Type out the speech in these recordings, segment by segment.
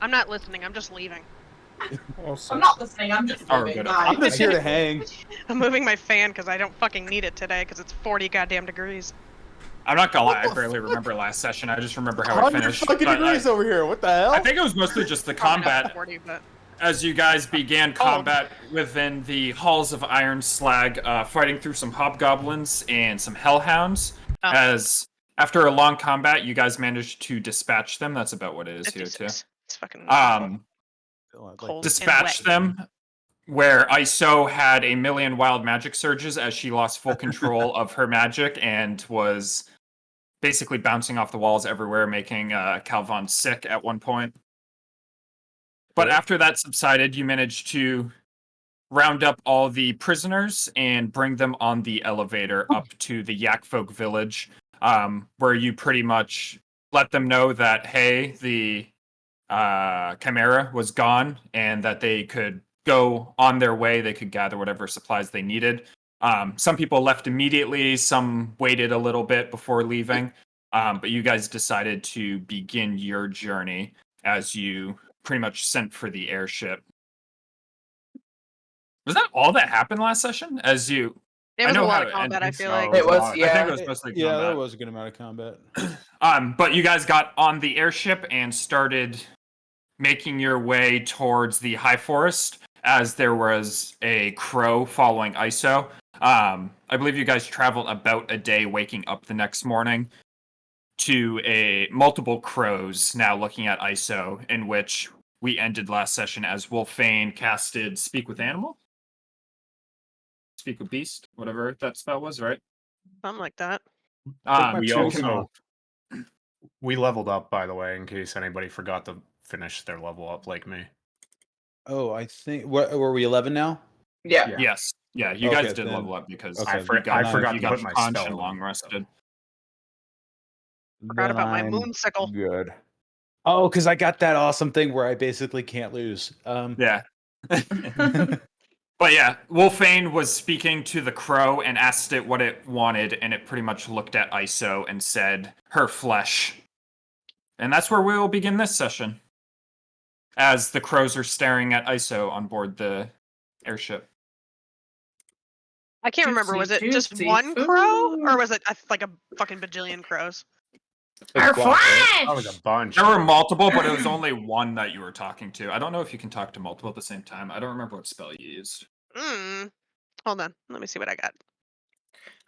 I'm not listening. I'm just leaving. I'm not listening. I'm just leaving. I'm just here to hang. I'm moving my fan because I don't fucking need it today because it's 40 goddamn degrees. I'm not gonna lie, I barely remember last session. I just remember how it 100 finished. fucking degrees over here. What the hell? I think it was mostly just the Probably not combat. 40, but As you guys began combat within the halls of Iron Slag, fighting through some hobgoblins and some hellhounds. Oh. As after a long combat, you guys managed to dispatch them. That's about what it is here too. 56. It's fucking cold Dispatch and wet. them. Where Iso had a million wild magic surges as she lost full control of her magic and was basically bouncing off the walls everywhere, making Calvon sick at one point. But after that subsided, you managed to round up all the prisoners and bring them on the elevator up to the Yak Folk village, where you pretty much let them know that, hey, the Chimera was gone and that they could go on their way. They could gather whatever supplies they needed. Some people left immediately. Some waited a little bit before leaving. But you guys decided to begin your journey as you pretty much sent for the airship. Was that all that happened last session? As you, It was a lot of combat, I feel like. It was, I yeah. think it was mostly combat. Yeah, there was a good amount of combat. But you guys got on the airship and started making your way towards the high forest as there was a crow following Iso. I believe you guys traveled about a day, waking up the next morning to multiple crows now looking at Iso, in which we ended last session as Wolfane casted Speak with Animal? Speak with Beast? Whatever that spell was, right? Something like that. We leveled up, by the way, in case anybody forgot to finish their level up like me. Oh, I think were we 11 now? Yeah. Yes. Yeah, you Okay, guys did then- level up because okay, you got, I forgot you to got put my conch spell and in. long rested. Forgot about my I'm moonsicle. Good. Oh, because I got that awesome thing where I basically can't lose. Yeah. But yeah, Wolfane was speaking to the crow and asked it what it wanted, and it pretty much looked at Iso and said, her flesh. And that's where we will begin this session. As the crows are staring at Iso on board the airship. I can't remember. Was it Juicy, just juicy one crow, food. or was it like a fucking bajillion crows? Our That was flash! a bunch. There were multiple, but it was only one that you were talking to. I don't know if you can talk to multiple at the same time. I don't remember what spell you used. Hold on. Let me see what I got.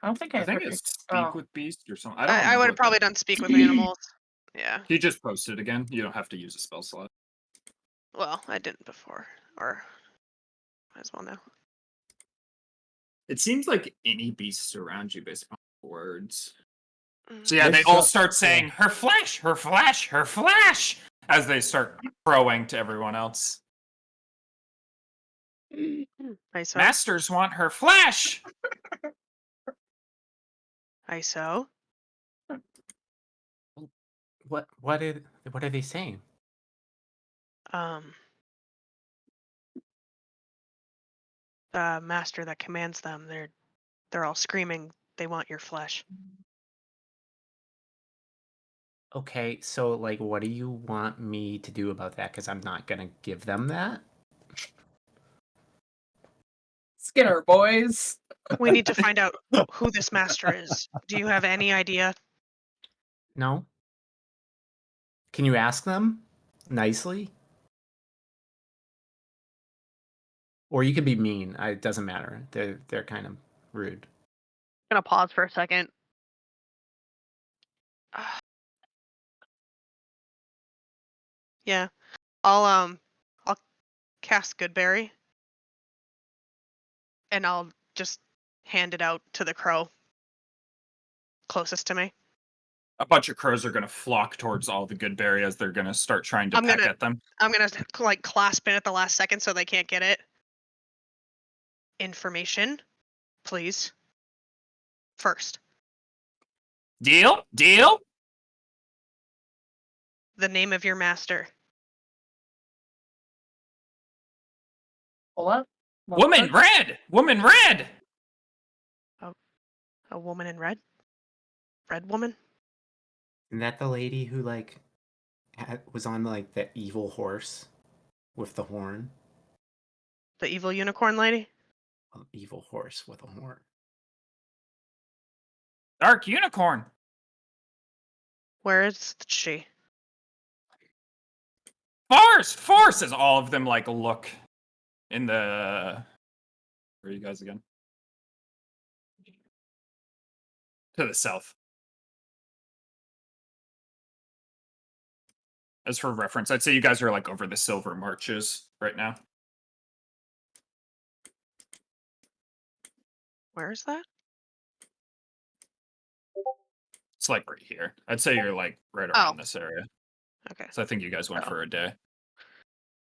I don't think I I think ever it's picked- Speak oh. with Beast or something. I would have probably done speak with animals. Yeah. You just posted again. You don't have to use a spell slot. Well, I didn't before, or might as well now. It seems like any beasts around you based on words. Mm. So yeah, they all start saying, her flesh, her flesh, her flesh, as they start crowing to everyone else. ISO. Masters want her flesh! ISO. What are they saying? Master that commands them, they're all screaming, they want your flesh. Okay, so like what do you want me to do about that? Because I'm not gonna give them that. Skinner boys. We need to find out who this master is. Do you have any idea? No? Can you ask them nicely? Or you can be mean. It doesn't matter. They're kind of rude. I'm gonna pause for a second. Yeah. I'll cast Goodberry. And I'll just hand it out to the crow closest to me. A bunch of crows are going to flock towards all the good berry as they're going to start trying to peck at them. I'm gonna like clasp it at the last second so they can't get it. Information, please. First. Deal? Deal? The name of your master. Hold up. Woman red! Woman red! A woman in red? Red woman? Isn't that the lady who like was on like the evil horse with the horn. The evil unicorn lady? Evil horse with a horn. Dark unicorn. Where is she? Force as all of them like look in the. Where are you guys again? To the south. As for reference, I'd say you guys are like over the Silver Marches right now. Where is that? It's like right here. I'd say you're like right around this area. Okay. So I think you guys went Oh. for a day.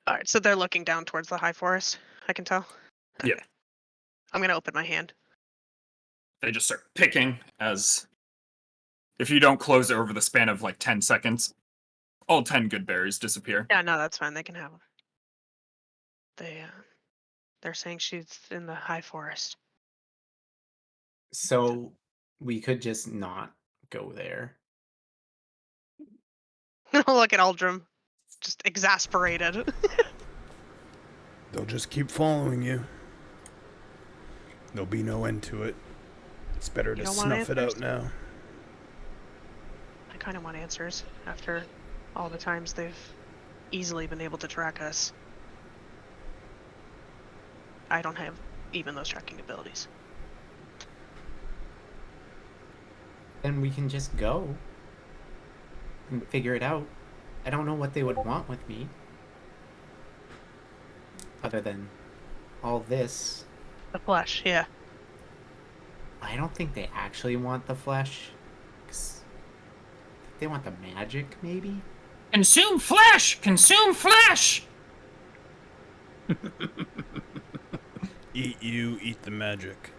All right, so they're looking down towards the high forest. I can tell. Yeah. Okay. I'm gonna open my hand. They just start picking as if you don't close it over the span of like 10 seconds, all 10 good berries disappear. Yeah, no, that's fine. They can have them. They're saying she's in the high forest. So we could just not go there. Look at Aldrum, just exasperated. They'll just keep following you. There'll be no end to it. It's better You to don't want snuff it answers? out now. I kind of want answers after all the times they've easily been able to track us. I don't have even those tracking abilities. Then we can just go and figure it out. I don't know what they would want with me. Other than all this. The flesh, yeah. I don't think they actually want the flesh. 'Cause they want the magic, maybe? Consume flesh! Consume flesh! Eat you, eat the magic.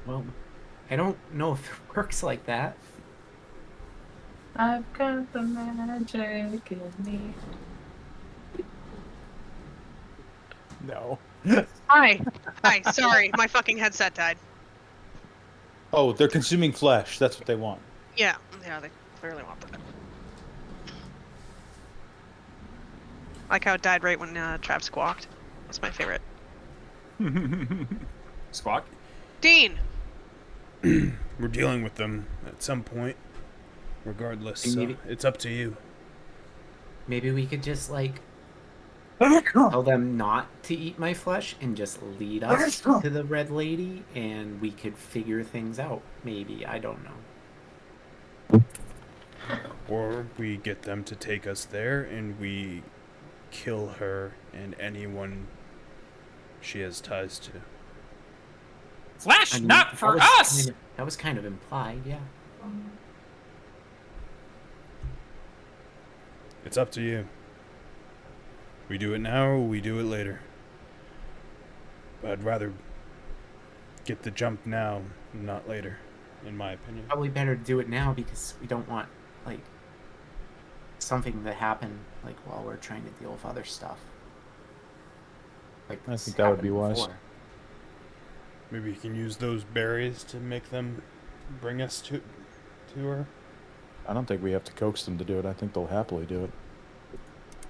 Well, I don't know if it works like that. I've got the magic in me. No. Hi. Hi, sorry, my fucking headset died. Oh, they're consuming flesh. That's what they want. Yeah, they clearly want that. Like how it died right when Trav squawked. That's my favorite. Squawk? Dean! We're dealing with them at some point. Regardless, And so maybe- it's up to you. Maybe we could just, like, tell them not to eat my flesh and just lead us to the red lady and we could figure things out. Maybe. I don't know. Or we get them to take us there and we kill her and anyone she has ties to. Flesh, I mean, not that for was us! that was kind of implied, yeah. It's up to you. We do it now or we do it later. But I'd rather get the jump now, not later, in my opinion. Probably better to do it now because we don't want, like, something to happen, like, while we're trying to deal with other stuff. Like, I this think that would be happened wise. before. Maybe you can use those berries to make them bring us to her. I don't think we have to coax them to do it. I think they'll happily do it.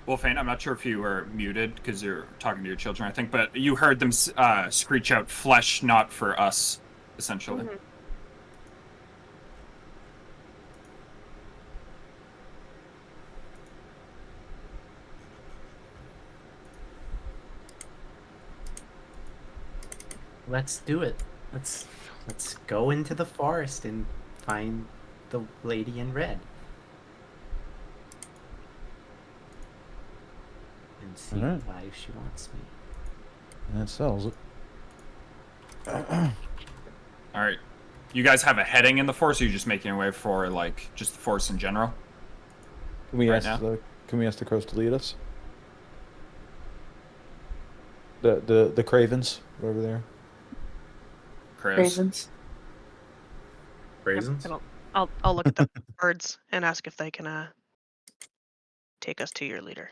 Wolfane, I'm not sure if you were muted because you're talking to your children, I think, but you heard them screech out, flesh, not for us, essentially. Mhm. Let's do it. Let's go into the forest and find the lady in red. And see Alright. why she wants me. That settles it. All right. You guys have a heading in the force, or are you just making your way for, like, just the force in general? Can we Right ask now? Can we ask the crows to lead us? The cravens over there. Chris? Raisins. Raisins? I'll look at the birds and ask if they can take us to your leader.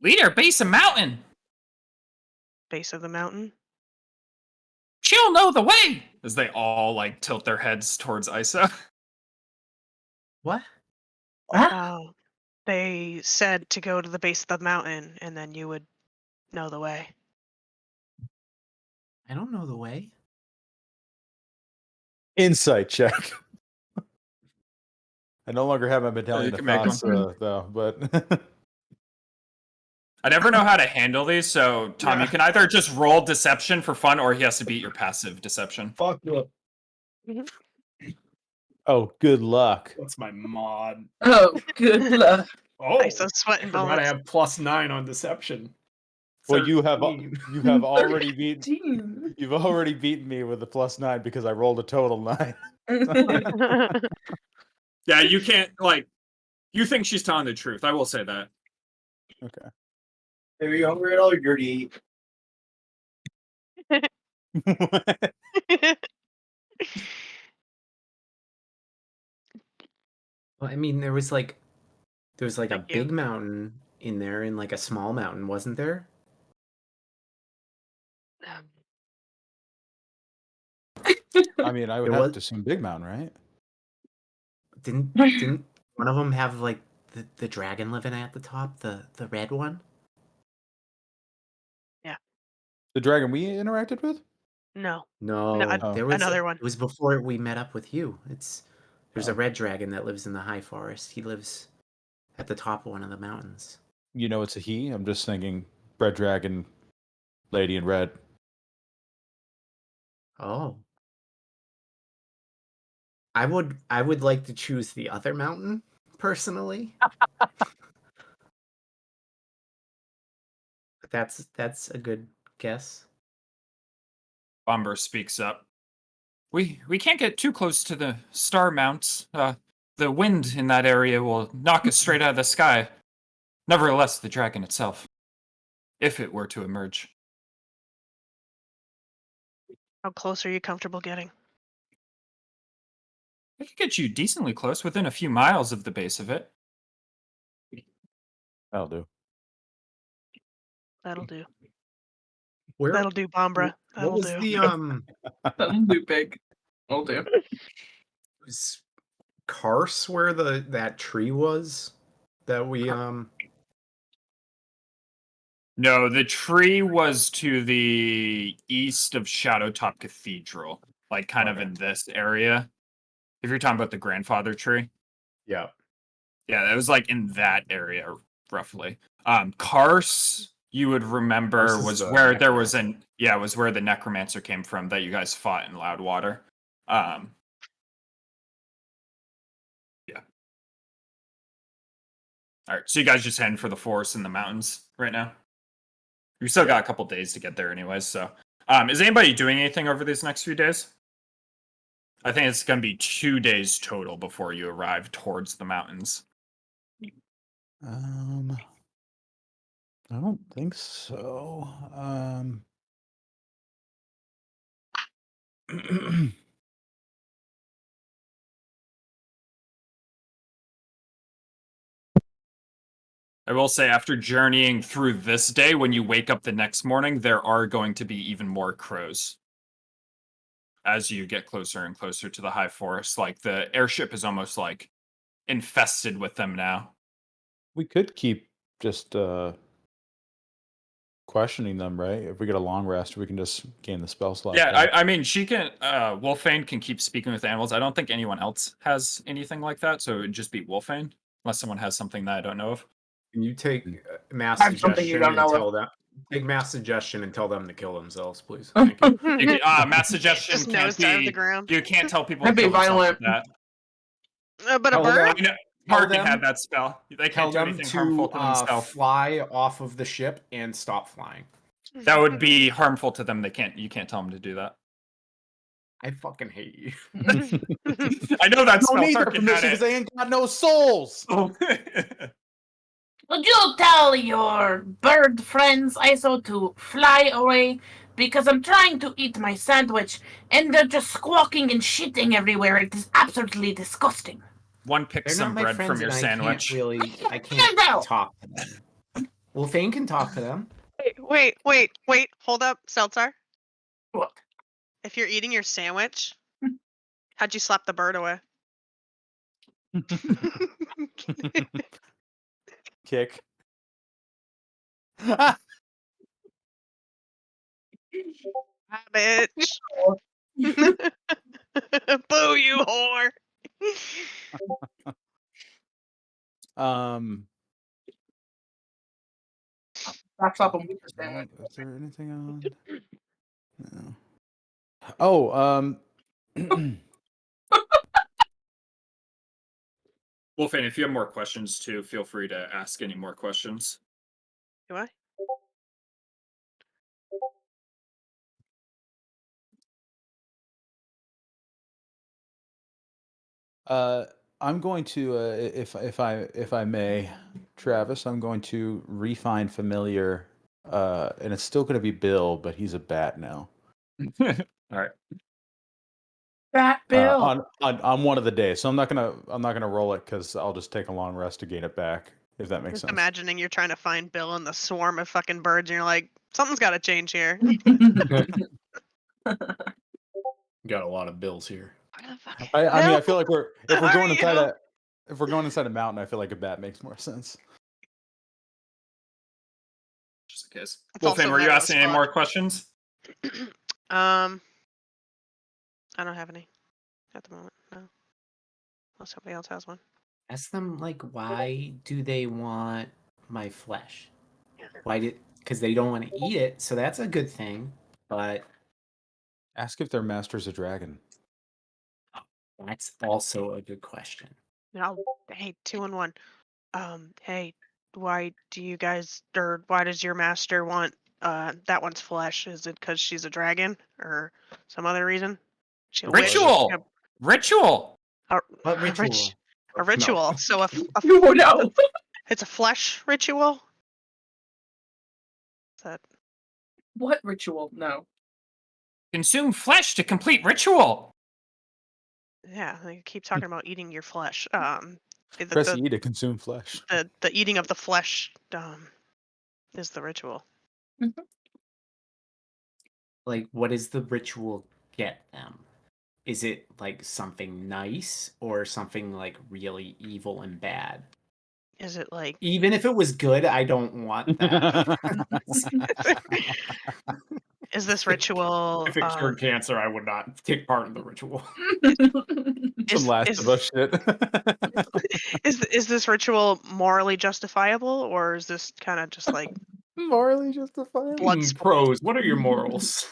Leader, base a mountain! Base of the mountain. She'll know the way! As they all like tilt their heads towards Isa. What? Oh, they said to go to the base of the mountain, and then you would know the way. I don't know the way. Insight check. I no longer have my medallion you of can make thoughts, though, but I never know how to handle these, so Tom, you can either just roll deception for fun, or he has to beat your passive deception. Fuck you. oh, good luck. That's my mod. Oh, good luck. Oh, Isa's sweating forgot I bullets. have +9 on deception. Well, you have 13. already beaten. 13. You've already beaten me with a +9 because I rolled a total 9. Yeah, you can't, like, you think she's telling the truth. I will say that. Okay. Are you hungry at all? Or you're to eat? Well, I mean, there was like a Thank you. big mountain in there and like a small mountain, wasn't there? I mean, I would There have was- to assume Big Mountain, right? Didn't one of them have like the dragon living at the top, the red one? The dragon we interacted with? No. No, No, there was another one. It was before we met up with you. There's a red dragon that lives in the high forest. He lives at the top of one of the mountains. You know it's a he. I'm just thinking red dragon, lady in red. Oh. I would like to choose the other mountain, personally. But that's a good guess. Bomber speaks up. We can't get too close to the star mounts. The wind in that area will knock us straight out of the sky. Nevertheless, the dragon itself, if it were to emerge. How close are you comfortable getting? I could get you decently close, within a few miles of the base of it. That'll do. That'll do. Where That'll do, Bombra. what That'll was do. the That'll do big. I'll do. was Karse where that tree was that we No, the tree was to the east of Shadowtop Cathedral, like kind of Okay. in this area. If you're talking about the grandfather tree. Yeah. Yeah, that was like in that area roughly. Karse, you would remember, Karse is was the where there was was where the necromancer came from that you guys fought in Loudwater. Yeah. All right, so you guys just heading for the forest and the mountains right now? You still got a couple days to get there anyways, so. Is anybody doing anything over these next few days? I think it's going to be 2 days total before you arrive towards the mountains. I don't think so. I will say, after journeying through this day, when you wake up the next morning, there are going to be even more crows. As you get closer and closer to the high forest, like the airship is almost like infested with them now. We could keep just questioning them, right? If we get a long rest, we can just gain the spell slot. Yeah, back. I mean, she can. Wolfane can keep speaking with animals. I don't think anyone else has anything like that, so it would just be Wolfane, unless someone has something that I don't know of. Can you take mass I have something you suggestion don't and know tell them? Take mass suggestion and tell them to kill themselves, please. Thank you. You can, mass suggestion Just can't nose down be. the ground. You can't tell people. That'd to be kill themselves with violent. that. But a Tell bird? You know, Tell Parkin them- had that spell. They Tell can't do them anything harmful to to themselves. fly off of the ship and stop flying. That would be harmful to them. They can't. You can't tell them to do that. I fucking hate you. I know that Don't spell. need their Parkin permission had because they ain't got no souls. it. Would you tell your bird friends ISO to fly away? Because I'm trying to eat my sandwich and they're just squawking and shitting everywhere. It is absolutely disgusting. One pick They're some not my bread friends from your and sandwich. I can't Kendall! talk to them. Well, Fane can talk to them. Wait. Hold up, Seltzar. What? If you're eating your sandwich, how'd you slap the bird away? Kick. Ah, bitch. Boo, you whore. Wraps up a weaker sandwich. Is there anything on? No. Oh, Wolfane, if you have more questions too, feel free to ask any more questions. Do I? I'm going to, if I may, Travis, I'm going to refine familiar, and it's still going to be Bill, but he's a bat now. All right. Bat Bill. On one of the days, so I'm not gonna roll it because I'll just take a long rest to gain it back. If that makes Just sense. imagining you're trying to find Bill in the swarm of fucking birds, and you're like, something's got to change here. Got a lot of bills here. I mean, I feel like if we're Are going inside you? if we're going inside a mountain, I feel like a bat makes more sense. Just in case. It's also Wolfane, were you better on asking any spot. more questions? I don't have any at the moment. No. Unless somebody else has one. Ask them like, why do they want my flesh? Because they don't want to eat it, so that's a good thing. But Ask if their master's a dragon. that's also a good question. No. Hey, 2 and 1. Hey, why do you guys, or why does your master want that one's flesh? Is it because she's a dragon, or some other reason? She a witch? Ritual! Yeah, Ritual! What a ritual? A ritual. So Oh no. it's a flesh ritual. Is that What ritual? No. Consume flesh to complete ritual. yeah? They keep talking about eating your flesh. Press E to consume flesh. The eating of the flesh is the ritual. Like, what does the ritual get them? Is it like something nice or something like really evil and bad? Is it like Even if it was good, I don't want that. is this ritual? If it cured cancer, I would not take part in the ritual. Some Last of Us shit. Is this ritual morally justifiable, or is this kind of just like Morally justifiable. blood Pros, what are your morals?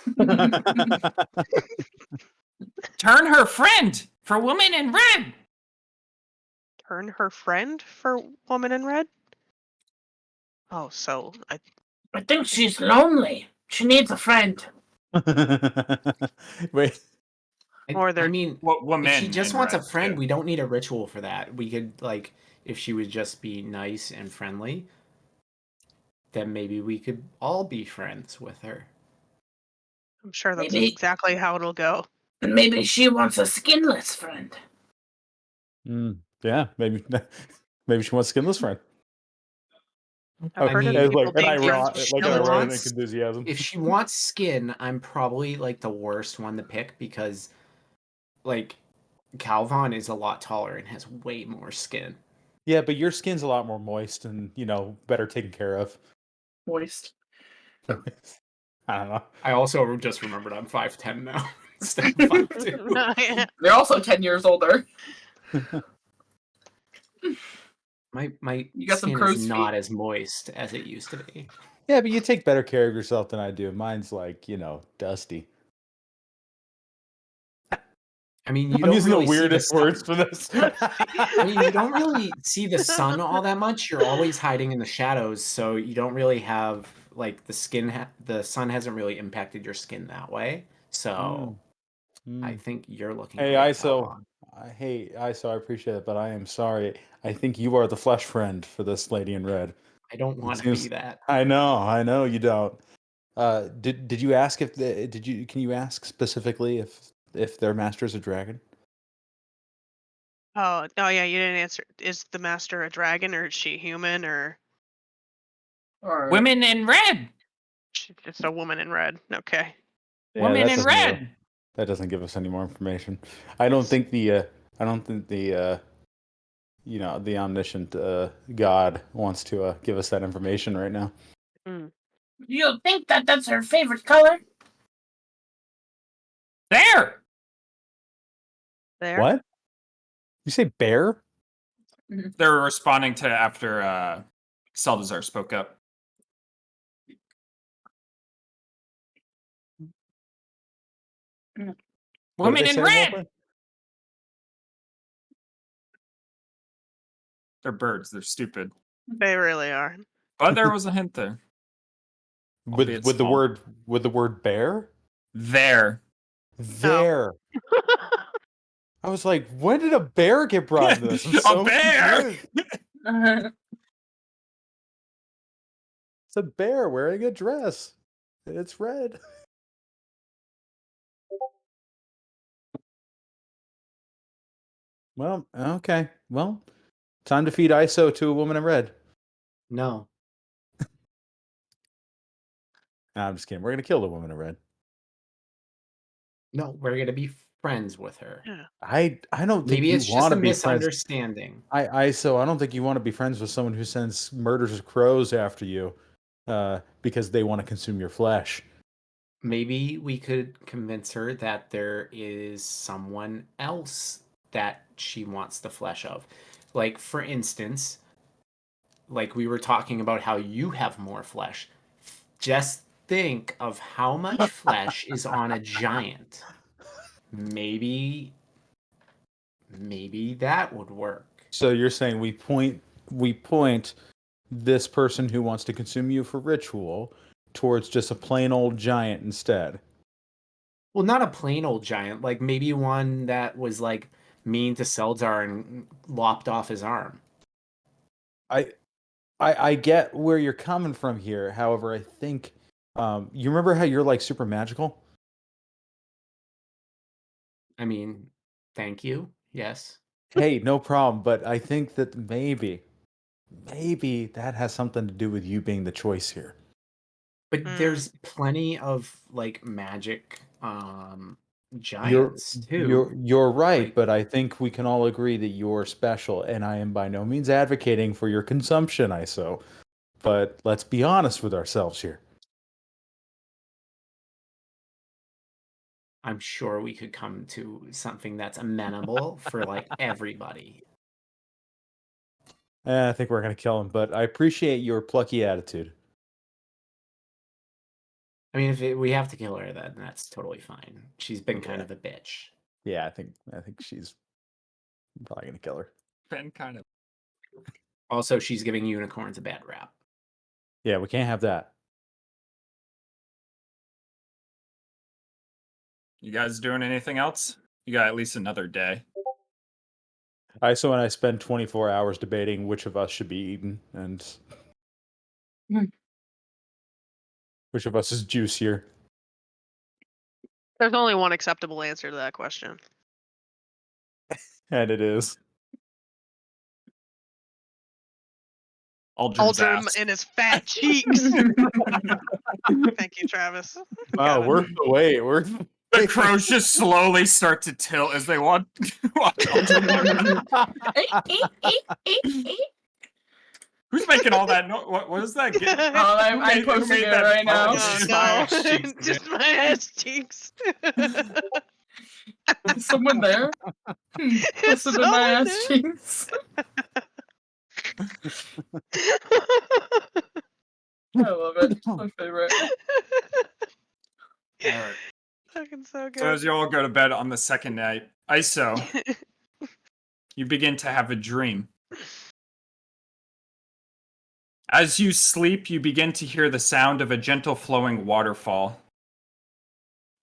Turn her friend for woman in red. turn her friend for woman in red? Oh, so I think she's lonely. She needs a friend. Wait. Or they're- I mean, What woman? if she just in wants a red, friend, too. we don't need a ritual for that. We could, like, if she would just be nice and friendly, then maybe we could all be friends with her. I'm sure that's Maybe- exactly how it'll go. Maybe she wants a skinless friend. Yeah, maybe she wants skinless friend. I've heard of mean, people like being an friends ironic, with like skinless. ironic enthusiasm. If she wants skin, I'm probably like the worst one to pick because, like, Calvon is a lot taller and has way more skin. Yeah, but your skin's a lot more moist and better taken care of. Moist. I don't know. I also just remembered I'm 5'10" now instead of 5'2". Yeah. They're also 10 years older. My You got some skin crow's is feet? not as moist as it used to be. Yeah, but you take better care of yourself than I do. Mine's like, dusty. I mean, you I'm don't using really the see weirdest sun- words for this. I mean, you don't really see the sun all that much. You're always hiding in the shadows, so you don't really have like the skin. The sun hasn't really impacted your skin that way. So I think you're looking. Hey, great, ISO. Calvon. Hey, ISO, I appreciate it, but I am sorry. I think you are the flesh friend for this lady in red. I don't want to seems- be that. I know you don't. Did you ask if can you ask specifically if their master's a dragon? Oh yeah, you didn't answer. Is the master a dragon, or is she human, or Or Women in red. she's just a woman in red? Okay. Yeah, Woman that in doesn't really- red. That doesn't give us any more information. I don't think the the omniscient God wants to give us that information right now. You think that that's her favorite color? There! There. What? You say bear? They're responding to after Saldazar spoke up. What did Woman they in say, red! Walter? They're birds. They're stupid. They really are. But there was a hint there. Albeit With the small. word bear? There. There. I was like, when did a bear get brought into this? I'm A so bear! confused. It's a bear wearing a dress. And it's red. Well, okay. Well, time to feed ISO to a woman in red. No. Nah, I'm just kidding. We're gonna kill the woman in red. No, we're gonna be friends with her. I don't think Maybe you it's just want a to be friends. misunderstanding. I don't think you want to be friends with someone who sends murderous crows after you, because they want to consume your flesh. Maybe we could convince her that there is someone else that she wants the flesh of. Like, for instance, like we were talking about how you have more flesh. Just think of how much flesh is on a giant. Maybe that would work. So you're saying we point this person who wants to consume you for ritual towards just a plain old giant instead. Well, not a plain old giant, like maybe one that was like mean to Seldar and lopped off his arm. I get where you're coming from here. However, I think you remember how you're like super magical? I mean, thank you. Yes. Hey, no problem. But I think that maybe that has something to do with you being the choice here. But there's plenty of like magic giants too. You're right, Like- but I think we can all agree that you're special, and I am by no means advocating for your consumption, ISO. But let's be honest with ourselves here. I'm sure we could come to something that's amenable for like everybody. I think we're gonna kill him, but I appreciate your plucky attitude. I mean, if we have to kill her, then that's totally fine. She's been kind of a bitch. Yeah, I think she's probably gonna kill her. Been kind of. Also, she's giving unicorns a bad rap. Yeah, we can't have that. You guys doing anything else? You got at least another day. ISO and I spend 24 hours debating which of us should be eaten and which of us is juicier. There's only one acceptable answer to that question. And it is. Aldrin's Aldrin ass. in his fat cheeks. Thank you, Travis. Wow, Got it. worth the wait. Worth the The crows just slowly start to tilt as they walk. Who's making all that noise? What is that? I'm posting it right now. Oh, No, just my ass cheeks just my ass cheeks. Is someone there? It's Listen to my someone ass there. cheeks. I love it. My favorite. Alright. Fucking so good. So as you all go to bed on the second night, ISO, you begin to have a dream. As you sleep, you begin to hear the sound of a gentle flowing waterfall.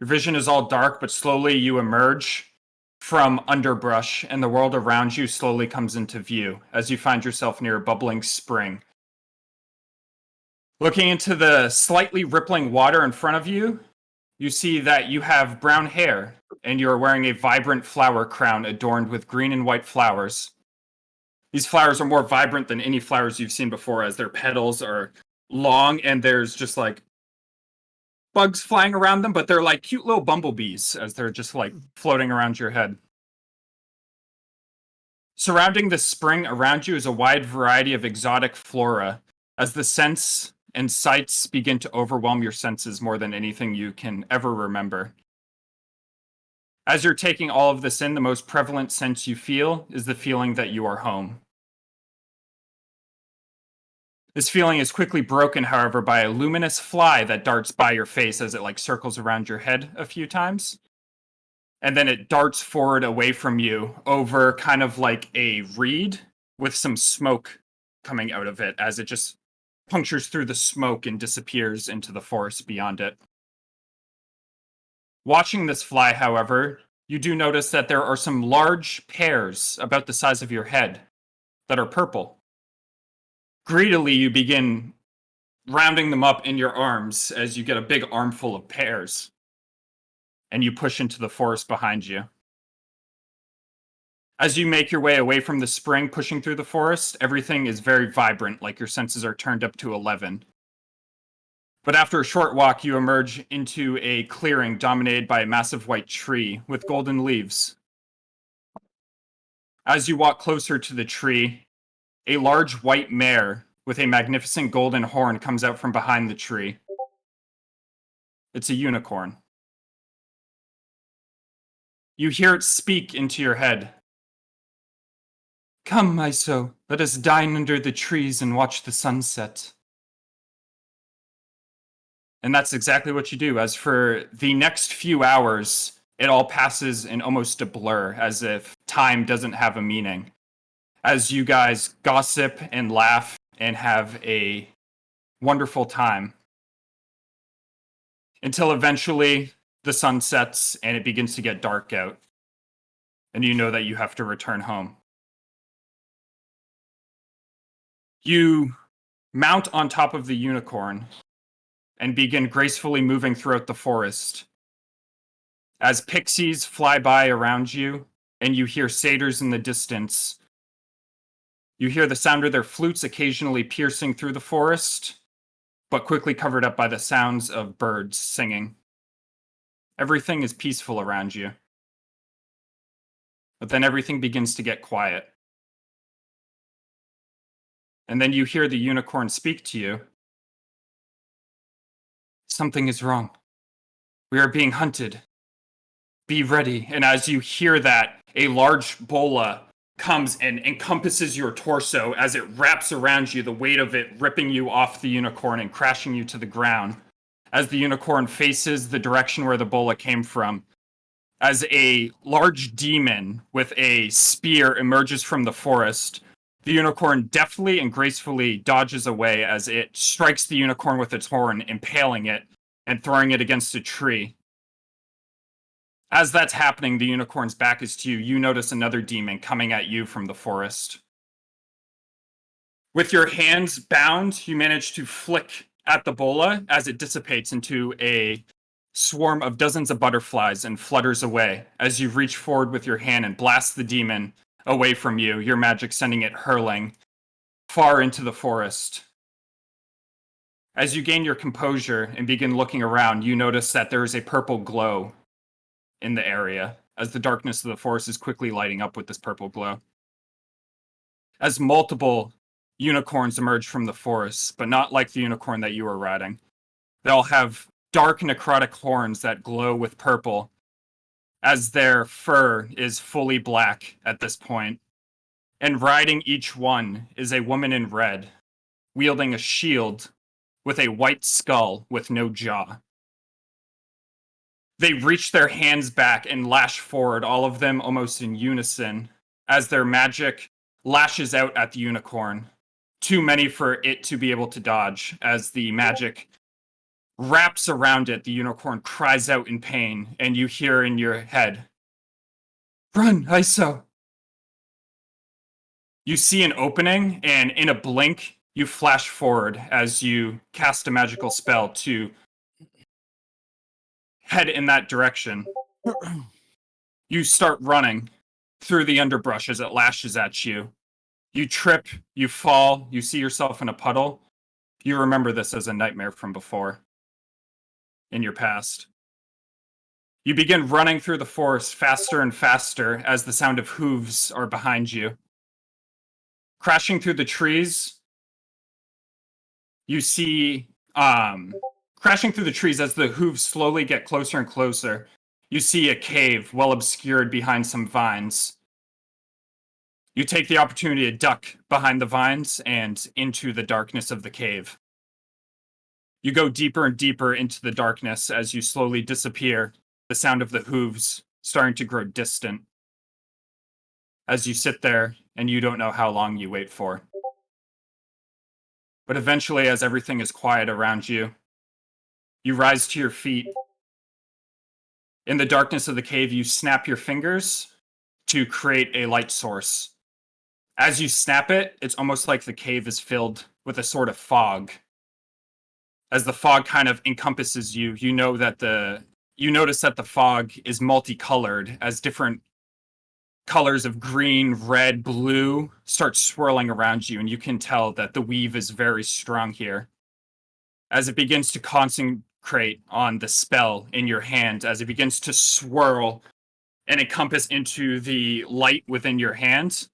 Your vision is all dark, but slowly you emerge from underbrush, and the world around you slowly comes into view as you find yourself near a bubbling spring. Looking into the slightly rippling water in front of you, you see that you have brown hair, and you're wearing a vibrant flower crown adorned with green and white flowers. These flowers are more vibrant than any flowers you've seen before, as their petals are long, and there's just like bugs flying around them, but they're like cute little bumblebees as they're just like floating around your head. Surrounding the spring around you is a wide variety of exotic flora, as the scents and sights begin to overwhelm your senses more than anything you can ever remember. As you're taking all of this in, the most prevalent sense you feel is the feeling that you are home. This feeling is quickly broken, however, by a luminous fly that darts by your face as it like circles around your head a few times. And then it darts forward away from you over kind of like a reed with some smoke coming out of it as it just punctures through the smoke and disappears into the forest beyond it. Watching this fly, however, you do notice that there are some large pears about the size of your head that are purple. Greedily, you begin rounding them up in your arms as you get a big armful of pears, and you push into the forest behind you. As you make your way away from the spring, pushing through the forest, everything is very vibrant, like your senses are turned up to 11. But after a short walk, you emerge into a clearing dominated by a massive white tree with golden leaves. As you walk closer to the tree, a large white mare with a magnificent golden horn comes out from behind the tree. It's a unicorn. You hear it speak into your head. "Come, Iso, let us dine under the trees and watch the sunset." And that's exactly what you do. As for the next few hours, it all passes in almost a blur, as if time doesn't have a meaning. As you guys gossip and laugh and have a wonderful time. Until eventually the sun sets and it begins to get dark out. And you know that you have to return home. You mount on top of the unicorn and begin gracefully moving throughout the forest. As pixies fly by around you, and you hear satyrs in the distance, you hear the sound of their flutes occasionally piercing through the forest, but quickly covered up by the sounds of birds singing. Everything is peaceful around you. But then everything begins to get quiet. And then you hear the unicorn speak to you. "Something is wrong. We are being hunted. Be ready." And as you hear that, a large bola comes and encompasses your torso as it wraps around you, the weight of it ripping you off the unicorn and crashing you to the ground. As the unicorn faces the direction where the bola came from, as a large demon with a spear emerges from the forest, the unicorn deftly and gracefully dodges away as it strikes the unicorn with its horn, impaling it and throwing it against a tree. As that's happening, the unicorn's back is to you. You notice another demon coming at you from the forest. With your hands bound, you manage to flick at the bola as it dissipates into a swarm of dozens of butterflies and flutters away as you reach forward with your hand and blast the demon away from you, your magic sending it hurling far into the forest. As you gain your composure and begin looking around, you notice that there is a purple glow in the area as the darkness of the forest is quickly lighting up with this purple glow. As multiple unicorns emerge from the forest, but not like the unicorn that you were riding. They all have dark necrotic horns that glow with purple, as their fur is fully black at this point. And riding each one is a woman in red, wielding a shield with a white skull with no jaw. They reach their hands back and lash forward, all of them almost in unison, as their magic lashes out at the unicorn. Too many for it to be able to dodge. As the magic wraps around it, the unicorn cries out in pain, and you hear in your head, "Run, Iso!" You see an opening, and in a blink, you flash forward as you cast a magical spell to head in that direction. You start running through the underbrush as it lashes at you. You trip, you fall, you see yourself in a puddle. You remember this as a nightmare from before. in your past. You begin running through the forest faster and faster as the sound of hooves are behind you. Crashing through the trees, you see, crashing through the trees as the hooves slowly get closer and closer, you see a cave well obscured behind some vines. You take the opportunity to duck behind the vines and into the darkness of the cave. You go deeper and deeper into the darkness as you slowly disappear, the sound of the hooves starting to grow distant. As you sit there and you don't know how long you wait for. But eventually, as everything is quiet around you, you rise to your feet. In the darkness of the cave, you snap your fingers to create a light source. As you snap it, it's almost like the cave is filled with a sort of fog. As the fog kind of encompasses you, you notice that the fog is multicolored as different colors of green, red, blue start swirling around you, and you can tell that the weave is very strong here. As it begins to concentrate on the spell in your hand, as it begins to swirl and encompass into the light within your hand,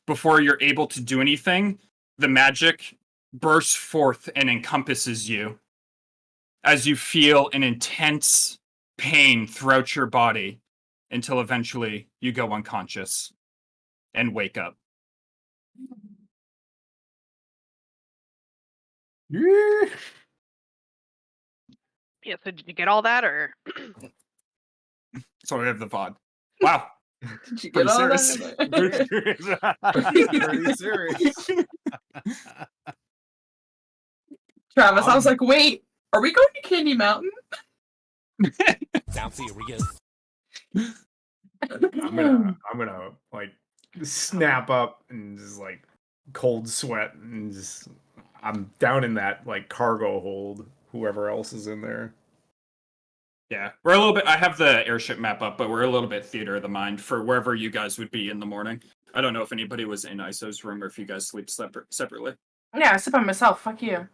before you're able to do anything, the magic bursts forth and encompasses you as you feel an intense pain throughout your body until eventually you go unconscious and wake up. Yeah, so did you get all that, or? So I have the VOD. Wow. Did you Pretty get all serious. that? Pretty serious. Travis, I was like, wait, are we going to Candy Mountain? Down for you, Rio. I'm gonna like snap up and just like cold sweat and just I'm down in that like cargo hold. Whoever else is in there. Yeah, we're a little bit. I have the airship map up, but we're a little bit theater of the mind for wherever you guys would be in the morning. I don't know if anybody was in ISO's room or if you guys sleep separately. Yeah, I sit by myself. Fuck you.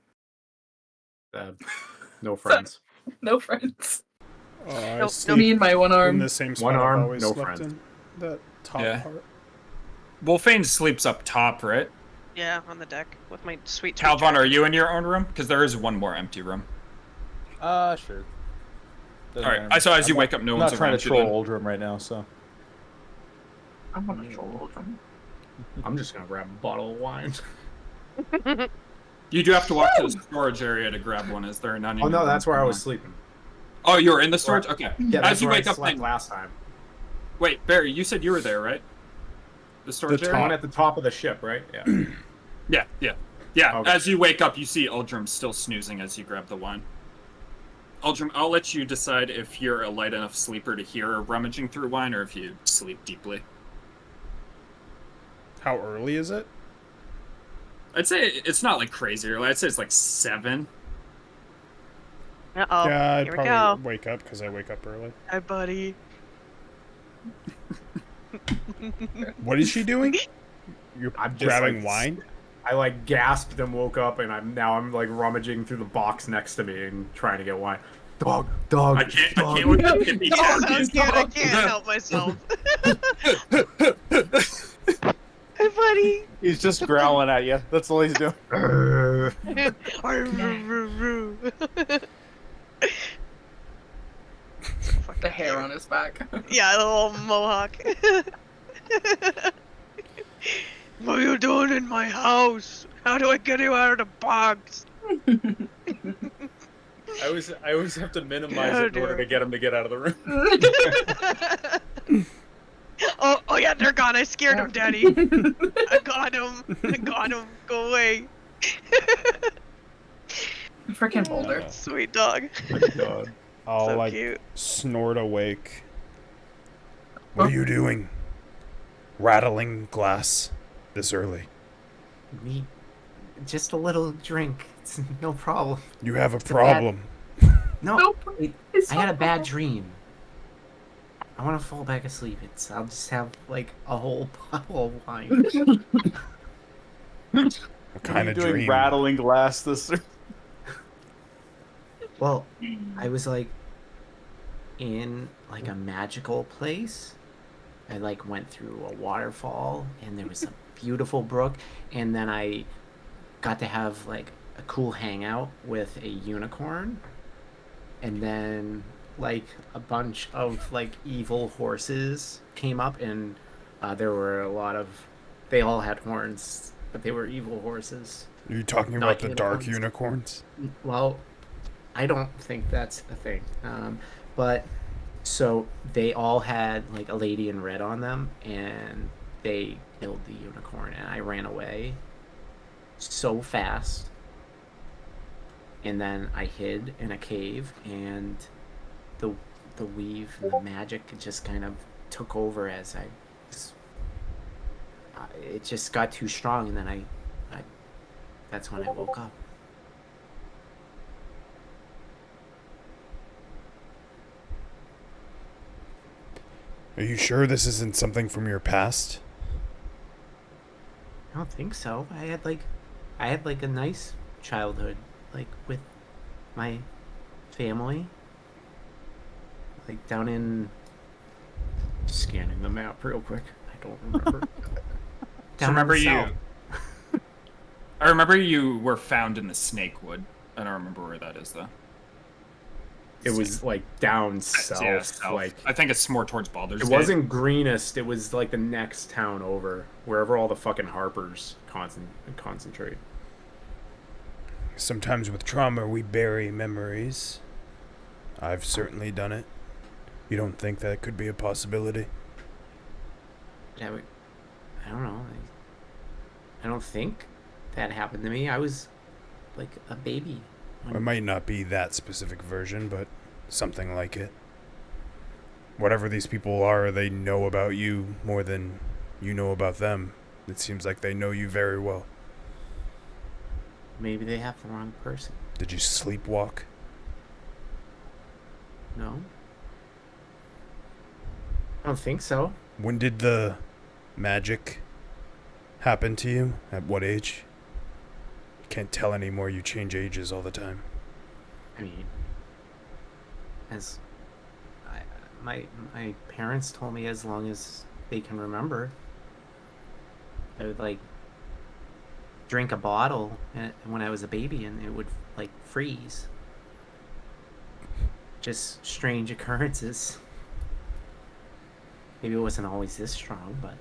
No friends. No friends. I Nope, sleep Me and my one in arm. the same spot One arm, I've always no slept friends. in. That top Yeah. part. Wolfane sleeps up top, right? Yeah, on the deck with my sweet. Calvon, are you in your own room? Because there is one more empty room. Sure. All right. So as you wake up, no I'm one's not trying around to you. troll then. Oldrum right now, so. I'm gonna troll them. I'm just gonna grab a bottle of wine. You do have to walk to the storage area to grab one. Is there none? in Oh your no, room? that's where I was sleeping. Oh, you were in the storage. Okay. Yeah, As that's you where wake I up, slept then. last time. Wait, Barry, you said you were there, right? The storage The area. one at the top of the ship, right? Yeah. Yeah. Okay. As you wake up, you see Uldrum still snoozing as you grab the wine. Uldrum, I'll let you decide if you're a light enough sleeper to hear rummaging through wine or if you sleep deeply. How early is it? I'd say it's not like crazy early. I'd say it's like 7. Uh-oh. Yeah, I'd Here we probably go. wake up because I wake up early. Hi, buddy. What is she doing? You're I'm just, grabbing like, wine? I like gasped and woke up, and I'm like rummaging through the box next to me and trying to get wine. Dog. I can't look at these Oh, that characters. was cute. I can't help myself. Hi, buddy. He's just growling at you. That's all he's doing. The hair on his back. Yeah, the little mohawk. What are you doing in my house? How do I get you out of the box? I always have to minimize Yeah, it in order to get him to get out of the room. Oh yeah, they're gone. I scared him, Daddy. I got him. Go away. Freaking Boulder. Sweet dog. God. I'll So like cute. snort awake. What are you doing? Rattling glass this early. Need just a little drink. It's no problem. You have a a bad- problem. No, Nope. I had a bad dream. I want to fall back asleep. I'll just have like a whole bottle of wine. What kind of doing dream? rattling glass this Well, I was like in like a magical place. I like went through a waterfall and there was a beautiful brook, and then I got to have like a cool hangout with a unicorn, and then like a bunch of like evil horses came up, and there were a lot of, they all had horns, but they were evil horses. Are you talking Not about the dark unicorns. unicorns? Well, I don't think that's a thing. But so they all had like a lady in red on them, and they killed the unicorn, and I ran away so fast. And then I hid in a cave, and the weave and the magic just kind of took over as it just got too strong, and then I that's when I woke up. Are you sure this isn't something from your past? I don't think so. I had like a nice childhood, like with my family, like down in, scanning the map real quick. I don't remember. So remember I remember you were found in the Snakewood. I don't remember where that is though. It was like down south, Yeah, south. like I think it's more towards Baldur's it Gate. wasn't Greenest. It was like the next town over, wherever all the fucking Harpers concentrate. Sometimes with trauma, we bury memories. I've certainly done it. You don't think that could be a possibility? I don't know. I don't think that happened to me. I was like a baby. It might not be that specific version, but something like it. Whatever these people are, they know about you more than you know about them. It seems like they know you very well. Maybe they have the wrong person. Did you sleepwalk? No? I don't think so. When did the magic happen to you? At what age? Can't tell anymore. You change ages all the time. I mean, my parents told me as long as they can remember, I would like drink a bottle when I was a baby, and it would like freeze. Just strange occurrences. Maybe it wasn't always this strong, but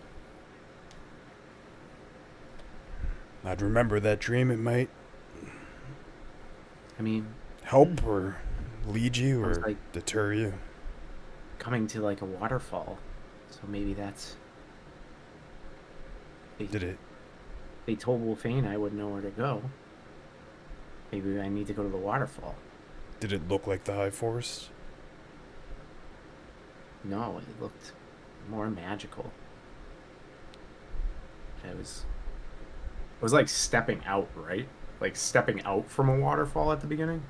I'd remember that dream. It might I mean, help or lead you I was, or like, deter you. coming to like a waterfall, so maybe that's. Did it? They told Wolfane I would know where to go. Maybe I need to go to the waterfall. Did it look like the High Forest? No, it looked more magical. It was. It was like stepping out, right? Like stepping out from a waterfall at the beginning.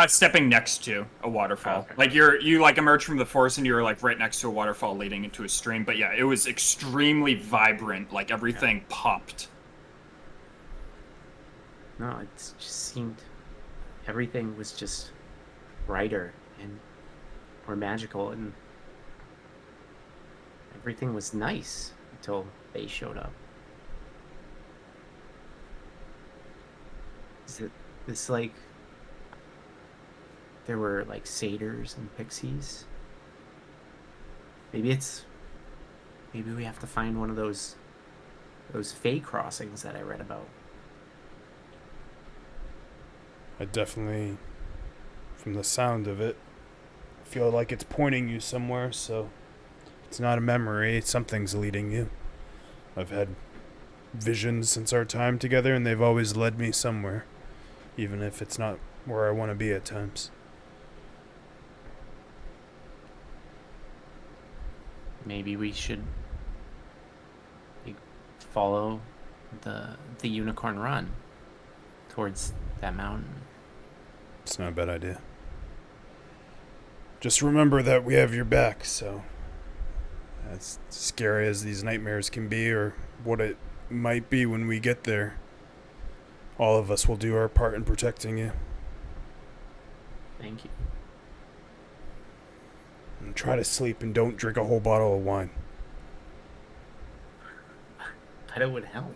Stepping next to a waterfall. Okay. Like you like emerge from the forest and you're like right next to a waterfall leading into a stream. But yeah, it was extremely vibrant. Like everything popped. No, it just seemed. Everything was just brighter and more magical, and everything was nice until they showed up. Is it this like there were like satyrs and pixies? Maybe we have to find one of those Fae crossings that I read about. I definitely, from the sound of it, feel like it's pointing you somewhere, so it's not a memory, something's leading you. I've had visions since our time together, and they've always led me somewhere, even if it's not where I want to be at times. Maybe we should like, follow the unicorn run towards that mountain. It's not a bad idea. Just remember that we have your back, so as scary as these nightmares can be, or what it might be when we get there, all of us will do our part in protecting you. Thank you. And try to sleep and don't drink a whole bottle of wine. But it would help.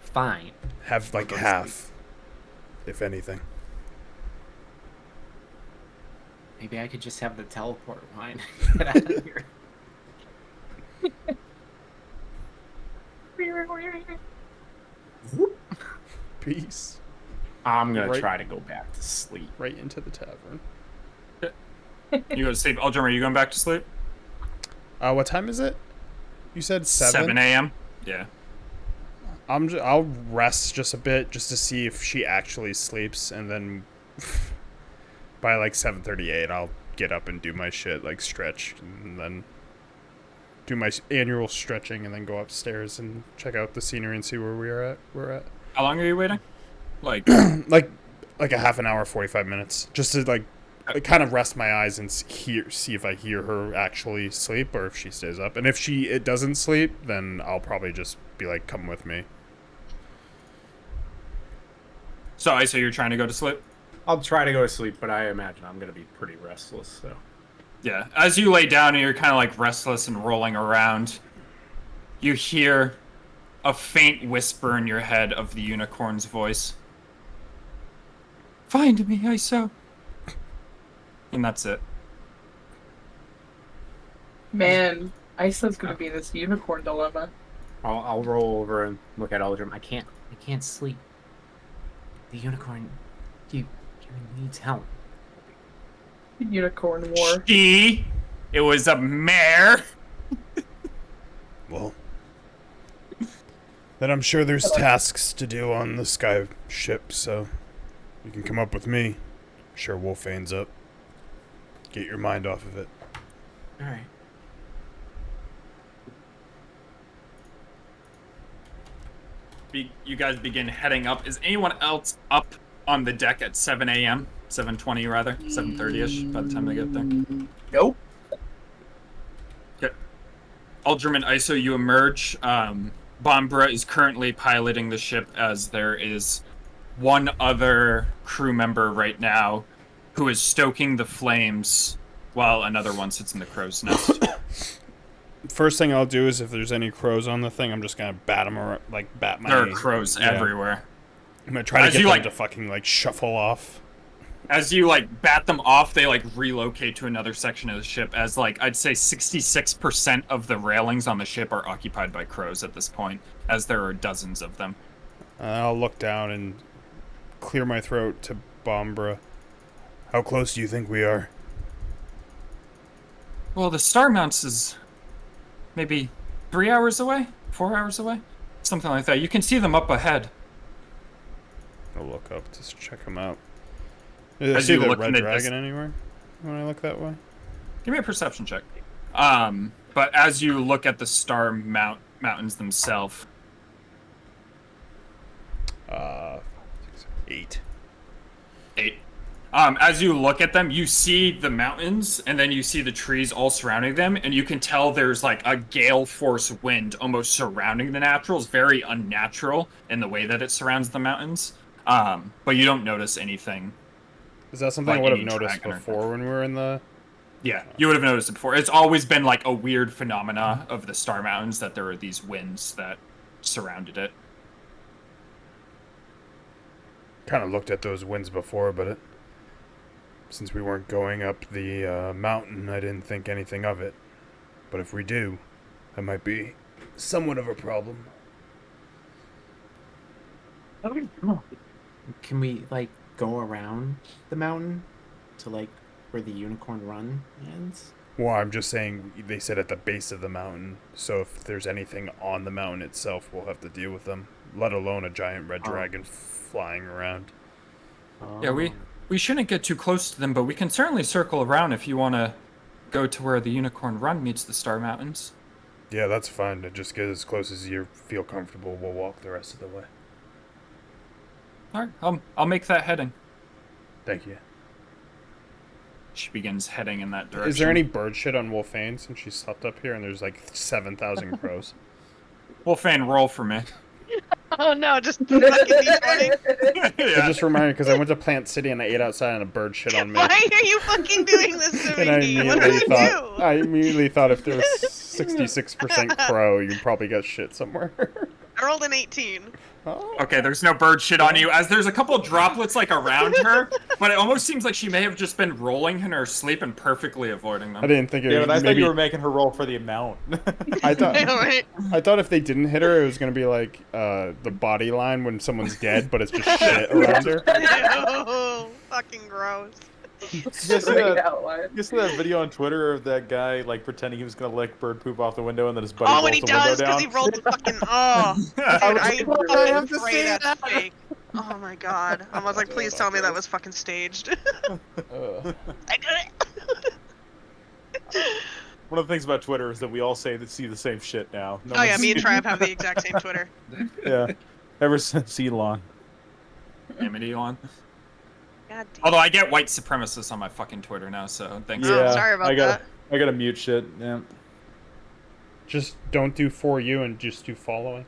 Fine. Have like half, if anything. Maybe I could just have the teleport wine. Get out of here. Peace. I'm gonna Right. try to go back to sleep. Right into the tavern. You go to sleep. Aldrin, are you going back to sleep? What time is it? You said 7? 7 a.m. Yeah. I'll rest just a bit just to see if she actually sleeps, and then by like 7:38 I'll get up and do my shit, like stretch, and then do my annual stretching, and then go upstairs and check out the scenery and see where we're at. How long are you waiting? Like, like a half an hour, 45 minutes, just to like kind of rest my eyes and see if I hear her actually sleep or if she stays up. And if it doesn't sleep, then I'll probably just be like, come with me. so you're trying to go to sleep? I'll try to go to sleep, but I imagine I'm gonna be pretty restless. So Yeah. As you lay down and you're kind of like restless and rolling around, you hear a faint whisper in your head of the unicorn's voice. Find me, Iso. And that's it. Man, Isla's gonna be this unicorn dilemma. I'll roll over and look at Eldrim. I can't sleep. The unicorn, he needs help. Unicorn war. It was a mare. Well, then I'm sure there's tasks to do on the sky ship, so you can come up with me. I'm sure Wolfane's up. Get your mind off of it. All right. You guys begin heading up. Is anyone else up on the deck at 7 a.m.? 7:20 rather, 7:30ish by the time they get there. Nope. Okay. Aldrim and Iso, you emerge. Bombra is currently piloting the ship, as there is one other crew member right now who is stoking the flames while another one sits in the crow's nest. First thing I'll do is if there's any crows on the thing, I'm just gonna bat them or like bat my. There are crows everywhere. I'm gonna try to As get you, them like- to fucking like shuffle off. As you like bat them off, they like relocate to another section of the ship. As like I'd say 66% of the railings on the ship are occupied by crows at this point, as there are dozens of them. I'll look down and clear my throat to Bombra. How close do you think we are? Well, the Star Mounts is maybe 3 hours away, 4 hours away, something like that. You can see them up ahead. I'll look up to check them out. I As see you the look red in the dragon anywhere when I look that way? Give me a perception check. But as you look at the Star Mountains themselves, 8. 8. As you look at them, you see the mountains, and then you see the trees all surrounding them, and you can tell there's like a gale force wind almost surrounding the naturals, very unnatural in the way that it surrounds the mountains. But you don't notice anything. Is that something Like I would have any noticed dragon or before when we were in the... Yeah, you would have noticed it before. It's always been like a weird phenomena of the Star Mountains that there are these winds that surrounded it. Kind of looked at those winds before, but since we weren't going up the mountain, I didn't think anything of it. But if we do, that might be somewhat of a problem. Can we like go around the mountain to like where the unicorn run ends? Well, I'm just saying, they said at the base of the mountain, so if there's anything on the mountain itself, we'll have to deal with them, let alone a giant red dragon flying around. Yeah, we shouldn't get too close to them, but we can certainly circle around if you want to go to where the Unicorn Run meets the Star Mountains. Yeah, that's fine. Just get as close as you feel comfortable. We'll walk the rest of the way. All right, I'll make that heading. Thank you. She begins heading in that direction. Is there any bird shit on Wolfane since she slept up here and there's like 7,000 crows? Wolfane, roll for me. Oh no, just fucking D20. It just reminded me because I went to Plant City and I ate outside and a bird shit on me. Why are you fucking doing this to And I me? What did immediately I thought do? I immediately thought if there was 66% crow, you probably got shit somewhere. I rolled an 18. Oh. Okay, there's no bird shit on you, as there's a couple droplets like around her, but it almost seems like she may have just been rolling in her sleep and perfectly avoiding them. I didn't think it Yeah, was but I thought maybe. you were making her roll for the amount. I thought. I know, right? I thought if they didn't hit her, it was gonna be like the body line when someone's dead, but it's just shit around her. Ew, fucking gross. Just that video on Twitter of that guy like pretending he was gonna lick bird poop off the window and then his buddy Oh, rolls when he the window does, down. because he rolled the fucking. Oh, dude, I I have to fucking see pray that's that. fake. Oh my god. I was like, please tell me that was fucking staged. Ugh. I did it. One of the things about Twitter is that we all see the same shit now. No Oh yeah, one's- me and Trav have the exact same Twitter. Yeah. Ever since Elon. Damn it, Elon. God damn. Although I get white supremacists on my fucking Twitter now, so thanks. Oh, sorry about that. I gotta mute shit. Yeah. Just don't do for you and just do following.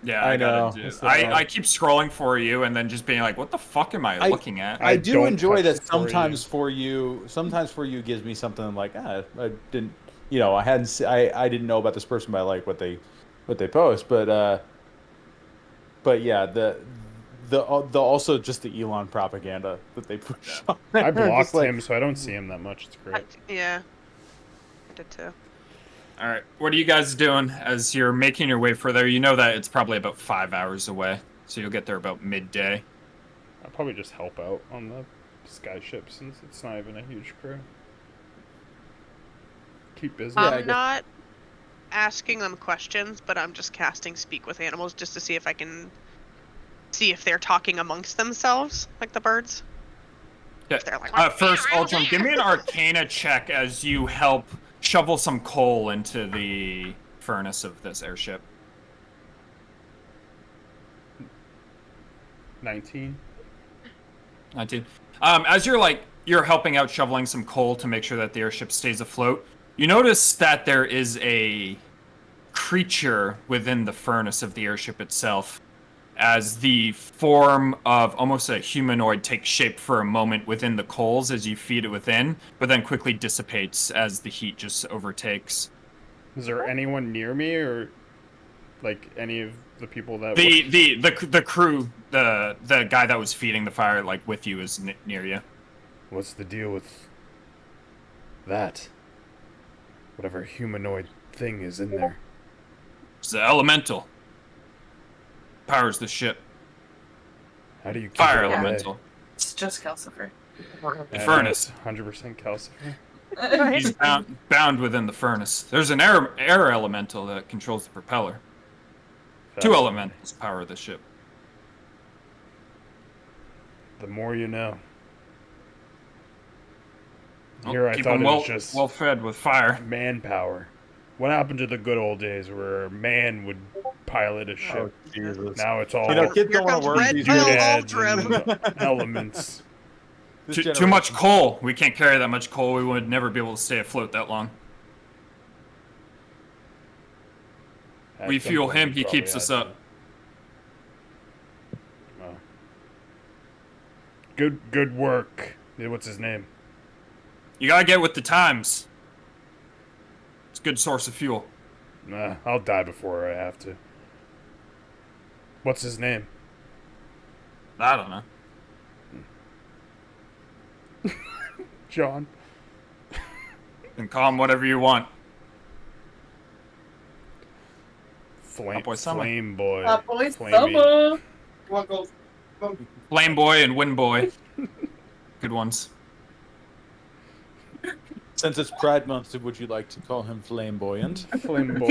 Yeah, I I know. gotta do. It's the bad. I keep scrolling for you and then just being like, what the fuck am I looking at? I do don't enjoy touch that the For You. sometimes for you gives me something I'm like, I didn't, I hadn't, I didn't know about this person, but I like what they post, but yeah, the also just the Elon propaganda that they push. On there. I blocked Just like- him, so I don't see him that much. It's great. Yeah. I did too. All right, what are you guys doing as you're making your way further? You know that it's probably about 5 hours away, so you'll get there about midday. I'll probably just help out on the skyship since it's not even a huge crew. Keep busy. I I'm guess- not asking them questions, but I'm just casting Speak with Animals just to see if I can see if they're talking amongst themselves, like the birds. Yeah. If they're like, First, Ultron, give me an Arcana check as you help shovel some coal into the furnace of this airship. 19. 19. As you're helping out shoveling some coal to make sure that the airship stays afloat, you notice that there is a creature within the furnace of the airship itself, as the form of almost a humanoid takes shape for a moment within the coals as you feed it within, but then quickly dissipates as the heat just overtakes. Is there anyone near me or like any of the people that The crew, the guy that was feeding the fire like with you is near you. What's the deal with that? Whatever humanoid thing is in there. It's the elemental. Powers the ship. How do you keep Fire it at bay? elemental. It's just Calcifer. The furnace. 100% calcifer. He's bound within the furnace. There's an air elemental that controls the propeller. Two elementals power the ship. The more you know. Well, Here I keep thought them it well, was just well fed with fire. manpower. What happened to the good old days where a man would pilot a ship? Oh, Jesus. Now it's all Kids Here don't want comes to work Red these Bull days. doodads Ultra. and elements. This Too much generation- coal. We can't carry that much coal. We would never be able to stay afloat that long. At We some fuel point, him, you he probably keeps us had up. to. Well. Good work. Yeah, what's his name? You gotta get with the times. It's a good source of fuel. Nah, I'll die before I have to. What's his name? I don't know. John. You can call him whatever you want. Flame, Boy Summer. Flame Boy. Boy Flamey. Summer. Come on, go. Flame Boy and Wind Boy. Good ones. Since it's Pride Month, would you like to call him flamboyant? Flame Boy.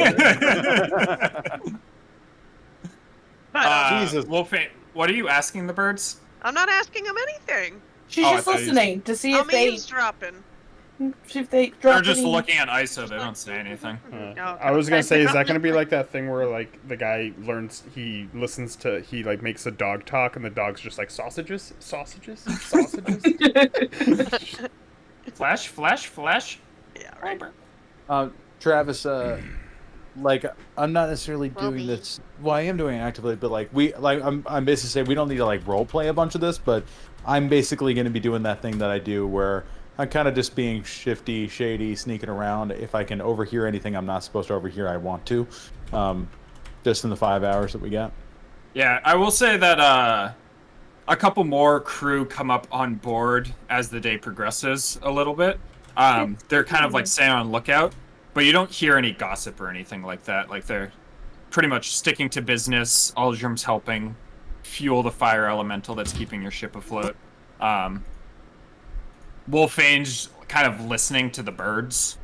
Jesus. Wolfie, what are you asking the birds? I'm not asking them anything. She's Oh, I just thought you- listening to see I'm if they eavesdropping. drop They're just any- looking at ISO. They don't say anything. I was gonna say, is that gonna be like that thing where like the guy learns, he listens to, he like makes a dog talk, and the dog's just like sausages, sausages, sausages. Flash, flash, flash. Yeah, right. Travis, like I'm not necessarily Will doing be. this. Well, I am doing it actively, but like I'm basically saying we don't need to like role play a bunch of this, but I'm basically going to be doing that thing that I do where I'm kind of just being shifty, shady, sneaking around. If I can overhear anything I'm not supposed to overhear, I want to. Just in the 5 hours that we got. Yeah, I will say that a couple more crew come up on board as the day progresses a little bit. They're kind of like staying on lookout, but you don't hear any gossip or anything like that. Like they're pretty much sticking to business. Aldrim's helping fuel the fire elemental that's keeping your ship afloat. Wolfane's kind of listening to the birds.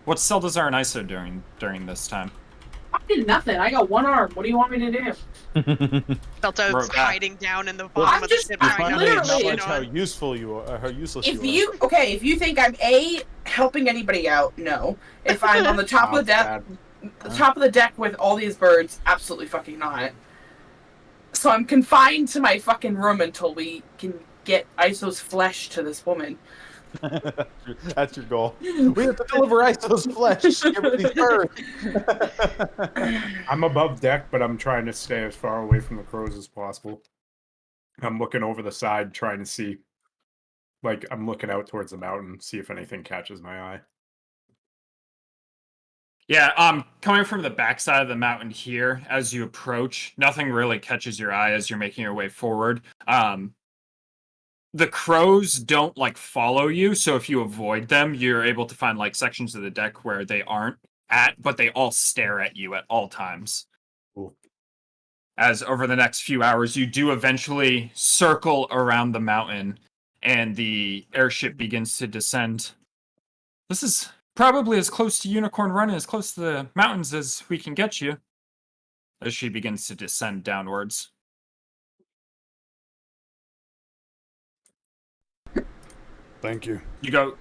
What's Seldazar and Iso doing during this time? I did nothing. I got one arm. What do you want me to do? Delta's We're back. hiding down in the bottom I'm of the just- ship I'm trying to literally- hold Acknowledge how on. useful you are, how useless If you are. if you think I'm helping anybody out, no. If I'm on the top of the deck, top of the deck with all these birds, absolutely fucking not. So I'm confined to my fucking room until we can get Iso's flesh to this woman. That's your goal. We have to deliver Iso's flesh. Give her these birds. I'm above deck, but I'm trying to stay as far away from the crows as possible. I'm looking over the side, trying to see. Like, I'm looking out towards the mountain, see if anything catches my eye. Yeah, coming from the backside of the mountain here, as you approach, nothing really catches your eye as you're making your way forward. The crows don't like follow you, so if you avoid them, you're able to find like sections of the deck where they aren't at, but they all stare at you at all times. Cool. As over the next few hours, you do eventually circle around the mountain, and the airship begins to descend. This is probably as close to Unicorn Run and as close to the mountains as we can get you. As she begins to descend downwards. Thank you. You go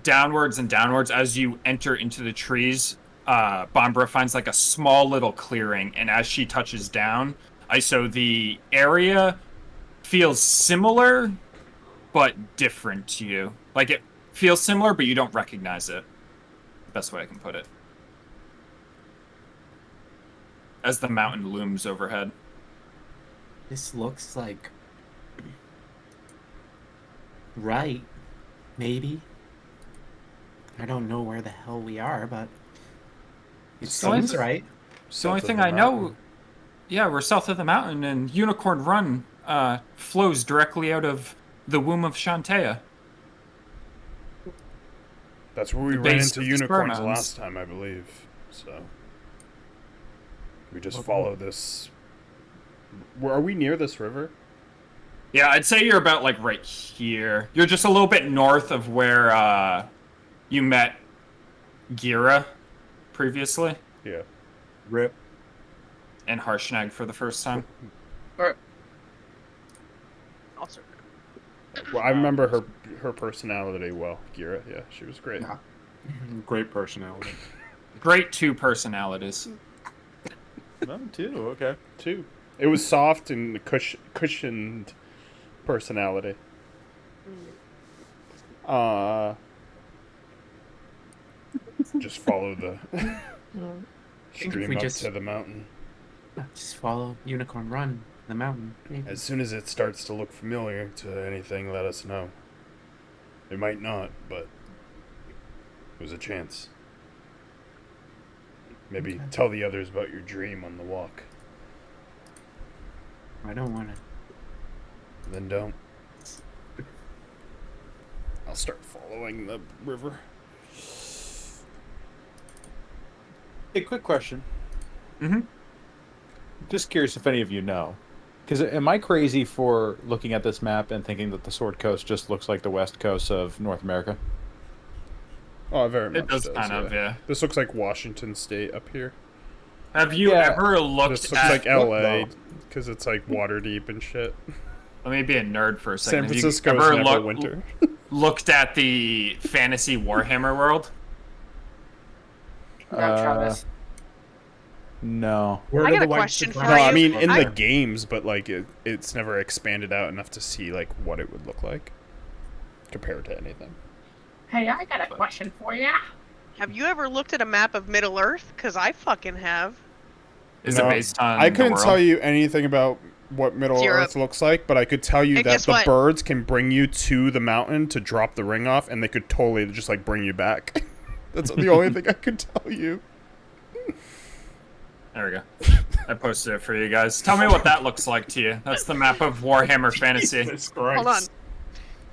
downwards and downwards as you enter into the trees. Bombra finds like a small little clearing, and as she touches down, Iso, the area feels similar but different to you. Like it feels similar, but you don't recognize it. Best way I can put it. As the mountain looms overhead. This looks like right. Maybe. I don't know where the hell we are, but it So seems it's- right. The only thing I know, yeah, we're south of the mountain, and Unicorn Run flows directly out of the womb of Shantea. That's where we The ran base into of the Spur unicorns Mountains. last time, I believe. So we just Okay. follow this. Are we near this river? Yeah, I'd say you're about like right here. You're just a little bit north of where you met Gira previously Yeah. Rip. and Harshnag for the first time. Also, Well, I remember her personality well. Gira, yeah, she was great. Yeah. Great personality. Great two personalities. No, two. Okay. Too. It was soft and cushioned personality. Just follow the think if stream we up just- to the mountain. Just follow Unicorn Run, the mountain. Maybe. As soon as it starts to look familiar to anything, let us know. It might not, but there's a chance. Maybe Okay. tell the others about your dream on the walk. I don't want to. Then don't. I'll start following the river. Hey, quick question. Mm-hmm. Just curious if any of you know. Because am I crazy for looking at this map and thinking that the Sword Coast just looks like the west coast of North America? Oh, very much It does kind of, yeah. This looks like Washington State up here. Have you Yeah. ever looked This looks at... like LA because it's like water deep and shit. Let me be a nerd for a second. San Have you Francisco's ever never look- winter. looked at the fantasy Warhammer world? No, Travis. No. Where I do got the a white question for No, you. I mean in the I- games, but like it's never expanded out enough to see like what it would look like compared to anything. Hey, I got a question for ya. Have you ever looked at a map of Middle Earth? Because I fucking have. Is No, it based on I the couldn't world? tell you anything about what Middle It's Europe. Earth looks like, but I could tell you And that guess the what? birds can bring you to the mountain to drop the ring off, and they could totally just like bring you back. That's the only thing I could tell you. There we go. I posted it for you guys. Tell me what that looks like to you. That's the map of Warhammer Fantasy. Jesus Christ. Hold on.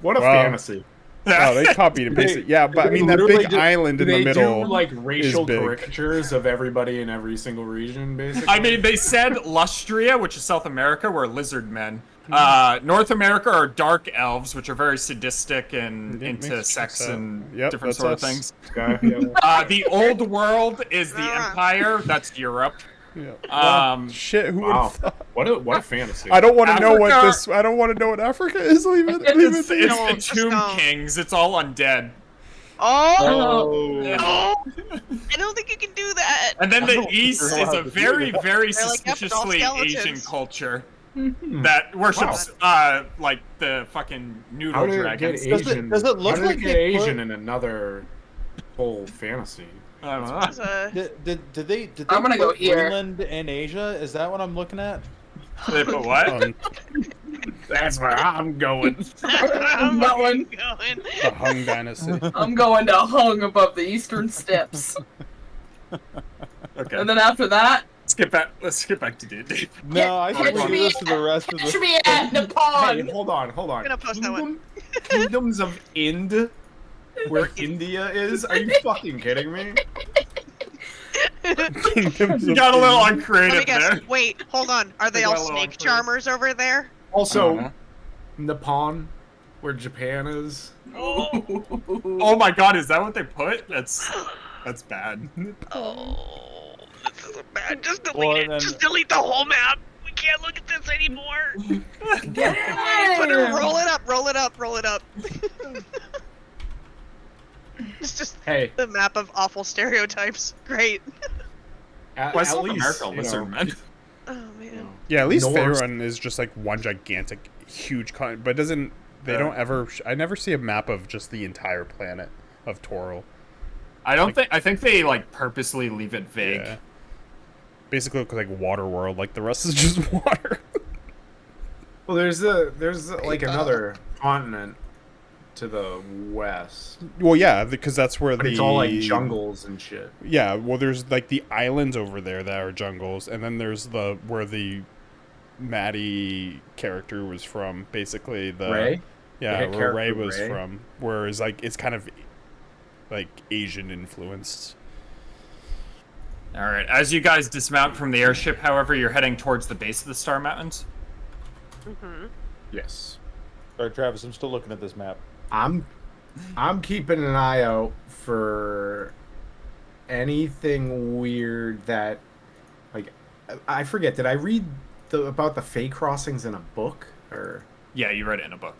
What a Wow. fantasy. Oh, they copied and pasted. Yeah, but I mean that Literally big do- island in the they middle. do like racial big. caricatures of everybody in every single region, basically. I mean, they said Lustria, which is South America, were lizard men. Hmm. North America are dark elves, which are very sadistic and Yeah, into makes sex sense. and Yep, different that's sort us. of things. Yeah. The old world is the Empire. That's Europe. Yeah. Shit, who would Wow. have thought? What a fantasy. I don't want to know what Africa- this. I don't want to know what Africa is. Leave it. Leave It's, it. it's No, the just Tomb don't. Kings. It's all undead. Oh! Oh. Oh! I don't think you can do that. And then I the don't East know is how a to do very, that. very They're like suspiciously Neanderthal Asian skeletons. culture that worships like the fucking How noodle did it get dragons. Asian? does it look How did like it get they put- Asian in another whole fantasy? I don't know. It's a- Did they I'm gonna go put here. Greenland and Asia? Is that what I'm looking at? They put what? That's where I'm going. I'm going. going. The Hung Dynasty. I'm going to hung above the eastern steps, Okay. and then after that, Let's get back to D&D. No, I think we should do be- this for the rest of it should the. be at Hey, Nepal. hold on. I'm gonna post that one. Kingdoms of Ind, where India is? Are you fucking kidding me? Kingdoms You of got a little Kingdom. Let me uncreative guess. there. Wait, hold on. Are they They all got a little snake uncreative. charmers over there? Also, Nippon, where Japan is. Oh my god, is that what they put? That's bad. Oh, this is bad. Just delete Well, it. then- Just delete the whole map. We can't look at this anymore. Get Put it, it! roll it up. Roll it up. Roll it up. It's just Hey, the map of awful stereotypes. Great. at South least, America you know, lizard men. Oh man. Yeah, at least Norse. Faerun is just like one gigantic, huge continent, but it doesn't. They Yeah. don't ever. I never see a map of just the entire planet of Toril. I think they like purposely leave it vague. Yeah. Basically, looks like water world. Like the rest is just water. Well, there's like another continent to the west, Well, yeah, because that's where but the it's all like jungles and shit. Yeah, well, there's like the islands over there that are jungles, and then there's the where the Maddie character was from. Basically, the Ray? Yeah, The hit where Ray character was Ray? from. Whereas like it's kind of like Asian influenced. All right. As you guys dismount from the airship, however, you're heading towards the base of the Star Mountains. Mm-hmm. Yes. Sorry, Travis. I'm still looking at this map. I'm keeping an eye out for anything weird that, like, I forget. Did I read about the Fey crossings in a book, or Yeah, you read it in a book.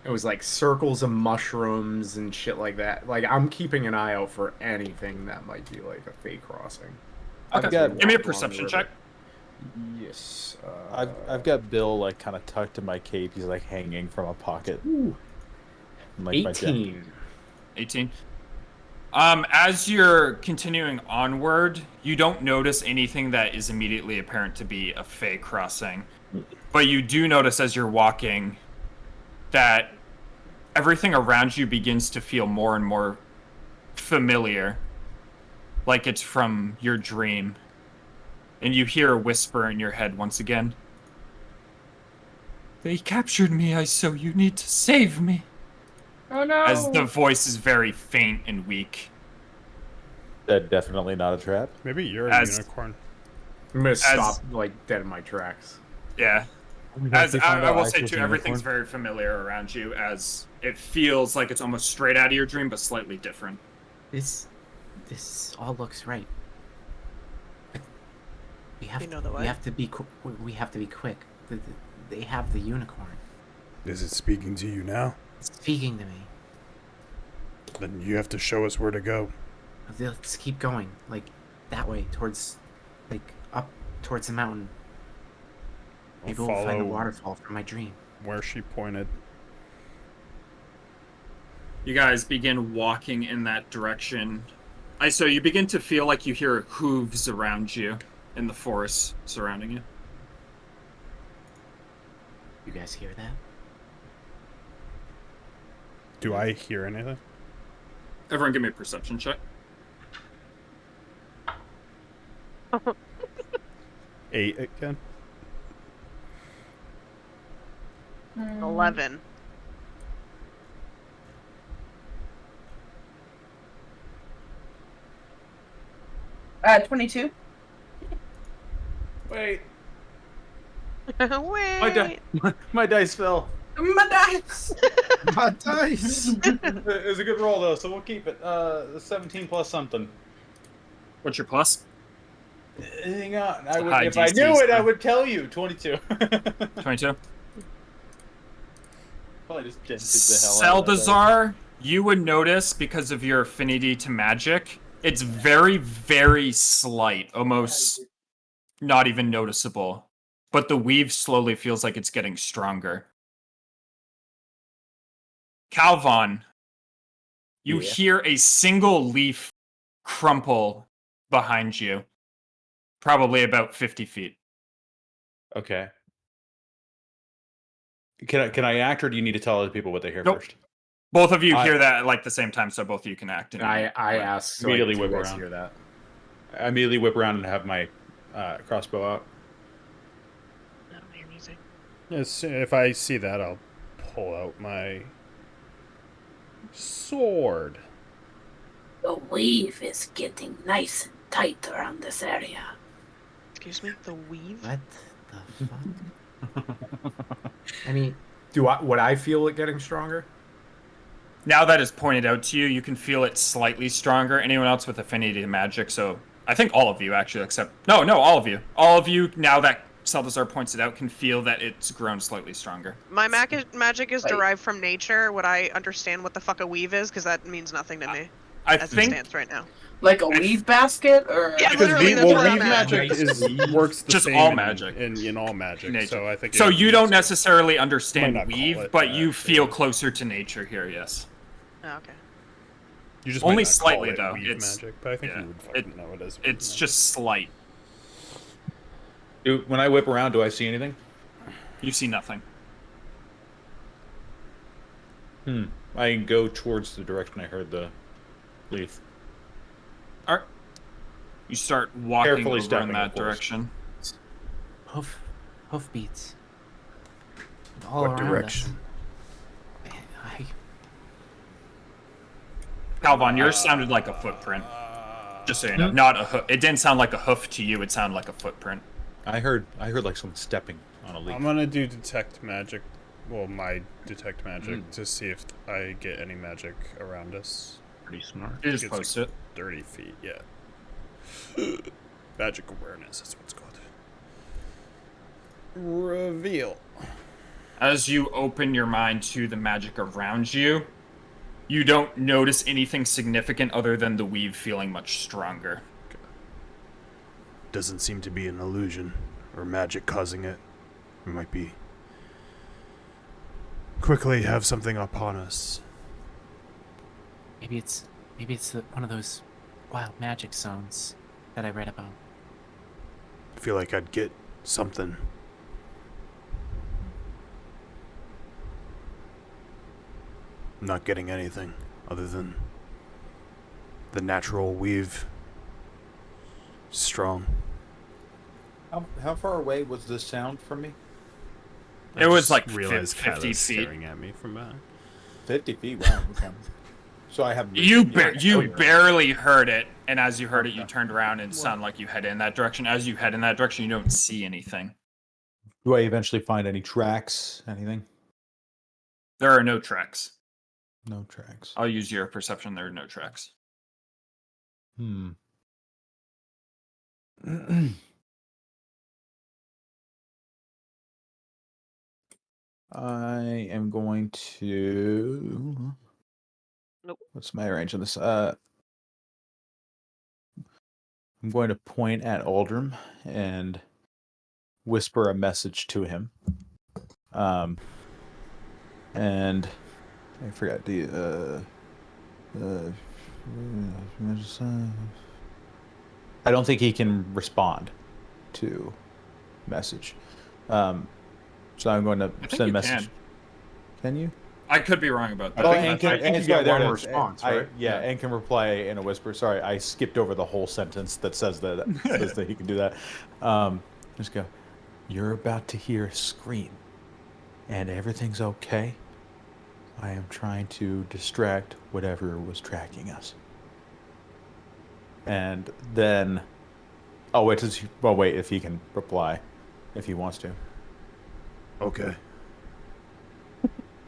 it was like circles of mushrooms and shit like that? Like, I'm keeping an eye out for anything that might be like a Fey crossing. I've got- Give me a Walk along the perception river. check. Yes. I've got Bill like kind of tucked in my cape. He's like hanging from a pocket. Ooh, in, like, my jacket. 18. 18. As you're continuing onward, you don't notice anything that is immediately apparent to be a Fey crossing. But you do notice as you're walking that everything around you begins to feel more and more familiar. Like it's from your dream. And you hear a whisper in your head once again. They captured me, Iso. You need to save me. Oh no! As the voice is very faint and weak. That definitely not a trap. Maybe you're a As- unicorn. I'm gonna stop like dead in my tracks. Yeah. We As have to find I out will Iso's say too, unicorn. everything's very familiar around you as it feels like it's almost straight out of your dream, but slightly different. This all looks right. But we have You know the we way? have to be we have to be quick. They have the unicorn. Is it speaking to you now? It's speaking to me. Then you have to show us where to go. Let's keep going, like that way towards, like up towards the mountain. I'll Maybe we'll find a follow waterfall from my dream. where she pointed. You guys begin walking in that direction. So you begin to feel like you hear hooves around you in the forest surrounding you. You guys hear that? Do I hear anything? Everyone give me a perception check. 8 again. 11. Uh, 22. Wait, Wait. my dice fell. My dice. My dice. It was a good roll though, so we'll keep it. 17 plus something. What's your plus? Hang on, a high if I DC, knew it, I so- would tell you. 22. 22. Probably just dented the hell out of that dice. Seldazar, you would notice because of your affinity to magic, it's very, very slight, almost not even noticeable. But the weave slowly feels like it's getting stronger. Calvon, you Yeah. hear a single leaf crumple behind you, probably about 50 feet. Okay. Can I act, or do you need to tell other people what they hear Nope. first? Both of you I- hear that at like the same time, so both of you can act. And I asked. Immediately do you whip guys around. hear that? I immediately whip around and have my crossbow out. I don't hear music. Yes, if I see that, I'll pull out my sword. The weave is getting nice and tight around this area. Excuse me? The weave? What the fuck? I mean, Would I feel it getting stronger? Now that is pointed out to you, you can feel it slightly stronger. Anyone else with affinity to magic? So I think all of you actually, except no, all of you. All of you, now that Seldazar points it out, can feel that it's grown slightly stronger. My magic is Wait. derived from nature. Would I understand what the fuck a weave is? Because that means nothing to me I as it think stands right now. Like a weave basket, or Yeah, Because literally, that's weave what I'm at. magic works the Just same all in- magic. in all magic. Nature. So I think. so. it You don't means- necessarily Might understand not call weave, it but that, you feel yeah. closer to nature here. Yes. Oh, okay. You just Only might not call slightly, it though. weave It's- magic, but I think yeah. you would fucking know it as. weave It's magic. just slight. When I whip around, do I see anything? You see nothing. I go towards the direction I heard the leaf. All right. You start walking Carefully over in stepping, that of course. direction. hoofbeats. All What around direction? us. Calvon, yours sounded like a footprint. Just so you know, not a hoof. It didn't sound like a hoof to you. It sounded like a footprint. I heard like someone stepping on a leaf. I'm gonna do detect magic. Well, my detect magic to see if I get any magic around us. Pretty smart. You just It's post like it. 30 feet, yeah. Magic awareness is what's called. Reveal. As you open your mind to the magic around you, you don't notice anything significant other than the weave feeling much stronger. Doesn't seem to be an illusion or magic causing it. We might be quickly have something upon us. Maybe it's one of those wild magic zones that I read about. I feel like I'd get something. I'm not getting anything other than the natural weave. Strong. How far away was this sound from me? It was like realized 50 Kyla's feet. staring at me from back. 50 feet. Wow. Okay. So I have. You barely heard it, and as you heard it, you turned around and sounded like you head in that direction. As you head in that direction, you don't see anything. Do I eventually find any tracks? Anything? There are no tracks. No tracks. I'll use your perception. There are no tracks. I am going to. Nope. What's my range on this? I'm going to point at Aldrim and whisper a message to him. And I forgot. I don't think he can respond to message. So I'm going to think send you message. Can you? I could be wrong about that. I Oh, think- and I can, think and you sorry, get there one it is. response, right? Yeah, Yeah. and can reply in a whisper. Sorry, I skipped over the whole sentence that says that says that he can do that. Just go. You're about to hear a scream, and everything's okay. I am trying to distract whatever was tracking us. And then, wait if he can reply, if he wants to. Okay.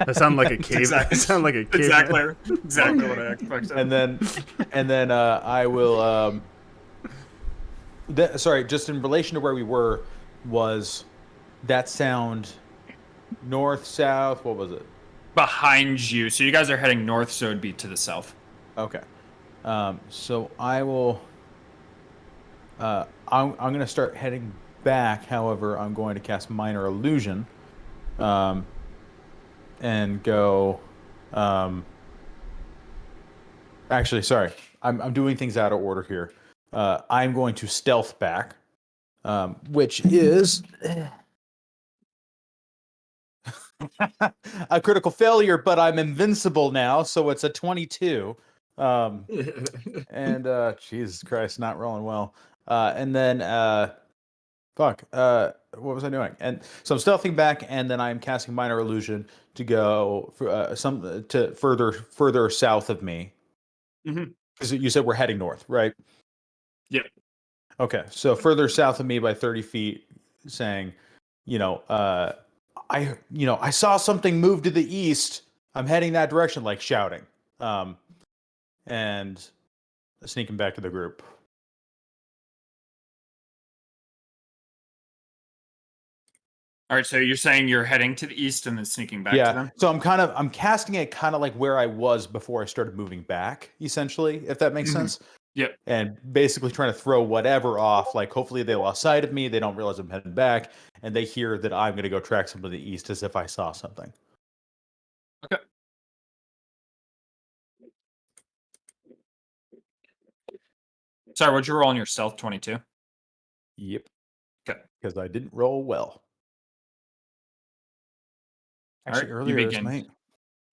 That sounded like a cave. Exactly. That sounded like a cave. Exactly what I expected. And then I will. Sorry, just in relation to where we were, was that sound north, south? What was it? Behind you. So you guys are heading north, so it'd be to the south. Okay. So I will. I'm going to start heading back. However, I'm going to cast Minor Illusion. And go. Actually, sorry. I'm doing things out of order here. I'm going to stealth back, which is a critical failure, but I'm invincible now, so it's a 22. And Jesus Christ, not rolling well. And then what was I doing? And so I'm stealthing back, and then I'm casting Minor Illusion to go further south of me. Because you said we're heading north, right? Yep. Okay, so further south of me by 30 feet, saying, I saw something move to the east. I'm heading that direction, like shouting, and sneaking back to the group. All right, so you're saying you're heading to the east and then sneaking back to them? So I'm casting it kind of like where I was before I started moving back, essentially, if that makes sense. Yep. And basically trying to throw whatever off, like hopefully they lost sight of me, they don't realize I'm heading back, and they hear that I'm going to go track something to the east as if I saw something. Okay. Sorry, what'd you roll on your stealth? 22? Yep. Okay. Because I didn't roll well. Actually, All right, earlier this night.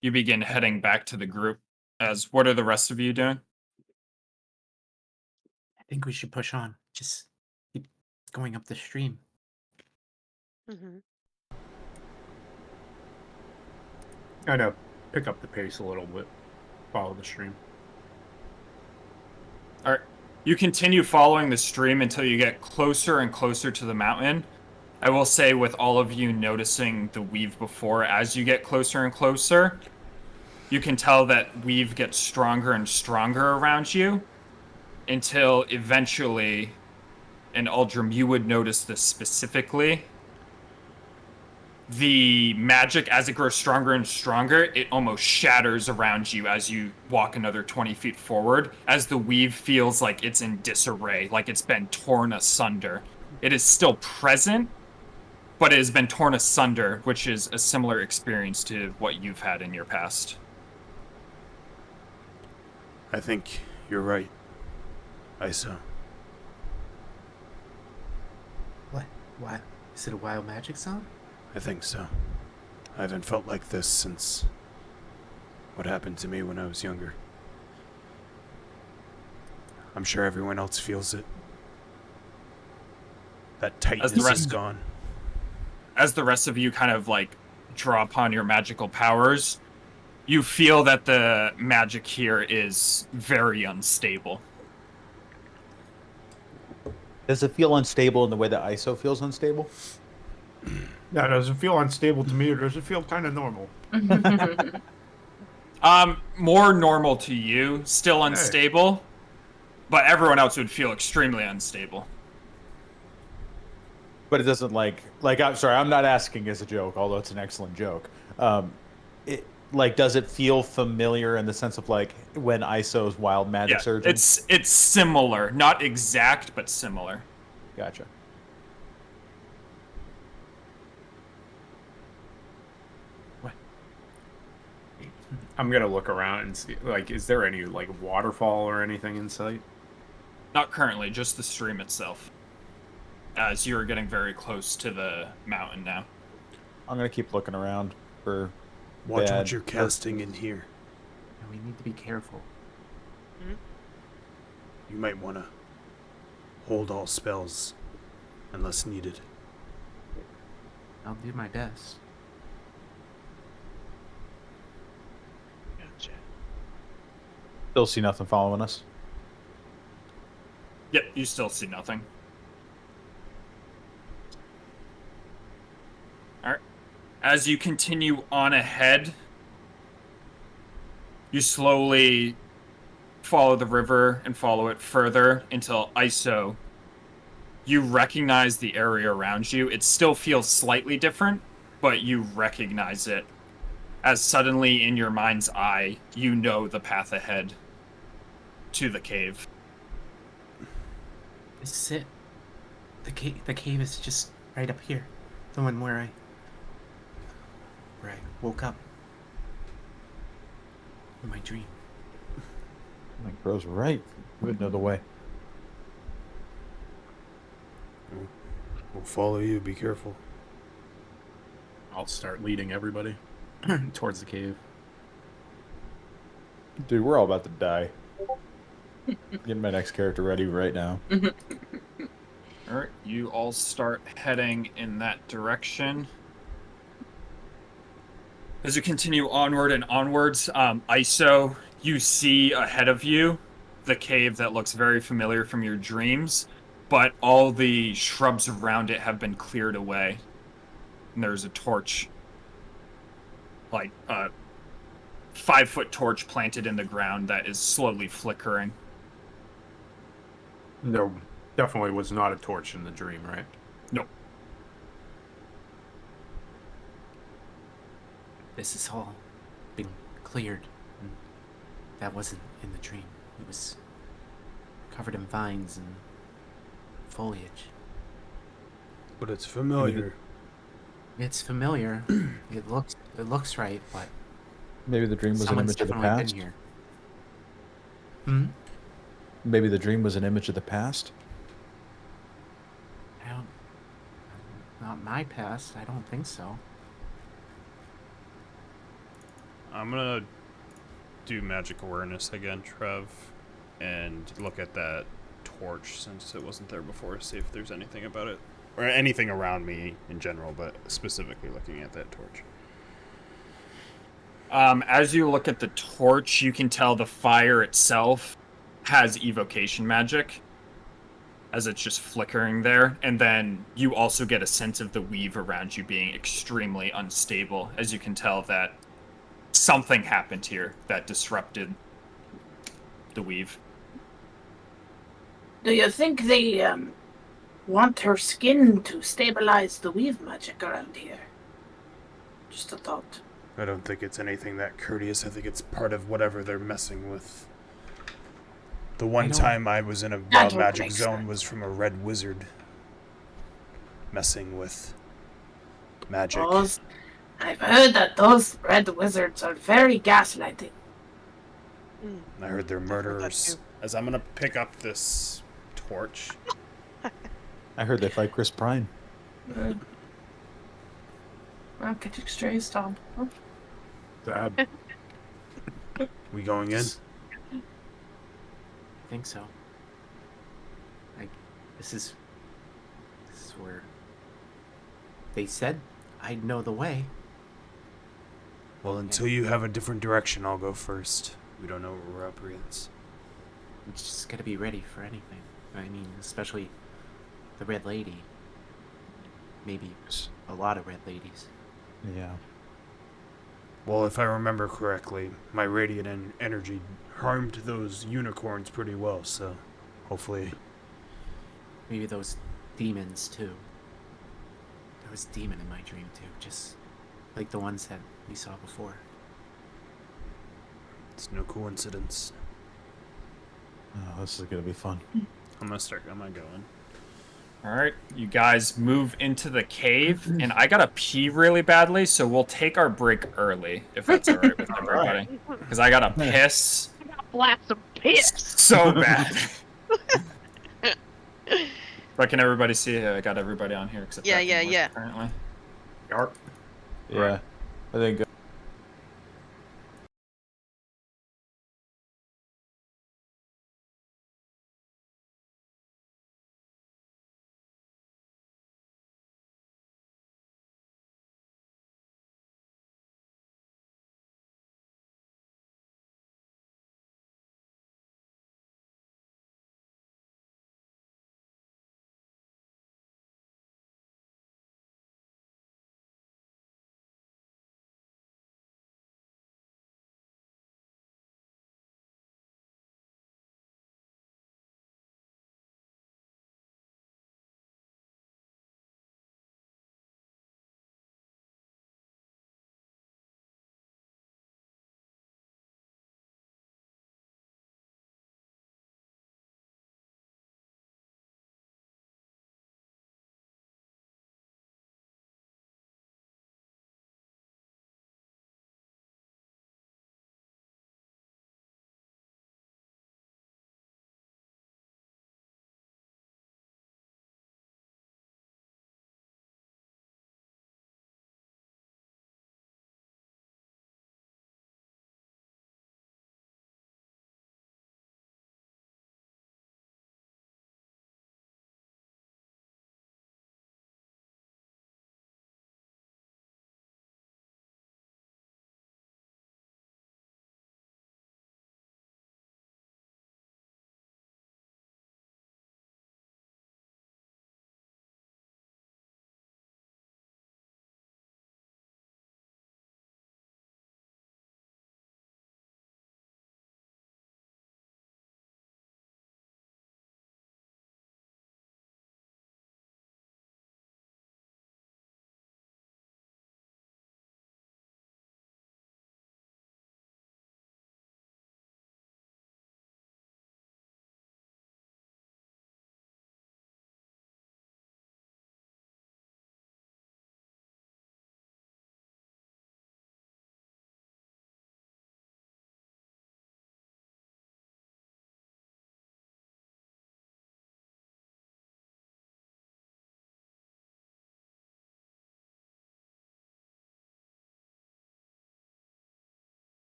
you begin heading back to the group. As what are the rest of you doing? I think we should push on. Just keep going up the stream. Mm-hmm. I know. Pick up the pace a little bit. Follow the stream. All right. You continue following the stream until you get closer and closer to the mountain. I will say, with all of you noticing the weave before, as you get closer and closer, you can tell that weave gets stronger and stronger around you until eventually, and Aldrim, you would notice this specifically, the magic, as it grows stronger and stronger, it almost shatters around you as you walk another 20 feet forward, as the weave feels like it's in disarray, like it's been torn asunder. It is still present, but it has been torn asunder, which is a similar experience to what you've had in your past. I think you're right, Iso. What? Why? Is it a wild magic zone? I think so. I haven't felt like this since what happened to me when I was younger. I'm sure everyone else feels it. That tightness is gone. As the rest of you kind of like draw upon your magical powers, you feel that the magic here is very unstable. Does it feel unstable in the way that ISO feels unstable? No, it doesn't feel unstable to me, or does it feel kind of normal? More normal to you, still unstable, but everyone else would feel extremely unstable. But it doesn't I'm sorry, I'm not asking as a joke, although it's an excellent joke. Does it feel familiar in the sense of like when ISO's wild magic surge? It's similar, not exact, but similar. Gotcha. I'm gonna look around and see, like, is there any like waterfall or anything in sight? Not currently, just the stream itself. As you're getting very close to the mountain now. I'm gonna keep looking around for. Watch bad what you're casting in here. And we need to be careful. You might want to hold all spells unless needed. I'll do my best. Gotcha. Still see nothing following us. Yep, you still see nothing. Alright. As you continue on ahead, you slowly follow the river and follow it further until ISO. You recognize the area around you. It still feels slightly different, but you recognize it. As suddenly in your mind's eye, you know the path ahead to the cave. This is it. The cave is just right up here. The one where I woke up. In my dream. Like Bro's right. We would know the way. We'll follow you. Be careful. I'll start leading everybody towards the cave. Dude, we're all about to die. Getting my next character ready right now. Alright, you all start heading in that direction. As you continue onward and onwards, ISO, you see ahead of you the cave that looks very familiar from your dreams, but all the shrubs around it have been cleared away. And there's a torch, like a 5-foot torch planted in the ground that is slowly flickering. There definitely was not a torch in the dream, right? Nope. This is all been cleared. And that wasn't in the dream. It was covered in vines and foliage. But it's familiar. It's familiar. It looks right, but Maybe the dream was an someone's image of the definitely past. been here. Hmm? Maybe the dream was an image of the past. I don't. Not my past. I don't think so. I'm gonna do magic awareness again, Trev, and look at that torch since it wasn't there before. See if there's anything about it, or anything around me in general, but specifically looking at that torch. As you look at the torch, you can tell the fire itself has evocation magic, as it's just flickering there. And then you also get a sense of the weave around you being extremely unstable, as you can tell that something happened here that disrupted the weave. Do you think they want her skin to stabilize the weave magic around here? Just a thought. I don't think it's anything that courteous. I think it's part of whatever they're messing with. The one time I was in a wild magic zone was from a red wizard messing with magic. I've heard that those red wizards are very gaslighting. I heard they're murderers. As I'm gonna pick up this torch. I heard they fight Chris Pine. I'm catching strays, Tom. Dad. We going in? I think so. This is where they said I'd know the way. Well, until you have a different direction, I'll go first. We don't know what we're up against. We just gotta be ready for anything. I mean, especially the Red Lady. Maybe a lot of Red Ladies. Yeah. Well, if I remember correctly, my radiant energy harmed those unicorns pretty well, so hopefully... Maybe those demons, too. There was a demon in my dream, too, just like the ones that we saw before. It's no coincidence. Oh, this is gonna be fun. I'm gonna go in. All right, you guys move into the cave, and I gotta pee really badly, so we'll take our break early if that's all right with everybody. Because I gotta piss Blast some piss. so bad. But can everybody see? I got everybody on here except Yeah, Becky yeah, Morse, yeah. apparently. Yarp. Yeah, I think.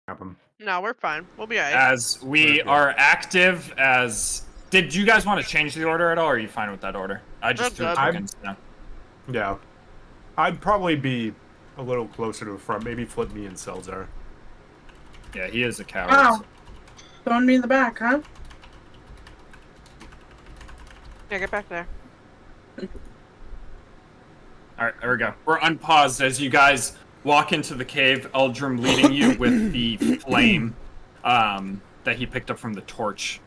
happen. No, we're fine. We'll be alright. As we Okay. are active as... Did you guys want to change the order at all, or are you fine with that order? I just threw good. tokens down. Yeah. I'd probably be a little closer to the front. Maybe flip me and Selzar. Yeah, he is a coward. Wow. Throwing me in the back, huh? Yeah, get back there. Alright, there we go. We're unpaused as you guys walk into the cave, Eldrum leading you with the flame that he picked up from the torch.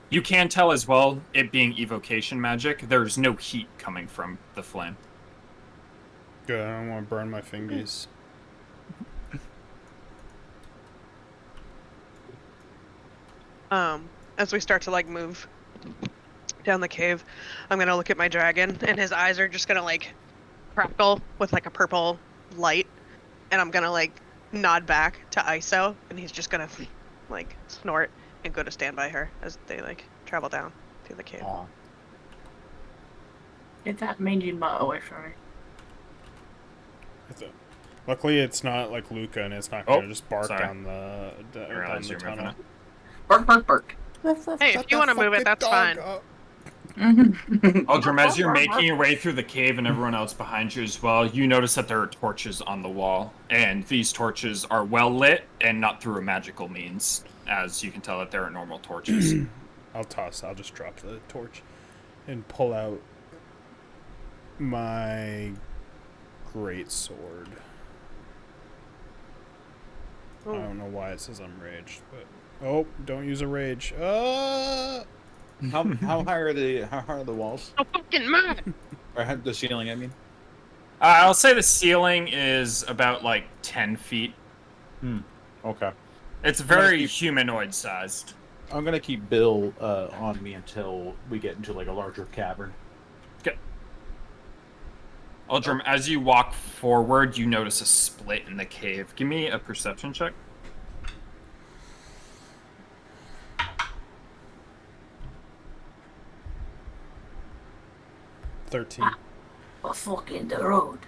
You can tell as well, it being evocation magic, there's no heat coming from the flame. Good, I don't want to burn my fingies. As we start to like move down the cave, I'm gonna look at my dragon, and his eyes are just gonna like crackle with like a purple light, and I'm gonna like nod back to ISO, and he's just gonna like snort and go to stand by her as they like travel down to the cave. Aw. Get that mangy mutt away from me. Luckily, it's not like Luca, and it's not gonna Oh, just bark sorry. down the I down realize the you're moving tunnel. it. Bark, bark, bark. Hey, if you want to move it, that's fine. Eldrum, as you're making your way through the cave and everyone else behind you as well, you notice that there are torches on the wall. And these torches are well lit and not through a magical means. As you can tell that they are normal torches. I'll just drop the torch and pull out my great sword. I don't know why it says I'm raged, but don't use a rage. How high are the walls? So fucking mad. Or the ceiling, I mean. I'll say the ceiling is about like 10 feet. Okay. It's very humanoid sized. I'm gonna keep Bill on me until we get into like a larger cavern. Eldrum, as you walk forward, you notice a split in the cave. Give me a perception check. $13. A fork in the road.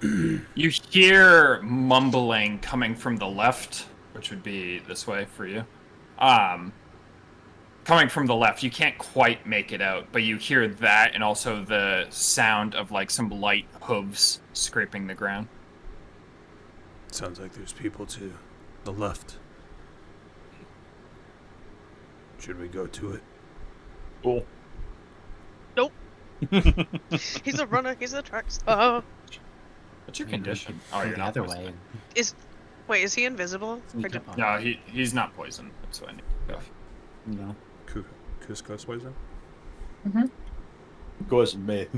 You hear mumbling coming from the left, which would be this way for you. Coming from the left, you can't quite make it out, but you hear that and also the sound of like some light hooves scraping the ground. Sounds like there's people to the left. Should we go to it? Cool. Nope. He's a runner. He's a track star. What's your Maybe we condition? could Oh, go you're the not other poisoned. way. Wait, is he invisible? Sneak Or up on No, he's not poisoned. That's what I need to go. No. Cusco's poison? Poison made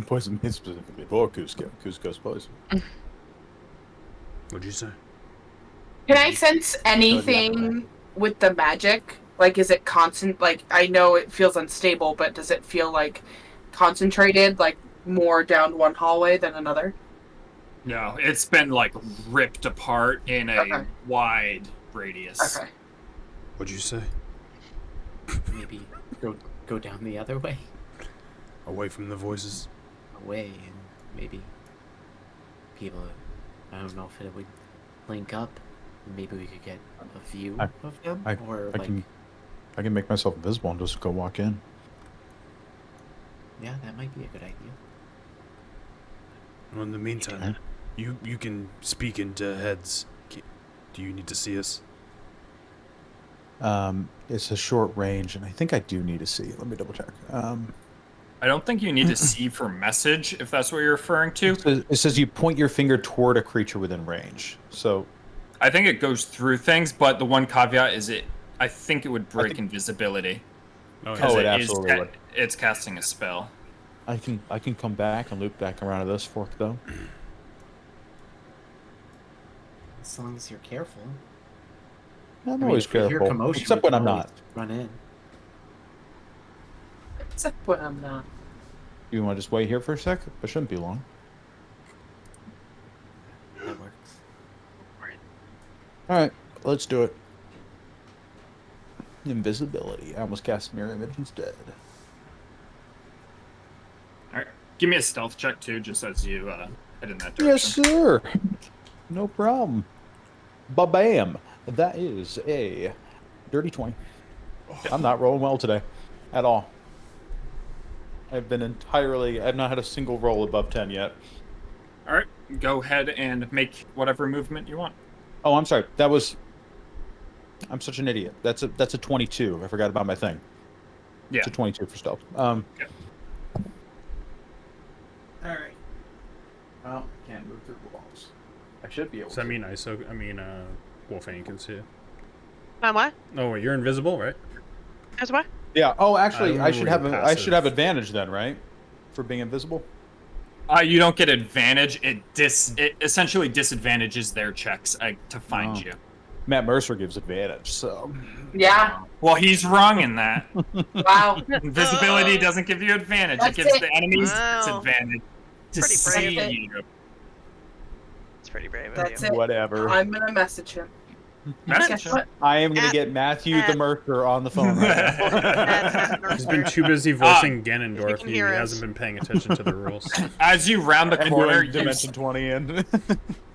specifically for Cusco. Cusco's poison. What'd you say? Can I sense anything with the magic? Like, is it constant? Like, I know it feels unstable, but does it feel like concentrated, like more down one hallway than another? No, it's been like ripped apart in a Okay. wide radius. Okay. What'd you say? Maybe go down the other way, Away from the voices. away, and maybe people. I don't know if it would link up. Maybe we could get a view of them, or like I can make myself invisible and just go walk in. yeah, that might be a good idea. Well, in the meantime, you can speak into heads. Do you need to see us? It's a short range, and I think I do need to see. Let me double check. I don't think you need to see for message, if that's what you're referring to. It says you point your finger toward a creature within range. So I think it goes through things, but the one caveat is I think it would break invisibility. Oh, Because it absolutely would. It's casting a spell. I can come back and loop back around to this fork though. As long as you're careful. I'm I always if we hear careful, commotion, except we when can I'm always not. Run in. Except when I'm not. You want to just wait here for a sec? It shouldn't be long. That works. All right, let's do it. Invisibility. I almost cast mirror image instead. Alright. Give me a stealth check too, just as you head in that direction. Yes, sir. No problem. Ba-bam! That is a dirty 20. I'm not rolling well today. At all. I've not had a single roll above 10 yet. All right, go ahead and make whatever movement you want. Oh, I'm sorry. I'm such an idiot. That's a 22. I forgot about my thing. Yeah. It's a 22 for stealth. All right. Well, can't move through walls. I should be able Does that to. mean Wolfane can see you? What? Oh, wait, you're invisible, right? As what? Yeah. Oh, actually, I I should have remember I should passive. have advantage then, right? For being invisible. You don't get advantage. It essentially disadvantages their checks to find Oh. you. Matt Mercer gives advantage, so. Yeah. Well, he's wrong in that. Wow. Invisibility doesn't give you advantage. That's it gives it. the enemies Wow. disadvantage to Pretty see brave. you. It's pretty brave of That's you. it. Whatever. I'm gonna message him. Message Guess him. what? I am going to get Matthew the Mercer on the phone right now. He's been too busy voicing We Ganondorf. can He hear us. hasn't been paying attention to the rules. As you round the And corner, doing Dimension 20 in.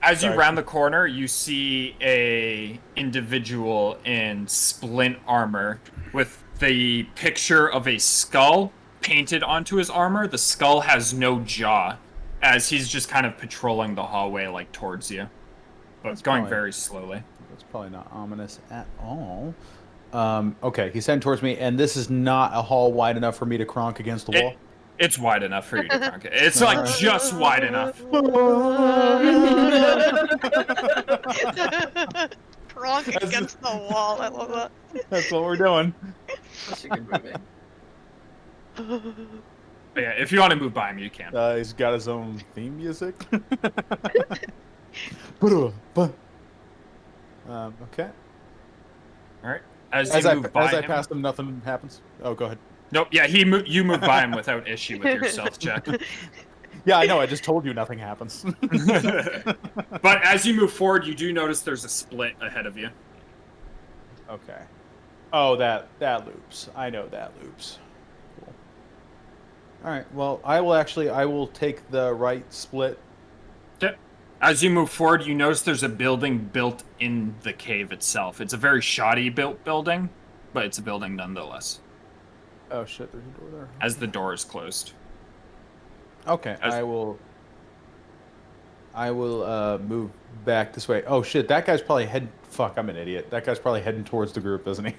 as you Sorry. round the corner, you see a individual in splint armor with the picture of a skull painted onto his armor. The skull has no jaw, as he's just kind of patrolling the hallway like towards you, but That's going fine. very slowly. That's probably not ominous at all. Okay, he's heading towards me, and this is not a hall wide enough for me to cronk against the wall. It's wide enough for you to conquer. It's like Alright. just wide enough. Kronk against the wall. I love that. That's what we're doing. Such a good movie. But yeah, if you want to move by him, you can. He's got his own theme music. Okay. All right. As As you I move by him, pass him, nothing happens. Oh, go ahead. nope. Yeah, you move by him without issue with your stealth check. Yeah, I know. I just told you nothing happens. But as you move forward, you do notice there's a split ahead of you. Okay. Oh, that loops. I know that loops. Cool. All right. Well, I will take the right split. Okay. As you move forward, you notice there's a building built in the cave itself. It's a very shoddy built building, but it's a building nonetheless, Oh shit! There's a door there. as the door is closed. Okay, As- I will move back this way. Oh shit, that guy's probably heading. Fuck, I'm an idiot. That guy's probably heading towards the group, isn't he?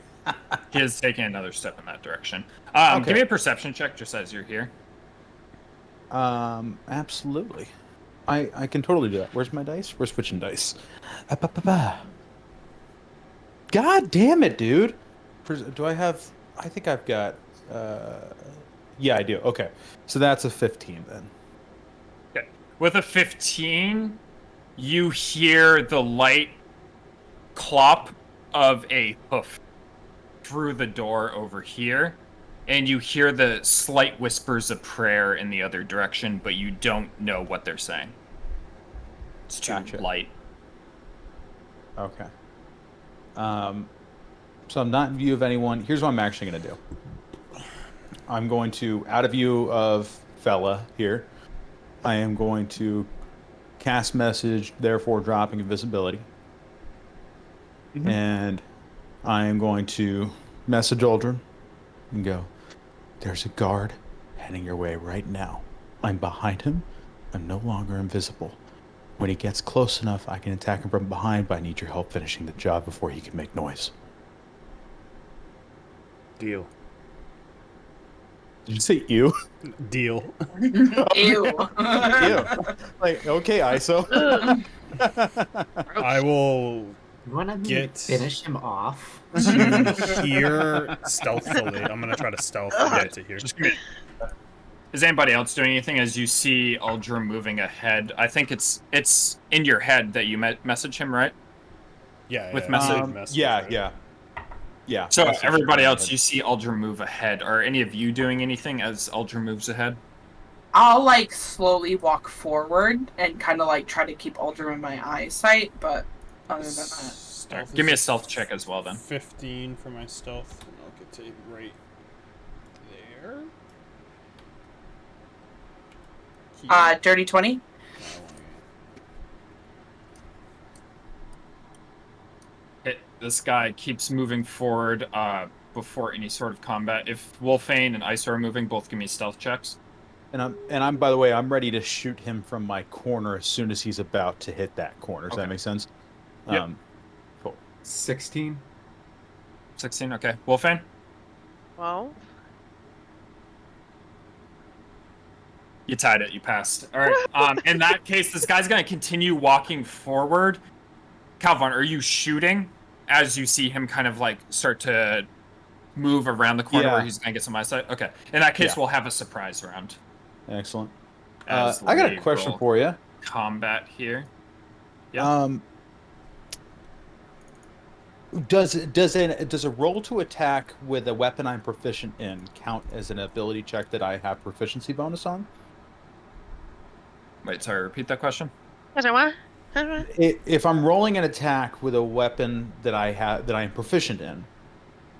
He is taking another step in that direction. Okay. Give me a perception check just as you're here. Absolutely. I can totally do that. Where's my dice? We're switching dice. Ba-ba-ba-ba. God damn it, dude. Do I have? I think I've got. Yeah, I do. Okay, so that's a 15 then. Okay. With a 15, you hear the light clop of a hoof through the door over here, and you hear the slight whispers of prayer in the other direction, but you don't know what they're saying. It's too Gotcha. light. Okay. So I'm not in view of anyone. Here's what I'm actually going to do. I'm going to, out of view of fella here, I am going to cast message, therefore dropping invisibility. And I am going to message Aldrin and go, there's a guard heading your way right now. I'm behind him. I'm no longer invisible. When he gets close enough, I can attack him from behind, but I need your help finishing the job before he can make noise. Deal. Did you say ew? Deal. Ew. Ew. Like, okay, ISO. I will You want to Get- finish him off? to here stealthily. I'm gonna try to stealth to get to here. Just give me. Is anybody else doing anything as you see Uldrum moving ahead? I think it's in your head that you message him, right? Yeah. with yeah, message- message, Yeah, right? yeah. Yeah. So message everybody is else, good. you see Uldrum move ahead. Are any of you doing anything as Uldrum moves ahead? I'll like slowly walk forward and kind of like try to keep Aldrin in my eyesight, but other than that, Stealth Give me a is stealth check as well, then. 15 for my stealth. And I'll get to right there. dirty 20. This guy keeps moving forward before any sort of combat. If Wolfane and Iso are moving, both give me stealth checks. And I'm by the way, I'm ready to shoot him from my corner as soon as he's about to hit that corner. Does that make sense? Yep. Cool. 16. 16, okay. Wolfane? Well, You tied it. You passed. All right. In that case, this guy's going to continue walking forward. Calvin, are you shooting as you see him kind of like start to move around the corner where he's going to get some eyesight? Okay. In that case, we'll have a surprise round. Excellent. As I got a we question roll for you. Combat here. Yeah. Does a roll to attack with a weapon I'm proficient in count as an ability check that I have proficiency bonus on? Wait, sorry, repeat that question. If I'm rolling an attack with a weapon that I am proficient in,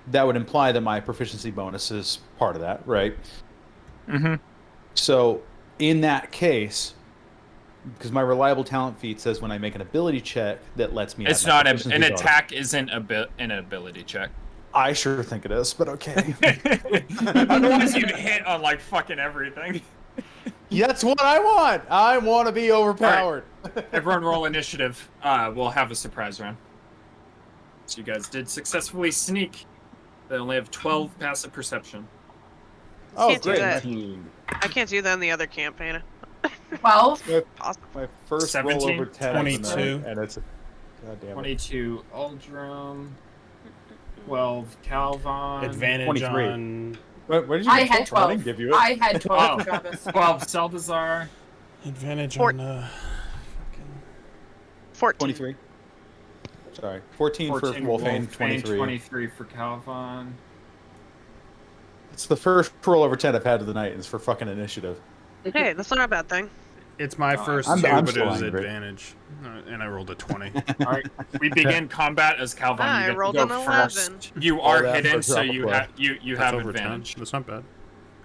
that would imply that my proficiency bonus is part of that, right? Mm-hmm. So in that case, because my reliable talent feat says when I make an ability check that lets me, It's have my not proficiency an bonus. attack. Isn't an ability check. I sure think it is, but okay. Otherwise, you'd hit on like fucking everything. That's what I want. I want to be overpowered. Everyone roll initiative. We'll have a surprise round. So you guys did successfully sneak. They only have 12 passive perception. Oh, Can't do great. that. I can't do that in the other campaign. 12. My first 17, roll over 10 of the 22. night, and it's goddamn 22 Aldrum. 12 Calvin. Advantage 23. on What did you I get? had I 12. didn't give you it. I had 12. Oh. Travis. 12 Saldazar. advantage Fort- on 14. 23. Sorry. 14 for 14 Wolfane, 23. 23 for Calvin. It's the first roll over 10 I've had of the night. It's for fucking initiative. Hey, that's not a bad thing. It's my first I'm- two, I'm but it still was angry. advantage, and I rolled a 20. All right, we begin combat as Calvin. Ah, I You get rolled to an go 11. first. You are that hidden, for so drop you play. have you That's have over 10. advantage. That's not bad.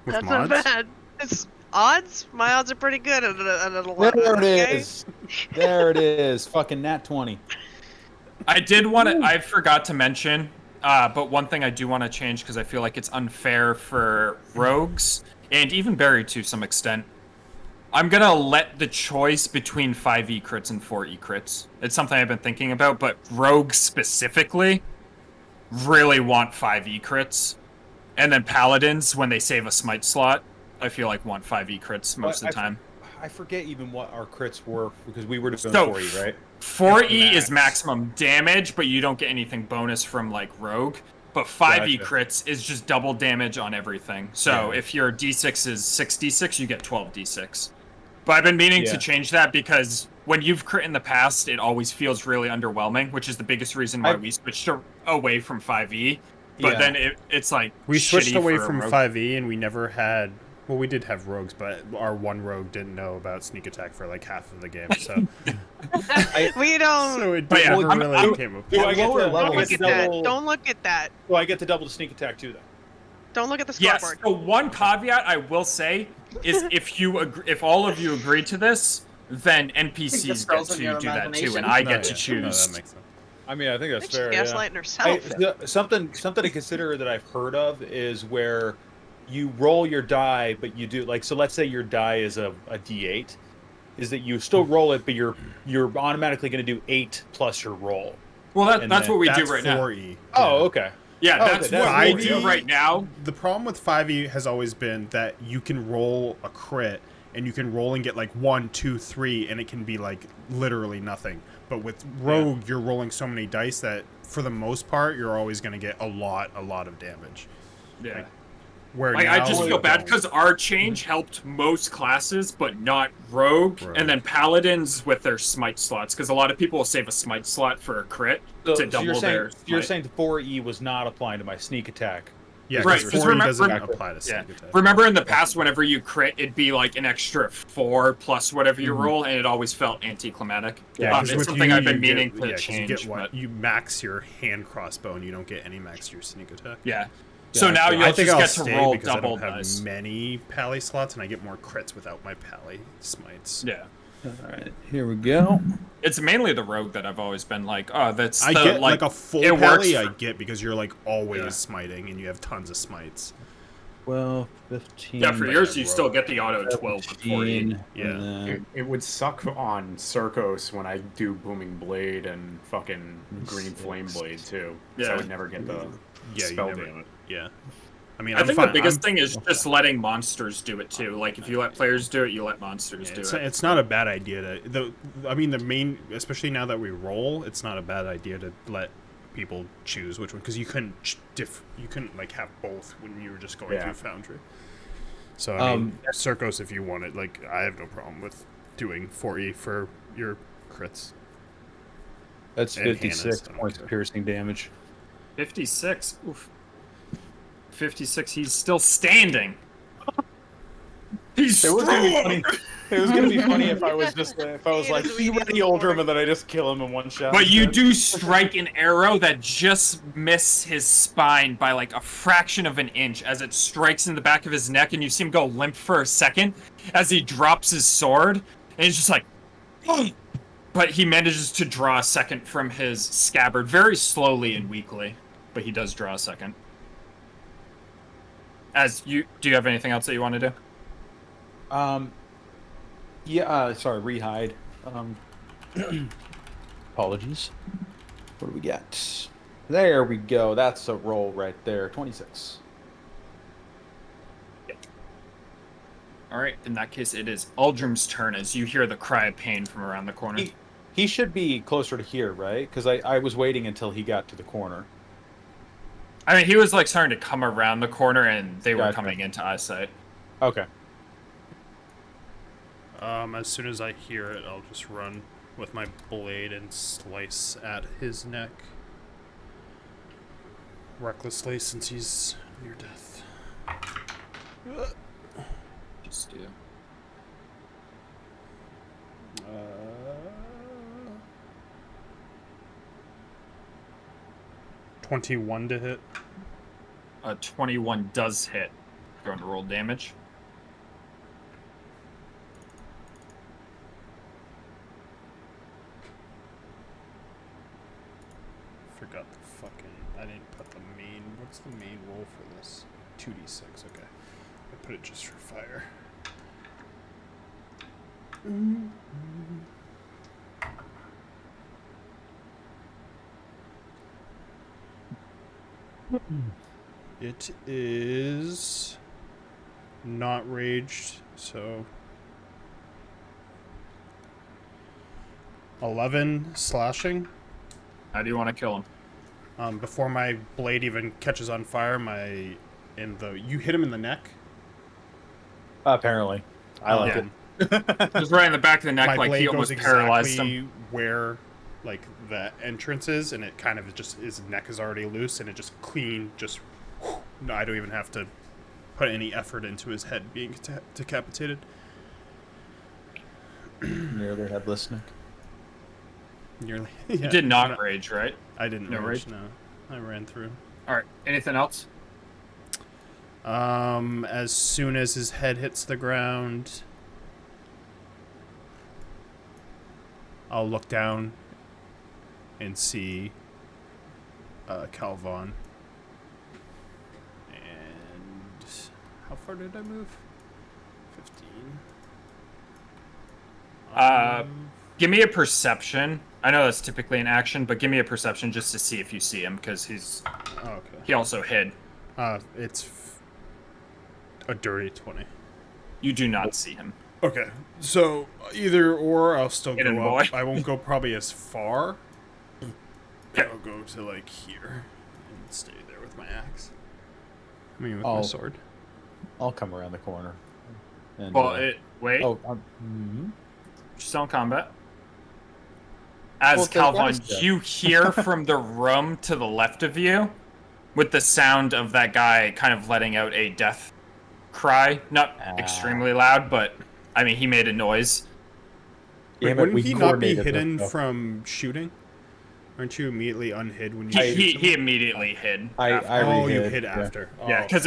With That's mods? not bad. It's odds. My odds are pretty good at an 11. There it okay? is. There it is. Fucking nat 20. I did want to. I forgot to mention, but one thing I do want to change because I feel like it's unfair for rogues and even Barry to some extent. I'm gonna let the choice between 5e crits and 4e crits. It's something I've been thinking about, but rogues specifically really want 5e crits, and then paladins, when they save a smite slot, I feel like want 5e crits most of the time. I forget even what our crits were because we were doing So, 4E, right? 4e It's is maximum damage, but you don't get anything bonus from like rogue. But 5e Gotcha. crits is just double damage on everything. So Yeah. if your d6 is 6d6, you get 12d6. But I've been meaning Yeah. to change that because when you've crit in the past, it always feels really underwhelming, which is the biggest reason why we switched away from 5e. But Yeah. then it's like We switched shitty away for a from rogue. 5e, and we never had. Well, we did have rogues, but our one rogue didn't know about sneak attack for like half of the game, so We don't. so it But yeah, never I'm- really came up. Do I get lower to, level, Don't look it's at that. double- Don't look at that. Do I get to double the sneak attack too, though? Don't look at the Yes. scoreboard. So one caveat I will say is if all of you agree to this, then NPCs get spells in to your do that too, imagination. and I No, get to yeah. choose. No, that makes sense. I mean, I think that's She's fair. gaslighting herself. Something to consider that I've heard of is where you roll your die, but you do like so. Let's say your die is a D8, is that you still roll it, but you're automatically going to do 8 plus your roll. Well, And that's then what we That's do right now. 4e. Oh, okay. Yeah, Oh, that's okay, what that's we 4E. do right now. The problem with 5e has always been that you can roll a crit, and you can roll and get like 1, 2, 3, and it can be like literally nothing. But with rogue, you're rolling so many dice that for the most part, you're always going to get a lot of damage. Yeah. Where Like, now I just you feel bad don't. because our change helped most classes, but not rogue, Rogue. and then paladins with their smite slots, because a lot of people will save a smite slot for a crit to double you're saying their. you're smite. saying the 4E was not applying to my sneak attack. Yeah, Right, right. 'cause 4e doesn't remember- apply to Yeah. sneak attack. Remember in the past, whenever you crit, it'd be like an extra 4 plus whatever you Mhm. roll, and it always felt anticlimactic. Yeah, 'cause it's with something you, I've been you meaning get, to yeah, 'cause change. You, get what, but, you max your hand crossbow, and you don't get any max to your sneak attack. yeah. So now I you'll think just I'll get to stay roll because I double don't have dice. many pally slots, and I get more crits without my pally smites. Yeah. All right, here we go. It's mainly the rogue that I've always been like, oh, that's I the, get like a full it works pally. for- I get because you're like always smiting and you have tons of smites. 12, 15. Yeah, for but yours yeah, you still rogue. get the auto 12 for 40. 17, Yeah. and then It would suck on Circos when I do Booming Blade and fucking Green Flame Blade too. So Yeah. I would never get the Yeah, you spell never- damage. Yeah. I mean, I I'm think fine. the biggest I'm- thing is just letting monsters do it too. Like if you let players do it, you let monsters Yeah, do it's, it. it's not a bad idea to I mean the main, especially now that we roll, it's not a bad idea to let people choose which one, because you couldn't you couldn't like have both when you were just going Yeah. through Foundry. So I mean, Circos, if you want it, like I have no problem with doing 4E for your crits. that's And Hannah's, 56 I don't points care. of piercing damage. 56. Oof. 56. He's still standing. He's It was gonna be strong! funny. It was gonna be funny if I was He like, is he immediately ready Oldrum, and then I just kill him in one shot. But you instead. do strike an arrow that just missed his spine by like a fraction of an inch as it strikes in the back of his neck, and you see him go limp for a second as he drops his sword, and he's just like, but he manages to draw a second from his scabbard very slowly and weakly, but he does draw a second. Do you have anything else that you want to do? Yeah, sorry, rehide. Apologies. What do we get? There we go. That's a roll right there. 26. All right, in that case, it is Uldrum's turn as you hear the cry of pain from around the corner. He should be closer to here, right? Because I was waiting until he got to the corner. I mean, he was like starting to come around the corner, and they were Gotcha. coming into eyesight. Okay. As soon as I hear it, I'll just run with my blade and slice at his neck. Recklessly, since he's near death. Just do. 21 to hit. 21 does hit. Going to roll damage. Forgot the fucking. I didn't put the main. What's the main roll for this? 2d6. Okay. I put it just for fire. It is not raged, so 11 slashing. How do you want to kill him? Before my blade even catches on fire, you hit him in the neck. Apparently. I like Yeah. it. Just right in the back of the neck, My like blade he goes almost paralyzed exactly him. where like the entrance is, and it kind of just his neck is already loose, and it just clean, just no, I don't even have to put any effort into his head being decapitated. Nearly headless neck. Nearly. You Yeah, did not rage, right? I didn't No rage. rage? No, I ran through. All right. Anything else? As soon as his head hits the ground, I'll look down and see Calvon. And how far did I move? 15. Give me a perception. I know that's typically an action, but give me a perception just to see if you see him, because Okay. he also hid. It's a dirty 20. You do not see him. Okay, so either or, I'll still Hidden go up. boy. I won't go probably as far. Okay. I'll go to like here and stay there with my axe. I mean, with Oh. my sword. I'll come around the corner. And, Well, wait. oh, Still in combat. As Well, Calvin, there's that. you hear from the room to the left of you, with the sound of that guy kind of letting out a death cry. Not extremely loud, but I mean, he made a noise. Damn it, Wouldn't we he not be coordinated hidden this, though. from shooting? Aren't you immediately unhid when you shoot He someone? immediately hid. I Oh, you re-hid, hid yeah. after. Yeah, Oh. because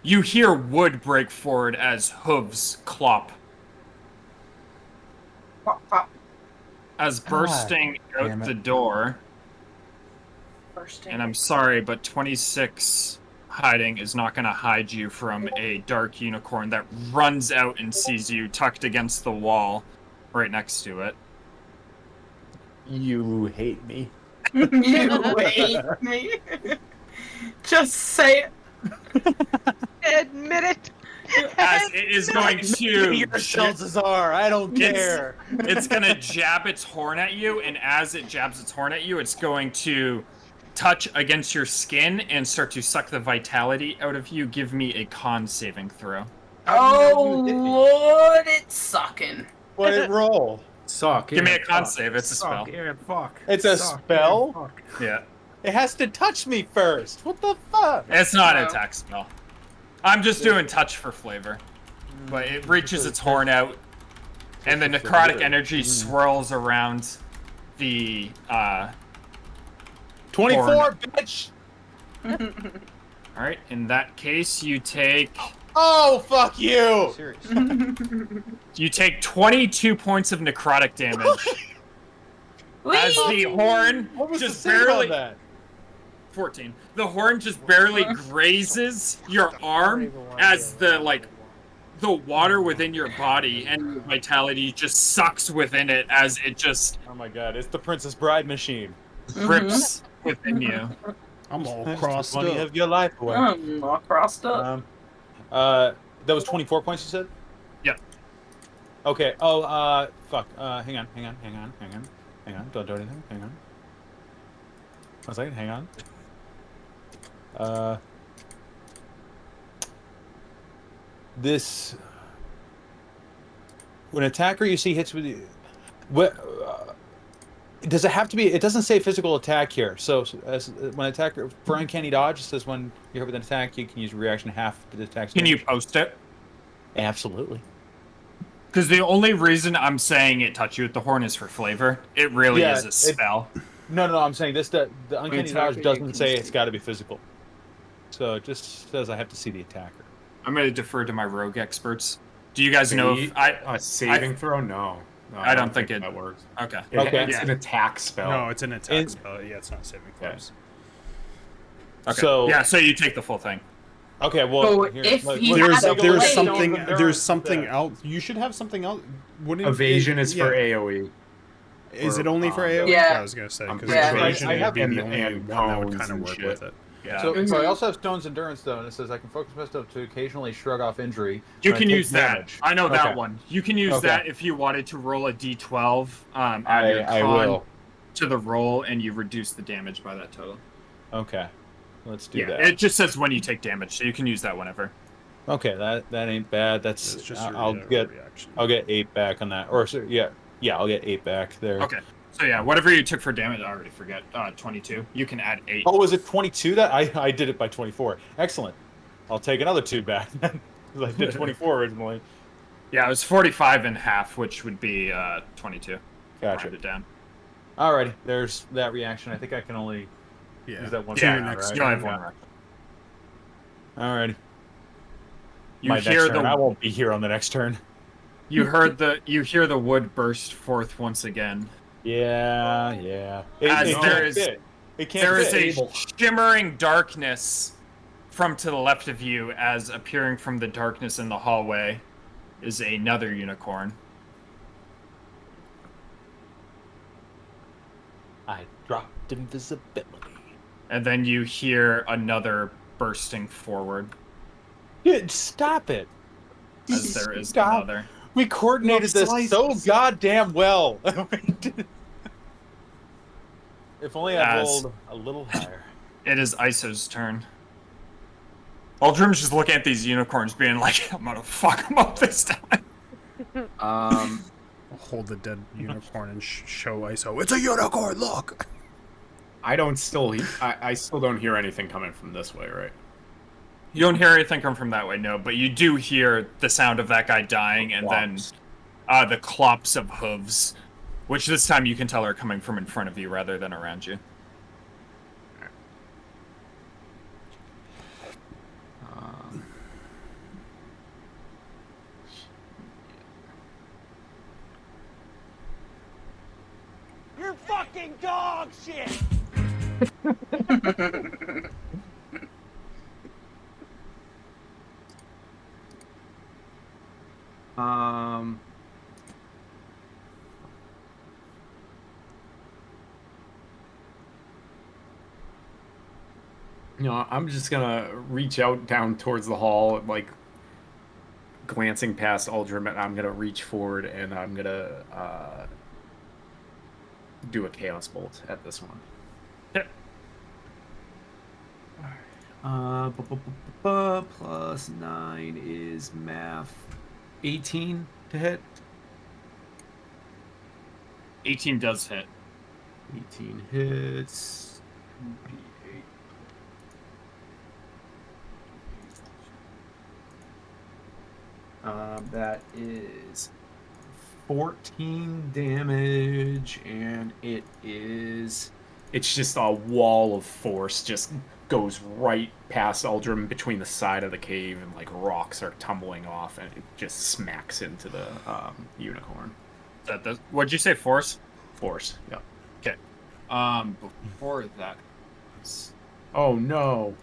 you hear wood break forward as hooves clop. Pop, pop. as bursting damn out it. the door. Bursting. And I'm sorry, but 26 hiding is not going to hide you from a dark unicorn that runs out and sees you tucked against the wall right next to it. You hate me. You hate me. Just say it. Admit it. As it is going to Salazar, I don't care. It's going to jab its horn at you, and as it jabs its horn at you, it's going to touch against your skin and start to suck the vitality out of you. Give me a con saving throw. Oh Lord, it's sucking. What did it roll? Suck. Give me yeah, a con fuck. save. It's a spell. Suck, yeah, fuck. It's a Suck, spell? yeah, fuck. Yeah. It has to touch me first. What the fuck? It's not an No. attack spell. I'm just doing touch for flavor. But it reaches its horn out, and the necrotic energy swirls around the 24, Horn. bitch! Alright, in that case you take Oh, fuck you! you take 22 points of necrotic damage. As the horn What was just the save barely on that? 14. The horn just barely grazes your arm as the water within your body and your vitality just sucks within it as it just Oh my god, it's the Princess Bride machine. grips within you. I'm all crossed Money up. of your life away. I'm all crossed up. That was 24 points, you said? Yep. Okay. Oh, fuck. Hang on. Don't do anything. Hang on. 1 second. Hang on. This. When an attacker you see hits with you. What. Does it have to be? It doesn't say physical attack here. So, when attacker for uncanny dodge, it says when you're hit with an attack, you can use reaction half the attack's Can you damage. post it? Absolutely. Because the only reason I'm saying it touch you with the horn is for flavor. It really Yeah, is a spell. No. I'm saying this. The uncanny attacker, dodge you doesn't can say see. it's got to be physical. So it just says I have to see the attacker. I'm going to defer to my rogue experts. Do you guys know if I... A saving throw? No. No, I don't think it- that works. Okay. Okay. It's an attack spell. No, it's an attack It- spell. Yeah, it's not saving throws. Okay. So yeah, so you take the full thing. Okay. Well, So here, if let- he let's had There's a take a look there's at blade something the endurance there's something there. else. You should have something else. Wouldn't Evasion is for yeah. AoE. Is it or, only for AoE? Yeah. I was gonna say I'm because pretty sure. evasion I have- would be the and- only and one that would cones kind of and work shit. with it. Yeah. So I also have Stone's Endurance though, and it says I can focus my stuff to occasionally shrug off injury. You when I can take use that. damage. I know Okay. that one. You can use Okay. that if you wanted to roll a d12, add your I con will. to the roll, and you reduce the damage by that total. Okay. Let's do Yeah, that. it just says when you take damage, so you can use that whenever. Okay, that ain't bad. That's It's just your I'll get reaction. I'll get 8 back on that. Or so, yeah, I'll get 8 back there. Okay. So yeah, whatever you took for damage, I already forget. 22. You can add 8. Oh, was it 22 that I did it by 24? Excellent. I'll take another 2 back then. 'Cause I did 24 originally. Yeah, it was 45 and half, which would be 22. Gotcha. Round it down. Alrighty, there's that reaction. I think I can only Yeah. use that one. Yeah, time, next right? You only have Yeah. one round. Alrighty. You My hear next turn. I the won't be here on the next turn. you hear the wood burst forth once again. Yeah. As it there can't is- fit. It can't There is fit. a shimmering darkness from to the left of you, as appearing from the darkness in the hallway is another unicorn. I dropped invisibility. And then you hear another bursting forward, Dude, stop it. as there is Stop. another. We coordinated this so goddamn well. If only I As- rolled a little higher. It is Iso's turn. Aldrim's just looking at these unicorns, being like, "I'm gonna fuck them up this time." I'll hold the dead unicorn and show ISO. It's a unicorn. Look. I still don't hear anything coming from this way, right? You don't hear anything come from that way, no, but you do hear the sound of that guy dying, and then the clops of hooves, which this time you can tell are coming from in front of you rather than around you. dog shit. You know, I'm just gonna reach out down towards the hall, like glancing past Aldrim, and I'm gonna reach forward and I'm gonna do a Chaos Bolt at this one. Yep. Plus 9 is math. 18 to hit. 18 does hit. 18 hits. 2d8. That is 14 damage, and it's just a wall of force just goes right past Aldrim between the side of the cave, and like rocks are tumbling off, and it just smacks into the unicorn. That does. What'd you say? Force? Force, yeah. Okay. Before that. Oh no.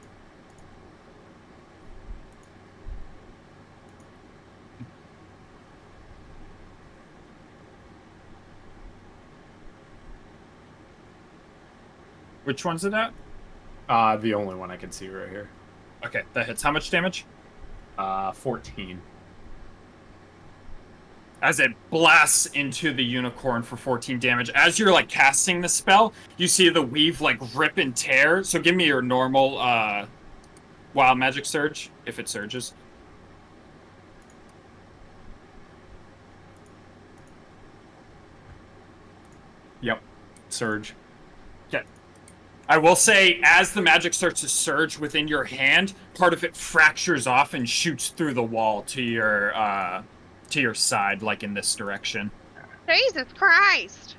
Which one's it at? The only one I can see right here. Okay, that hits. How much damage? 14. As it blasts into the unicorn for 14 damage. As you're like casting the spell, you see the weave like rip and tear. So give me your normal wild magic surge, if it surges. Yep. Surge. Okay. I will say, as the magic starts to surge within your hand, part of it fractures off and shoots through the wall to your side, like in this direction. Jesus Christ!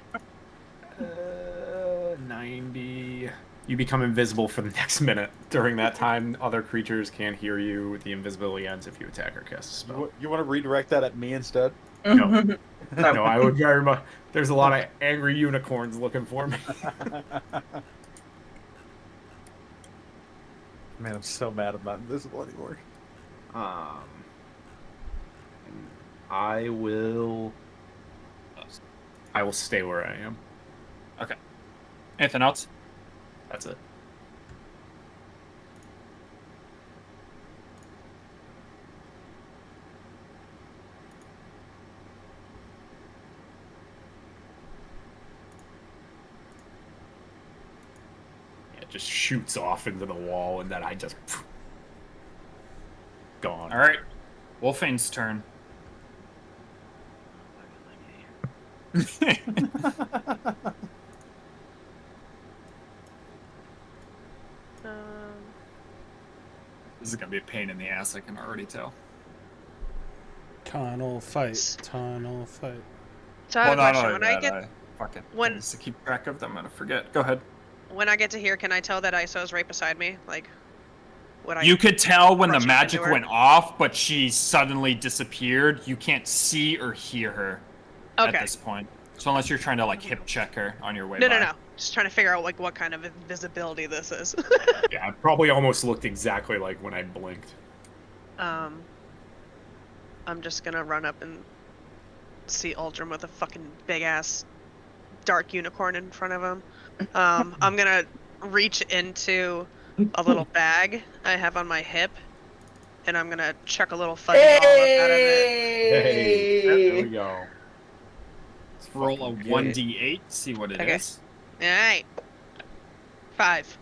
90. You become invisible for the next minute. During that time, other creatures can't hear you. The invisibility ends if you attack or cast a spell. You want to redirect that at me instead? No. No, I would very much. There's a lot of angry unicorns looking for me. Man, I'm so mad I'm not invisible anymore. I will stay where I am. Okay. Anything else? That's it. It just shoots off into the wall, and then I just gone. All right. Wolfane's turn. This is gonna be a pain in the ass, I can already tell. Tunnel fight. Tunnel fight. So I have a question. When I I get fucking when- things to keep track of them, I'm gonna forget. Go ahead. when I get to here, can I tell that ISO's right beside me? Like, would I? You could tell when the rush magic into her? went off, but she suddenly disappeared. You can't see or hear her at Okay. this point. So unless you're trying to like hip check her on your way No, by. no, no. Just trying to figure out like what kind of invisibility this is. Yeah, it probably almost looked exactly like when I blinked. I'm just gonna run up and see Aldrim with a fucking big ass dark unicorn in front of him. I'm gonna reach into a little bag I have on my hip, and I'm gonna chuck a little fuzzy ball up out of it. Hey, there we go. Let's roll a 1d8, see what it is. Okay. Alright. 5.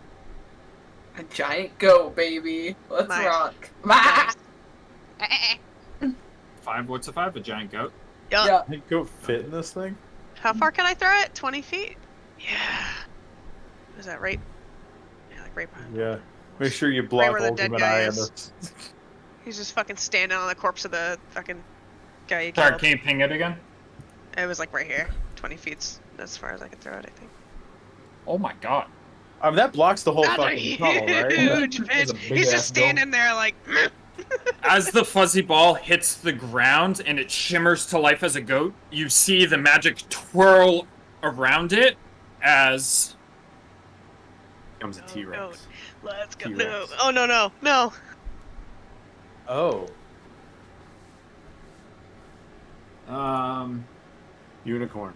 A giant goat, baby. Let's Nice. rock. Nice. 5, what's a 5? A giant goat? Yup. Yeah. Hey, go fit in this thing? How far can I throw it? 20 feet? Yeah. Is that right? Yeah, like right behind. Yeah. Make sure you block where the dead Oldham and guy I on is. this. He's just fucking standing on the corpse of the fucking guy you Sorry, killed. can you ping it again? It was like right here. 20 feet's as far as I could throw it, I think. Oh my god. I mean, that blocks the whole That's a fucking tunnel, right? huge That's a bitch. big He's ass just standing there like. As the fuzzy ball hits the ground and it shimmers to life as a goat, you see the magic twirl around it as Comes a Oh, T-Rex. goat. Let's go. T-Rex. No. Oh, no. Oh. Unicorn.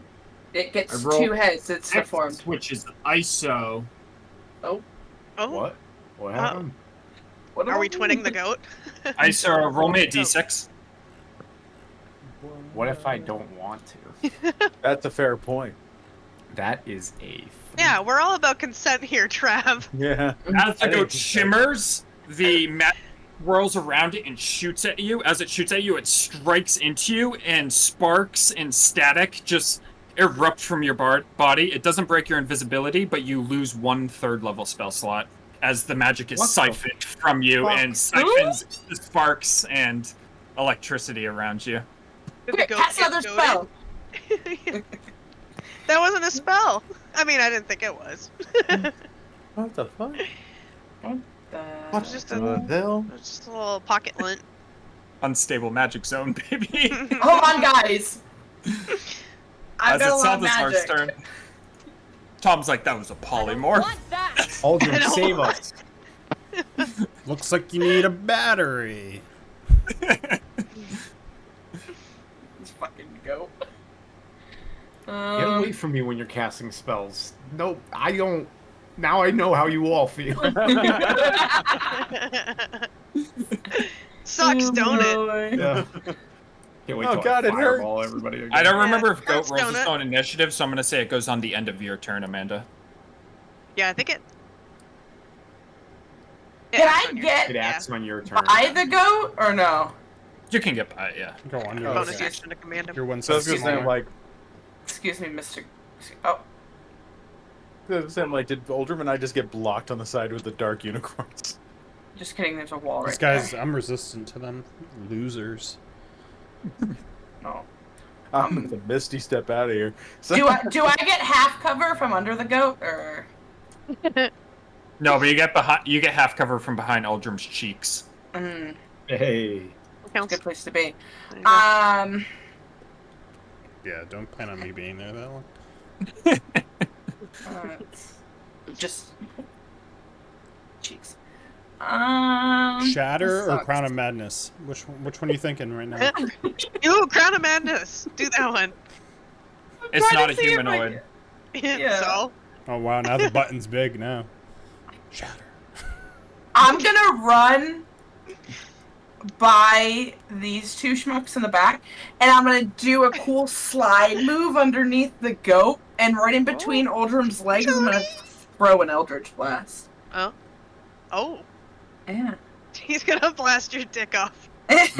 It gets I rolled 2 heads. It's deformed. Which is ISO. Oh. What? What happened? What Are we about twinning the goat? ISO, roll me a d6. What if I don't want to? That's a fair point. That is a. Yeah, we're all about consent here, Trav. Yeah. As the goat shimmers, the mat whirls around it and shoots at you. As it shoots at you, it strikes into you, and sparks and static just erupt from your body. It doesn't break your invisibility, but you lose 1 3rd-level spell slot as the magic is What the siphoned from you fuck? and siphons the sparks and electricity around you. Did the Quick, goat cast get another goated? spell. That wasn't a spell. I mean, I didn't think it was. What the fuck? It's just a hell? just a little pocket lint. Unstable magic zone, baby. Hold on, guys. I've As got a it's lot of Salazar's magic. turn. Tom's like, that was a polymorph. Aldrin, I don't save want- us. Looks like you need a battery. Let's fucking go. Get away from me when you're casting spells. Nope, I don't. Now I know how you all feel. Sucks, don't it? Yeah. Can't wait Oh, till God, I it hurts. fireball everybody again. I don't Yeah, remember if Goat that's rolls its donut. own initiative, so I'm going to say it goes on the end of your turn, Amanda. Yeah, I think it. Can I it's on your- get It acts on your turn. by the goat or no? You can get by it, yeah. Go on. Oh, bonus okay. action to command him? You're one So I was step gonna say, smaller. like, Excuse me, Mr. Oh, did Oldrim and I just get blocked on the side with the dark unicorns? just kidding. There's a wall These right guys, I'm resistant to them. Losers. there. No. I'm the misty step out of here. So, Do I get half cover if I'm under the goat or? No, but you get half cover from behind Aldrim's cheeks. Mm, Hey. Counts. good place to be. There you go. Yeah, don't plan on me being there that long. Just cheeks. Shatter this or sucks. Crown of Madness? Which one are you thinking right now? Ooh, Crown of Madness. Do that one. It's trying not to a see if I humanoid. Yeah. So, Oh wow, now the button's big now. Shatter. I'm gonna run by these 2 schmucks in the back, and I'm gonna do a cool slide move underneath the goat, and right in between Oldrim's legs, I'm gonna throw an Eldritch Blast. oh, Yeah. he's gonna blast your dick off. It's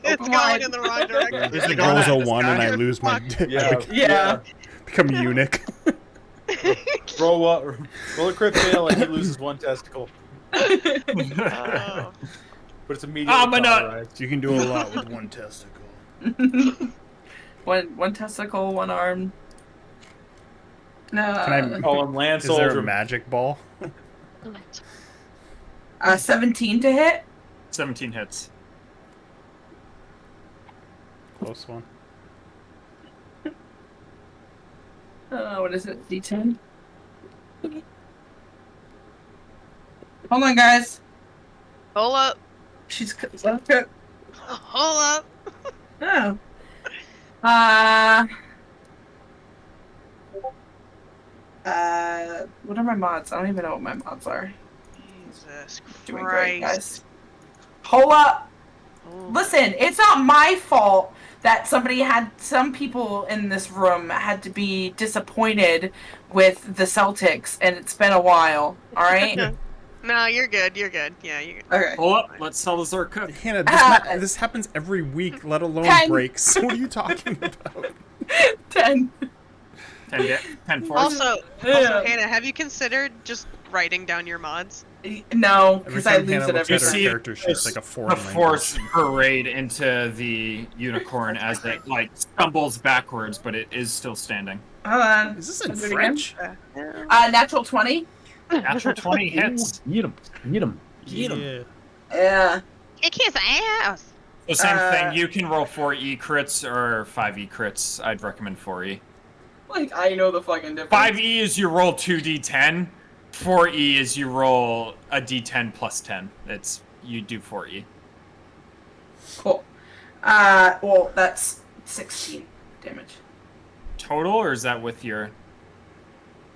It's going in the wrong direction. It like, oh, rolls a this 1 and I guy. lose my. yeah, Yeah. become a eunuch. roll a crit fail and he loses 1 testicle, Oh. but it's immediately I'm a nut. cauterized. You can do a lot with 1 testicle. one testicle, 1 arm. No. Can I Call him Lance Is there a Oldrim. magic ball? 17 to hit. 17 hits. Close one. What is it? D10. Hold on, guys. Hold up. She's okay. Hold up. Oh. What are my mods? I don't even know what my mods are. Jesus Doing great, Christ. guys. Hold up. Oh. Listen, it's not my fault that some people in this room had to be disappointed with the Celtics, and it's been a while. All right. No, you're good. You're good. Yeah, you're good. Okay. Pull up, let's Salazar cook. Hannah, this happens every week, let alone 10. breaks. What are you talking about? 10. 10 force. Also, Yeah. Hannah, have you considered just writing down your mods? No, Every because I time lose Hannah it looks every at her time. see character sheet's like a foreign The language. force parade into the unicorn as it like stumbles backwards, but it is still standing. Hold on. Is this in Do it again? French? Natural 20. Natural 20 hits. Eat him. Eat him. Yeah. Yeah. Kick his ass. So same Uh, thing. You can roll 4 E crits or 5 E crits. I'd recommend 4 E. Like, I know the fucking difference. 5 E is you roll 2d10. 4E is you roll a d10 plus 10. You do 4E. Cool. Well, that's 16 damage. Total, or is that with your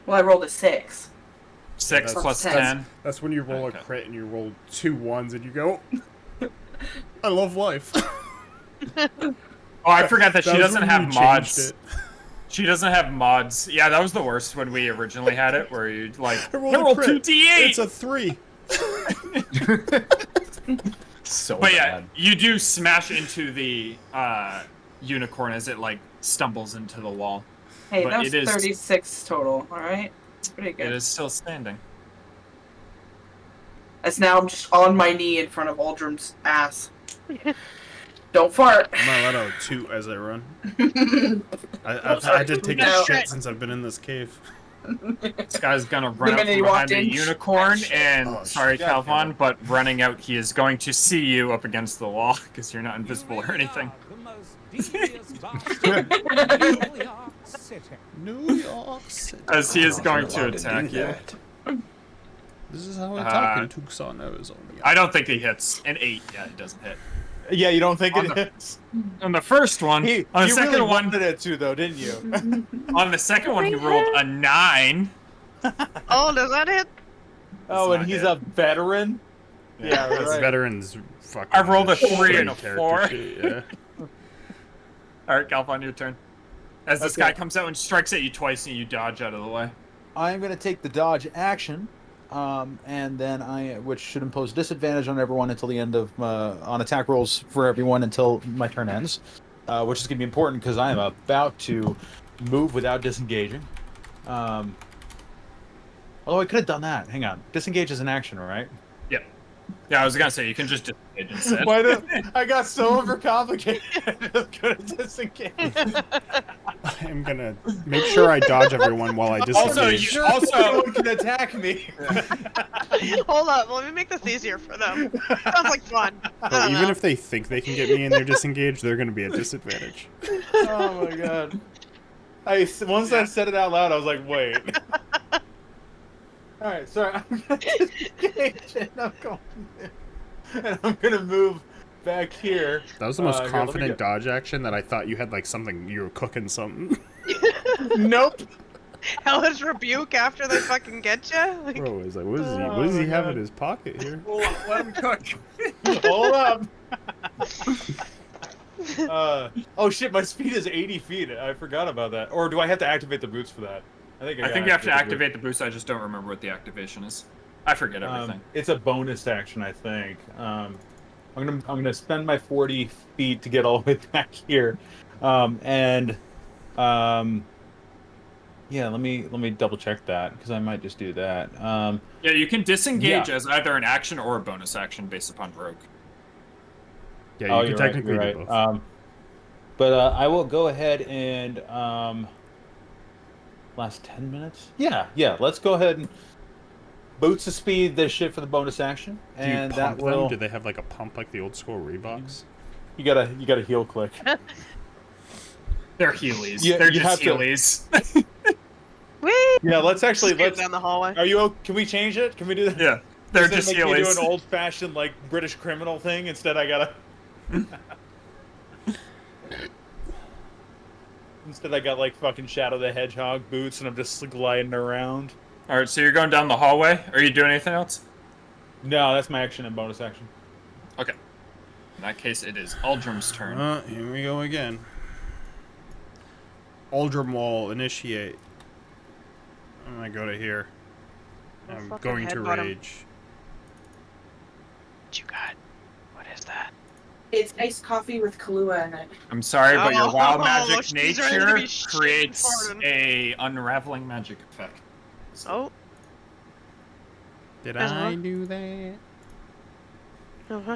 Well, I rolled a 6. 6 plus 10? 10? That's when you roll Okay. a crit and you roll 2 1s and you go, I love life. Oh, I forgot that she That was doesn't when have you changed mods. it. She doesn't have mods. Yeah, that was the worst when we originally had it, where you like I rolled roll a crit. 2d8. It's a 3. So But yeah, bad. you do smash into the unicorn as it like stumbles into the wall. Hey, But that was it is- 36 total. All right, it's pretty good. It is still standing. As now I'm just on my knee in front of Aldrim's ass. Don't fart. I'm not allowed to toot as I run. I've had to take a No. shit since I've been in this cave. This guy's gonna run The up minute he from behind walked the in, unicorn, shit. and Oh, sorry, shit. Calvon, but running out, he is going to see you up against the wall because you're not invisible or anything. New York City. As he is going to attack you. This is how I Uh, talk in Tucson, Arizona. I don't think he hits. An 8, yeah, it doesn't hit. Yeah, you don't think On it the- is? On the first one, He, on the you second really one, wanted it too, though, didn't you? on the second one, he rolled a 9. Oh, does that hit? Oh, not and he's it. a veteran. Yeah, That's right. veterans fucking. I rolled a shitty 3 and a character 4. sheet, yeah. All right, Calvon, your turn. As this Okay. guy comes out and strikes at you twice, and you dodge out of the way. I am going to take the dodge action, and then which should impose disadvantage on everyone until the end of on attack rolls for everyone until my turn ends, which is going to be important because I am about to move without disengaging. Although I could have done that. Hang on, disengage is an action, right? Yeah, I was gonna say you can just disengage instead. Why did I got so overcomplicated? I just couldn't disengage. I'm gonna make sure I dodge everyone while I Also, disengage. you- No one can attack me. Hold up, let me make this easier for them. Sounds like fun. Bro, even if they think they can get me and they're disengaged, they're gonna be at disadvantage. Oh my god. Once I said it out loud, I was like, wait. Alright, sorry. I'm gonna disengage and I'm gonna move back here. That was the most here, let me confident go. dodge action that I thought you had like something, you were cooking something. Nope. Hellish rebuke after they fucking get you? Like, Bro, is like, what does he have in his pocket here? Let him cook. Hold up. Oh shit, my speed is 80 feet. I forgot about that. Or do I have to activate the boots for that? I think I think you have to activate the boost. I just don't remember what the activation is. I forget everything. It's a bonus action, I think. I'm gonna spend my 40 feet to get all the way back here, yeah. Let me double check that because I might just do that. Yeah, you can disengage yeah. as either an action or a bonus action based upon rogue. Yeah, you Oh, can you're technically right, do you're both. right. But I will go ahead and last 10 minutes. Yeah. Let's go ahead and boots of speed this shit for the bonus action, Do you and pump that will. them? Do they have like a pump like the old school Reeboks? You gotta heel click. They're Heelys. Yeah, They're you just have to- Heelys. whee! Yeah, let's actually Scoot down the hallway. Are you? Can we change it? Can we do that? Yeah, they're Does just it make me do Heelys. an old-fashioned like British criminal thing? Instead, I gotta. Instead, I got like fucking Shadow the Hedgehog boots, and I'm just gliding around. All right, so you're going down the hallway. Are you doing anything else? No, that's my action and bonus action. Okay. In that case, it is Aldrim's turn. Here we go again. Aldrim Wall, initiate. I'm gonna go to here. I'll I'm fucking going to headbutt him. rage. What you got? What is that? It's iced coffee with Kahlua in it. I'm sorry, but your wild Oh, magic she's ready to nature be shitting creates farting. a unraveling magic effect. Oh. Did As I well? do that?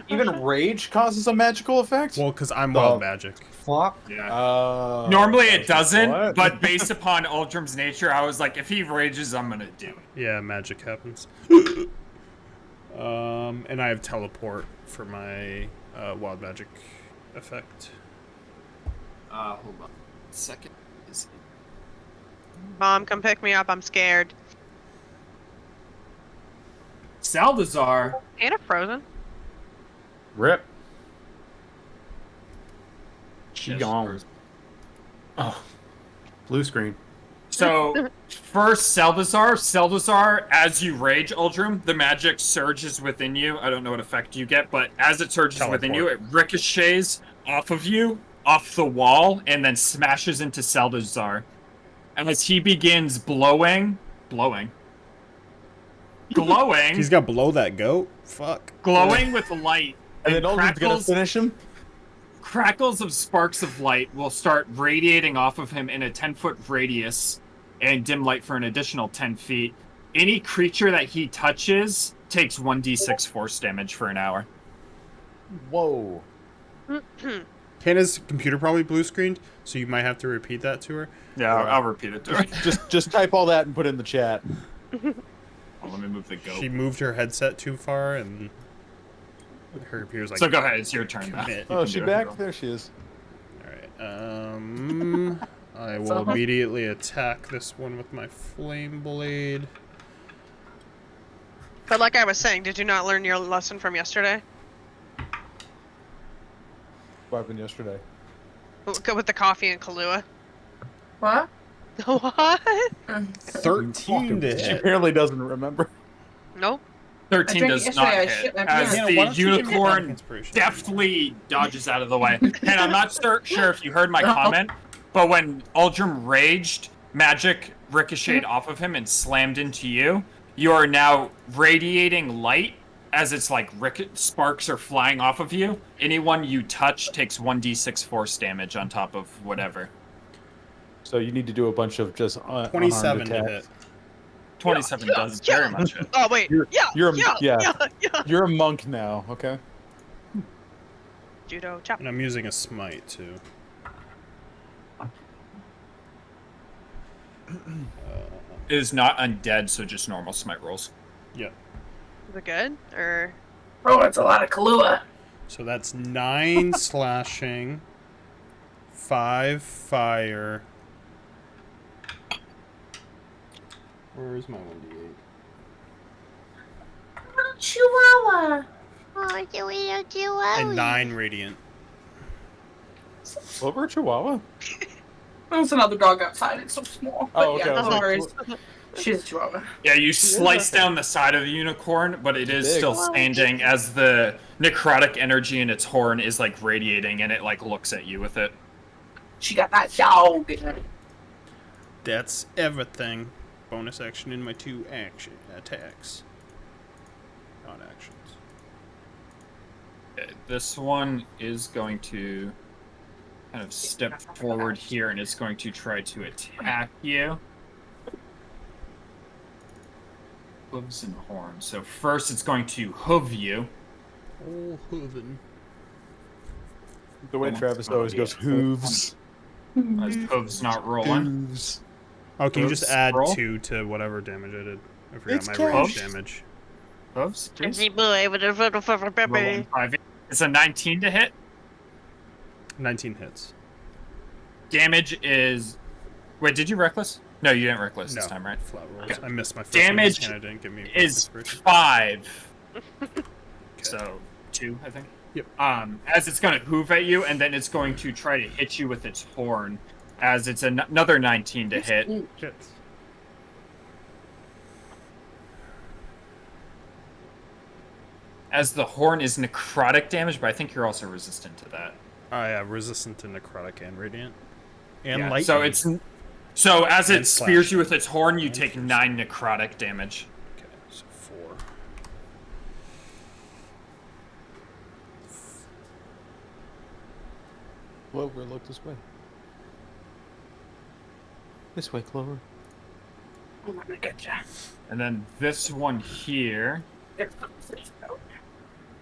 Even rage causes a magical effect. Well, because I'm Well, wild magic. Flock. Yeah. Oh, Normally it doesn't, what? but based upon Aldrim's nature, I was like, if he rages, I'm gonna do it. Yeah, magic happens. And I have teleport for my wild magic effect. Hold on. Second is Mom, come pick me up. I'm scared. Salazar. Ain't it frozen? Rip. She Yes, gone. frozen. Oh, blue screen. So, first, Salazar, as you rage, Uldrum, the magic surges within you. I don't know what effect you get, but as it surges within you, it ricochets off of you, off the wall, and then smashes into Salazar. And as he begins glowing. He's got blow that goat. Fuck. Glowing with light. And then Uldrum's gonna finish him. Crackles of sparks of light will start radiating off of him in a 10-foot radius and dim light for an additional 10 feet. Any creature that he touches takes 1d6 force damage for an hour. Whoa. Hannah's computer probably blue screened, so you might have to repeat that to her. Yeah, I'll repeat it to her. Just type all that and put it in the chat. Oh, let me move the goat. She moved her headset too far, and her computer's like. So go ahead, it's your turn now. Oh, is she back? There she is. Alright, I will immediately attack this one with my flame blade. But like I was saying, did you not learn your lesson from yesterday? What happened yesterday? With the coffee and Kahlua? What? What? 13 to She hit. apparently doesn't remember. Nope. 13 I drank does it not yesterday, I hit, shit my as pants. Hannah, the why don't you give me unicorn inspiration? deftly dodges out of the way. And I'm not sure if you heard my comment, but when Uldrum raged, magic ricocheted off of him and slammed into you. You are now radiating light as it's like sparks are flying off of you. Anyone you touch takes 1d6 force damage on top of whatever. So you need to do a bunch of just 27 to hit. 27 does very much hit. Oh wait. You're yeah. You're a monk now, okay? Judo chop. And I'm using a smite too. It is not undead, so just normal smite rolls. Yep. Is it good? Or Oh, that's a lot of Kahlua. So that's 9 slashing, 5 fire. Where is my 1d8? Chihuahua. Oh, do we do well? And 9 radiant. Silver Chihuahua? There's another dog outside. It's so small. But Oh, okay, yeah, I was no like, worries. She's a Chihuahua. Yeah, you slice down the side of the unicorn, but it is Big. still standing as the necrotic energy in its horn is like radiating, and it like looks at you with it. She got that dog. That's everything. Bonus action in my 2 action attacks. Not actions. Okay, this one is going to kind of step forward here, and it's going to try to attack you. Hooves and horns. So first, it's going to hoof you. Oh, hooven. The way Travis always goes hooves. As hooves not rolling. Hooves. Oh, can you just Hooves, add roll. 2 to whatever damage I did? I forgot It's my cash. range damage. Hooves, please. Crazy boy with a little fluffy Roll baby. 5. It's a 19 to hit. 19 hits. Damage is. Wait, did you reckless? No, you didn't reckless No, this time, right? flat rolls. Okay. I missed my first Damage one, and I didn't give me Is inspiration. 5. Okay. So 2, I think. Yep. As it's going to hoof at you, and then it's going to try to hit you with its horn, as it's another 19 to hit. Hits. As the horn is necrotic damage, but I think you're also resistant to that. I resistant to necrotic and radiant. And Yeah, lightning. so as it And spears slash. you with its horn, you And take pierce. 9 necrotic damage. Okay, so 4. Clover, look this way. This way, Clover. I'm gonna get ya. And then this one here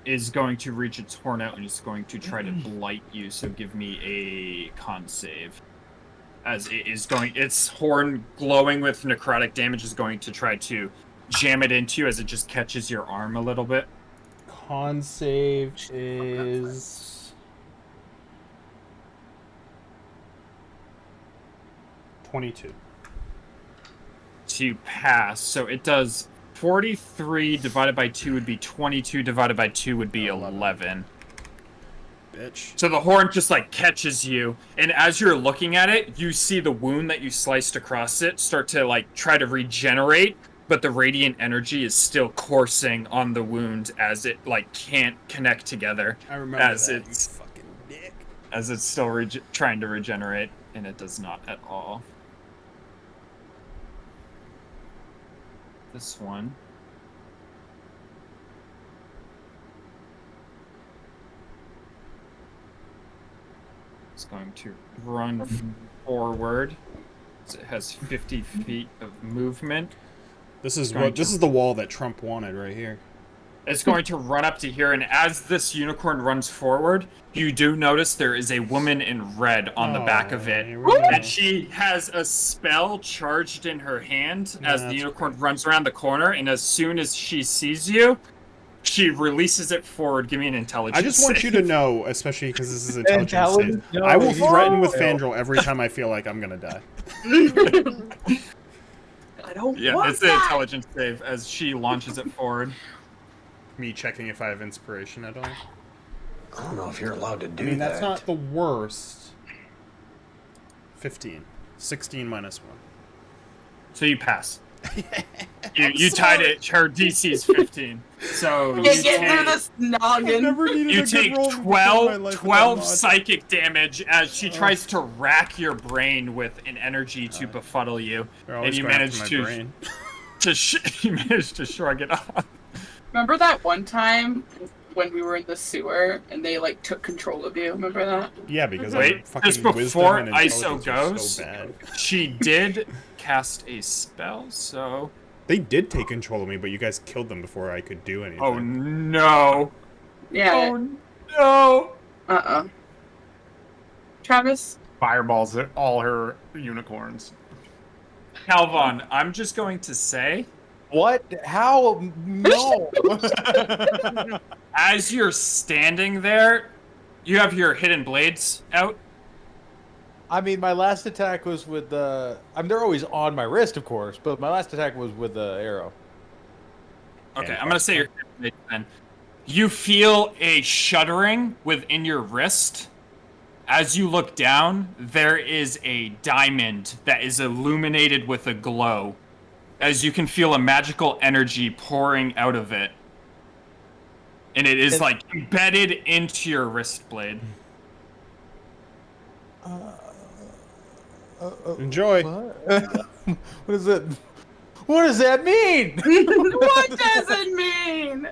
is going to reach its horn out and it's going to try to blight you, so give me a con save. As it is going, its horn glowing with necrotic damage is going to try to jam it into you as it just catches your arm a little bit. Con save is 22. To pass, so it does 43 divided by 2 would be 22 divided by 2 would be 11. Bitch. So the horn just like catches you, and as you're looking at it, you see the wound that you sliced across it start to like try to regenerate, but the radiant energy is still coursing on the wound as it like can't connect together. I remember as that, it's you fucking dick. as it's still trying to regenerate, and it does not at all. This one. It's going to run forward. It has 50 feet of movement. This is the wall that Trump wanted right here. It's going to run up to here, and as this unicorn runs forward, you do notice there is a woman in red on the back of it. And she has a spell charged in her hand as the unicorn runs around the corner, and as soon as she sees you, she releases it forward. Give me an intelligence. I just want you to know, especially because this is intelligence. No, I will threaten with Fandral every time I feel like I'm gonna die. I don't Yeah, want it's an that. intelligence save as she launches it forward. Me checking if I have inspiration at all. I don't know if you're allowed to do I mean, that. that's not the worst. 15. 16 minus 1. So you pass. you tied it. Her DC is 15. So You get through this noggin. You take 12 psychic damage as she tries to rack your brain with an energy to befuddle you, and you manage to you manage to shrug it off. Remember that one time when we were in the sewer and they like took control of you? Remember that? Yeah, because Wait, fucking just before wisdom and ISO intelligence are goes, so bad. she did cast a spell, so... They did take control of me, but you guys killed them before I could do anything. Oh no! Yeah. Oh no! Uh-uh. Travis? Fireballs at all her unicorns. Calvon, I'm just going to say... What? How? No. As you're standing there, you have your hidden blades out. I mean, my last attack was with the... they're always on my wrist, of course, but my last attack was with the arrow. Okay, I'm going to say your hidden blades then. You feel a shuddering within your wrist. As you look down, there is a diamond that is illuminated with a glow. As you can feel a magical energy pouring out of it. And it is like embedded into your wrist blade. Enjoy. What? What is it? What does that mean? What does it mean?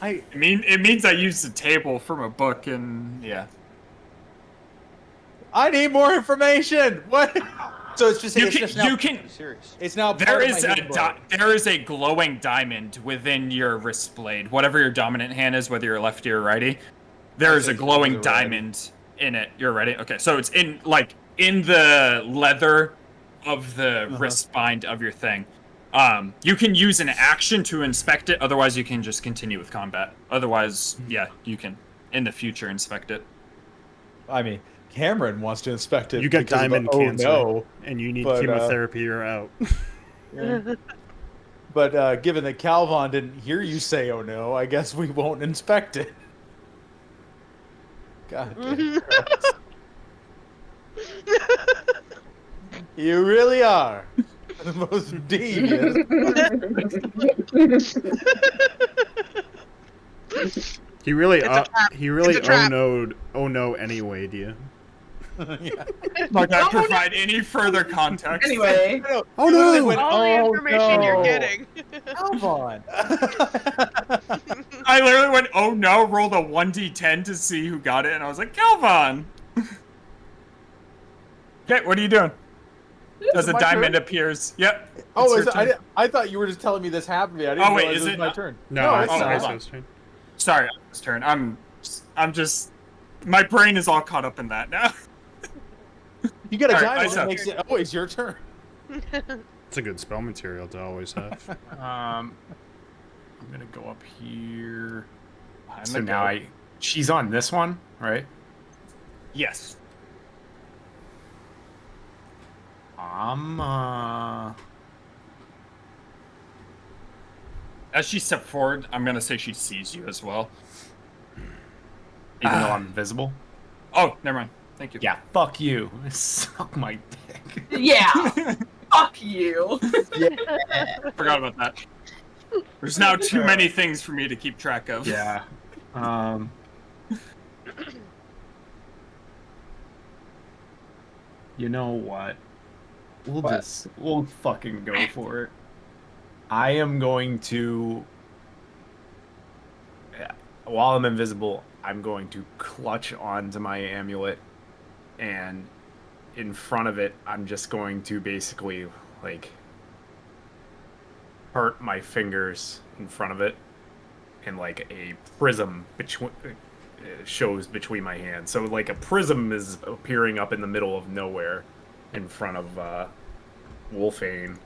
It means I used the table from a book, and yeah. I need more information. What? So it's just Serious. It's now There is a glowing diamond within your wrist blade. Whatever your dominant hand is, whether you're lefty or righty, there is a glowing diamond in it. You're ready? Okay, so it's in the leather of the wrist bind of your thing. You can use an action to inspect it. Otherwise, you can just continue with combat. Otherwise, yeah, you can in the future inspect it. I mean, Cameron wants to inspect it. You got because of diamond the, cancer, and you need chemotherapy. You're out. But given that Calvon didn't hear you say "oh no," I guess we won't inspect it. God damn. You really are the most devious. He really, It's a trap. he really It's a trap. oh no anyway, do you? Yeah. Not gonna provide any further context. Anyway. Oh no! All the information you're getting. Calvon. I literally went, oh no, rolled a 1d10 to see who got it, and I was like, Calvon! Okay, what are you doing? As a my diamond turn? appears. Yep. Oh, it's your turn. I thought you were just telling me this happened to me. I didn't Oh, wait, realize is it was it my not? turn. No, it's it's not. Iso's turn. Sorry, it's turn. I'm just... My brain is all caught up in that now. You got a Alright, diamond Iso. that makes it always your turn. It's a good spell material to always have. I'm gonna go up here. I'm So gonna now go. she's on this one, right? Yes. As she steps forward, I'm gonna say she sees you as well. Even though I'm invisible? Oh, never mind. Thank you. Yeah, fuck you. Suck my dick. Yeah. Fuck you. Forgot about that. There's now too many things for me to keep track of. Yeah. You know what? We'll fucking go for it. I am going to, while I'm invisible, I'm going to clutch onto my amulet, and in front of it, I'm just going to basically, like, hurt my fingers in front of it, and, like, a prism shows between my hands. So, like, a prism is appearing up in the middle of nowhere in front of Wolfane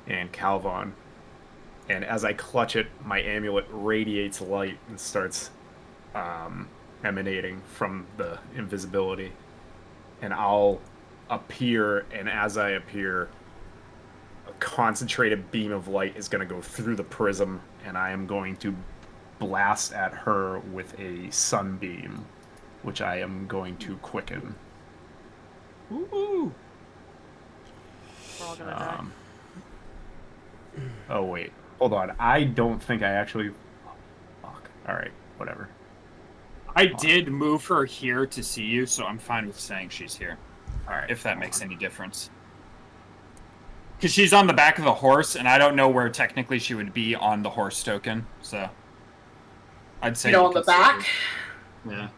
and Calvon. And as I clutch it, my amulet radiates light and starts emanating from the invisibility. And I'll appear, and as I appear, a concentrated beam of light is going to go through the prism, and I am going to blast at her with a sunbeam, which I am going to quicken. Ooh. We're all gonna die. Oh, wait. Hold on. I don't think I actually... Fuck. Alright, whatever. I did move her here to see you, so I'm fine with saying she's here. Alright. If that makes any difference. Because she's on the back of the horse, and I don't know where technically she would be on the horse token, so... I'd say... on the back? Yeah.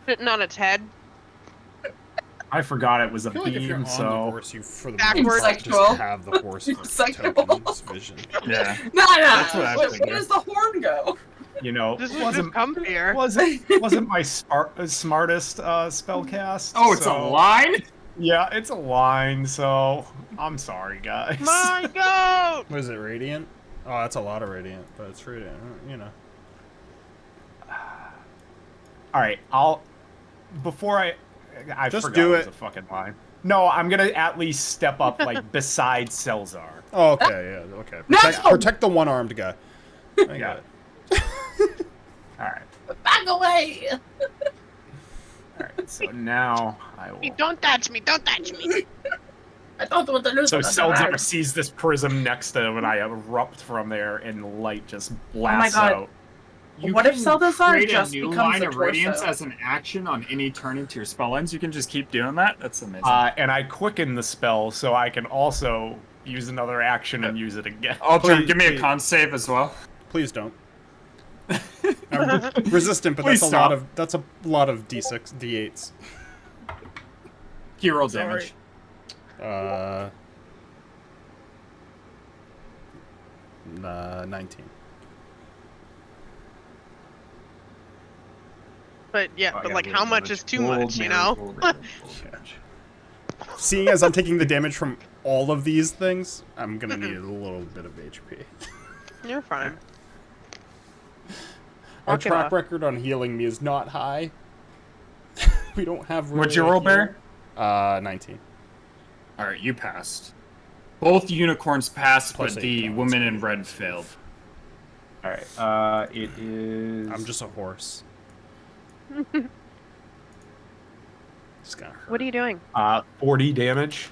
Sitting on its head. I forgot it was a I feel like if you're beam, on so... the horse, you for the Backwards. most part Sexual. just have the horse token's vision. Yeah. No, That's what I where figured. does the horn go? You know, This is just comfier. wasn't my smartest spellcast. Oh, it's a so- line? Yeah, it's a line, so... I'm sorry, guys. My goat! What is it, radiant? Oh, that's a lot of radiant, but it's radiant, you know. Alright, before I Just forgot do it was it. a fucking line. No, I'm gonna at least step up, like, beside Selzar. Oh, okay, yeah, okay. No! Protect the one-armed guy. I got it. Alright, Back away! alright, so now I will... Don't touch me! Don't touch me! I don't want to lose So another Selzar eye. sees this prism next to him, and I erupt from there, and light just blasts God. out. What if Selzar create just a new becomes line a of radiance torso? as an action on any turn into your spell ends? You can just keep doing that? That's amazing. And I quicken the spell, so I can also use another action and use it again. Aldrin, give me a please. con save as well. Please don't. I'm resistant, but Please that's a lot of d6, d8s. Hero damage. 19. But yeah, I but gotta like, roll how much damage. is too Roll much, you damage, know? roll damage, roll damage. Seeing as I'm taking the damage from all of these things, I'm gonna need a little bit of HP. You're fine. Our Knock it track off. record on healing me is not high. We don't have really What'd you a roll, healer. Bear? 19. Alright, you passed. Both unicorns passed, Plus but 8 the cons. woman in red failed. Alright, it is... I'm just a horse. It's gonna hurt. What are you doing? 40 damage.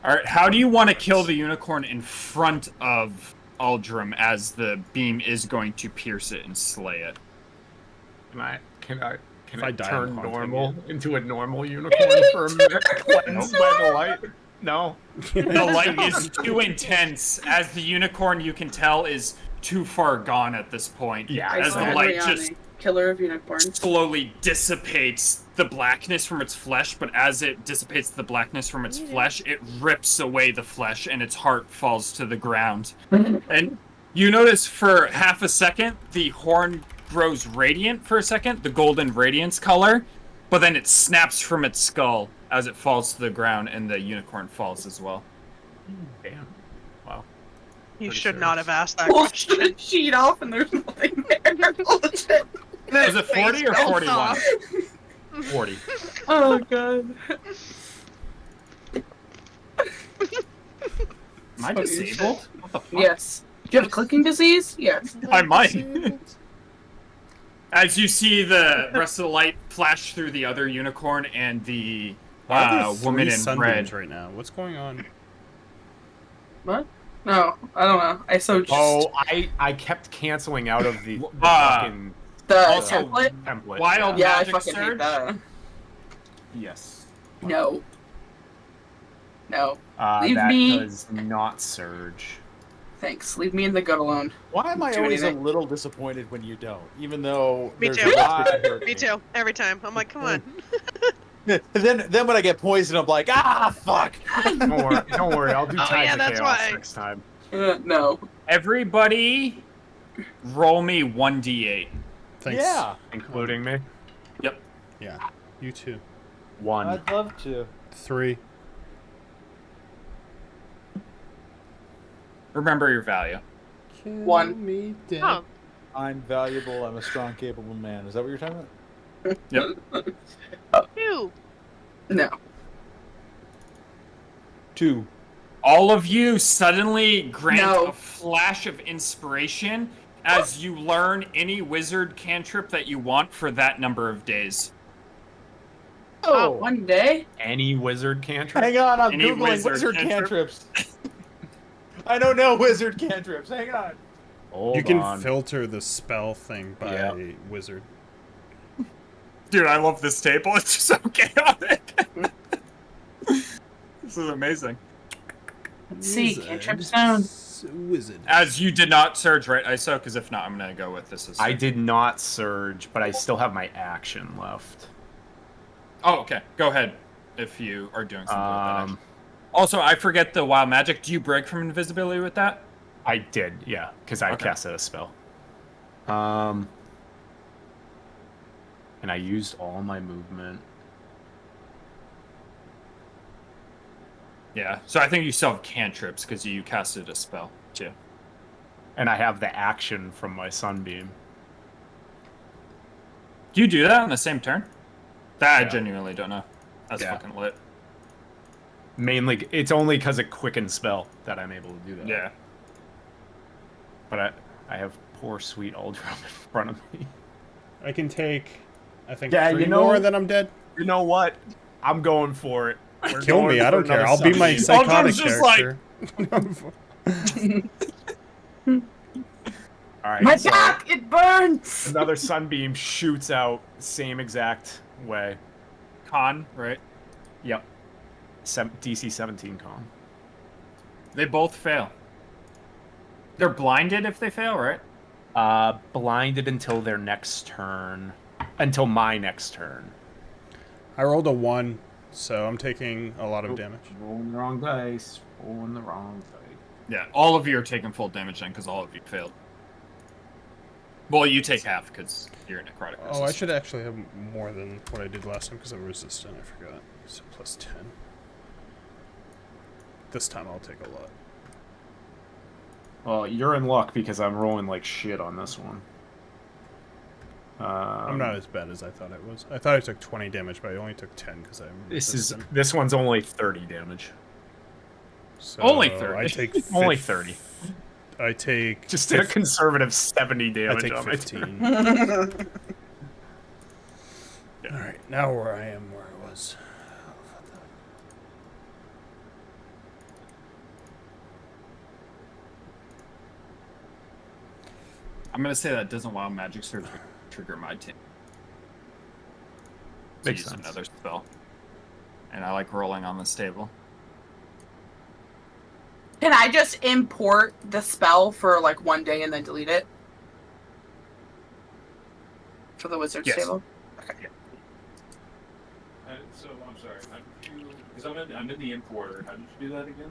Alright, how do you want to kill the unicorn in front of Aldrim as the beam is going to pierce it and slay it? Can If I I die, turn I'm haunting normal into a normal unicorn for a minute, cleansed by the light? No. The light is too intense. As the unicorn, you can tell, is too far gone at this point. Yeah, as the light just Killer of unicorns. slowly dissipates the blackness from its flesh, but as it dissipates the blackness from its flesh, it rips away the flesh and its heart falls to the ground. And you notice for half a second, the horn grows radiant for a second, the golden radiance color, but then it snaps from its skull as it falls to the ground and the unicorn falls as well. Damn. Wow. You Pretty should serious. not have asked that Pull question. the sheet off and there's nothing there. Holy shit. Was it 40 or 41? 40. Oh god. Am I disabled? What the fuck? Yes. Do you have a clicking disease? Yes. I might. As you see the rest of the light flash through the other unicorn and the Why are there woman three in sunbeams red. right now? What's going on? What? No, I don't know. I so just I kept canceling out of the Ah. fucking the also, template. template. Wild Yeah, I magic fucking surge. hate that. Yes. No. No. Leave that me. does not surge. Thanks. Leave me in the gut alone. Why am I Do always anything. a little disappointed when you don't? Even though Me there's too. a lot that hurt Me too. Every time. I'm like, come on. Then when I get poisoned, I'm like, fuck. Don't worry. I'll do Oh, Tides yeah, of that's Chaos why. next time. No. Everybody, roll me 1d8. Thanks. Yeah, Including me. Yeah. You too. 1. I'd love to. 3. Remember your value. One. Me dead. Oh, I'm valuable. I'm a strong, capable man. Is that what you're talking about? Yep. ew. No. 2. All of you suddenly grant No. a flash of inspiration as you learn any wizard cantrip that you want for that number of days. Oh, one day. Any wizard cantrip? Hang on, I'm Any googling wizard wizard cantrip? cantrips. I don't know wizard cantrips. Hang on. Hold You can on. filter the spell thing by Yeah. wizard. Dude, I love this table. It's just so chaotic. This is amazing. Let's see. Cantrip sound. Wizard. As you did not surge, right, ISO? Because if not, I'm going to go with this as I did not surge, but I still have my action left. Oh, okay. Go ahead if you are doing something with that. Um, Also, I forget the wild magic. Do you break from invisibility with that? I did, yeah, because I Okay. casted a spell. And I used all my movement. Yeah. So I think you still have cantrips because you casted a spell too. And I have the action from my sunbeam. Do you do that on the same turn? That I Yeah. genuinely don't know. That's Yeah. fucking lit. Mainly, it's only because of quicken spell that I'm able to do that. Yeah. But I have poor sweet Aldrum in front of me. I can take, I think, Yeah, 3 you know- more, then I'm dead. You know what? I'm going for it. We're Kill going me, I for don't care. another I'll be my sunbeam. psychotic Aldrum's just like- character. All right, My so back, it burns. another sunbeam shoots out same exact way. Con, right? Yep. DC 17 con. They both fail. They're blinded if they fail, right? Blinded until their next turn. Until my next turn. I rolled a 1, so I'm taking a lot of damage. Rolling the wrong dice. Rolling the wrong dice. Yeah. All of you are taking full damage then because all of you failed. Well, you take half because you're a necrotic. Oh, I resistant. should actually have more than what I did last time because I'm resistant. I forgot. So plus 10. This time I'll take a lot. Well, you're in luck because I'm rolling like shit on this one. I'm not as bad as I thought it was. I thought I took 20 damage, but I only took 10 because I'm resistant. This one's only 30 damage. So Only 30. I take Only 30. I take Just a conservative 70 I damage take on my 15. All right, now where I am, where I was. I'm gonna say that doesn't wild magic surge trigger my team. Makes Use sense. another spell. And I like rolling on this table. Can I just import the spell for like one day and then delete it? For the wizard's Yes. table? Okay. So I'm sorry. Because I'm in the importer. How did you do that again?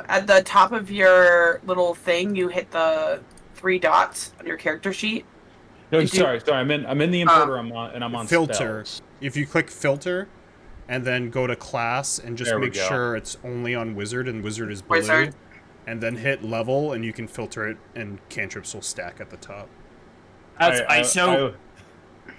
At the top of your little thing, you hit the 3 dots on your character sheet. No, Did you- sorry. I'm in the importer. I'm on Filter. spells. If you click filter, and then go to class and just There we make go. sure it's only on wizard and wizard is blue, Wizard. and then hit level and you can filter it and cantrips will stack at the top. That's I ISO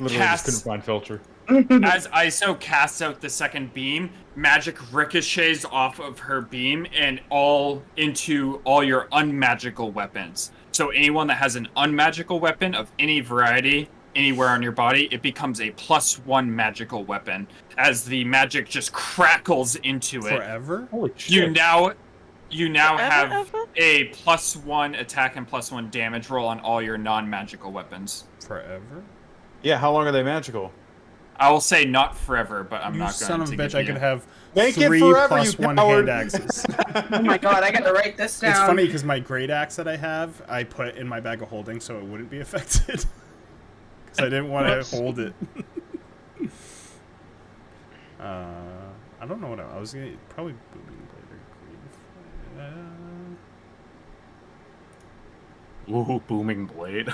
literally just casts- couldn't find filter. As ISO casts out the second beam, magic ricochets off of her beam and all into all your unmagical weapons. So anyone that has an unmagical weapon of any variety anywhere on your body, it becomes a +1 magical weapon. As the magic just crackles into it. Forever? Holy shit! You now Forever, have ever? a +1 attack and +1 damage roll on all your non-magical weapons. Forever? Yeah, how long are they magical? I will say not forever, but I'm You not son going of a to bitch! give I could you- have Make it 3 forever, plus you 1 coward. hand axes. Oh my god, I gotta write this down. It's funny because my great axe that I have, I put in my bag of holding so it wouldn't be affected. Because I didn't want to hold it. I don't know what I was gonna probably booming blade or green. Ooh, booming blade.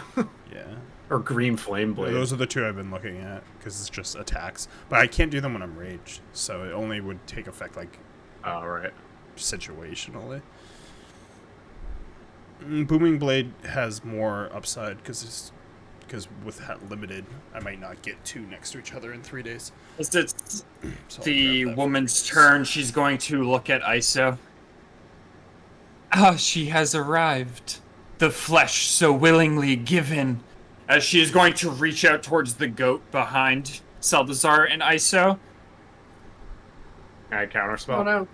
Yeah. Or green flame blade. Those are the two I've been looking at because it's just attacks, but I can't do them when I'm raged, so it only would take effect like Oh, right. situationally. Booming blade has more upside because with limited, I might not get 2 next to each other in 3 days. It's So I'll the grab that woman's first. turn. She's going to look at Iso. Ah, she has arrived. The flesh so willingly given. As she is going to reach out towards the goat behind Seldazar and Iso. Can I counterspell? Oh no.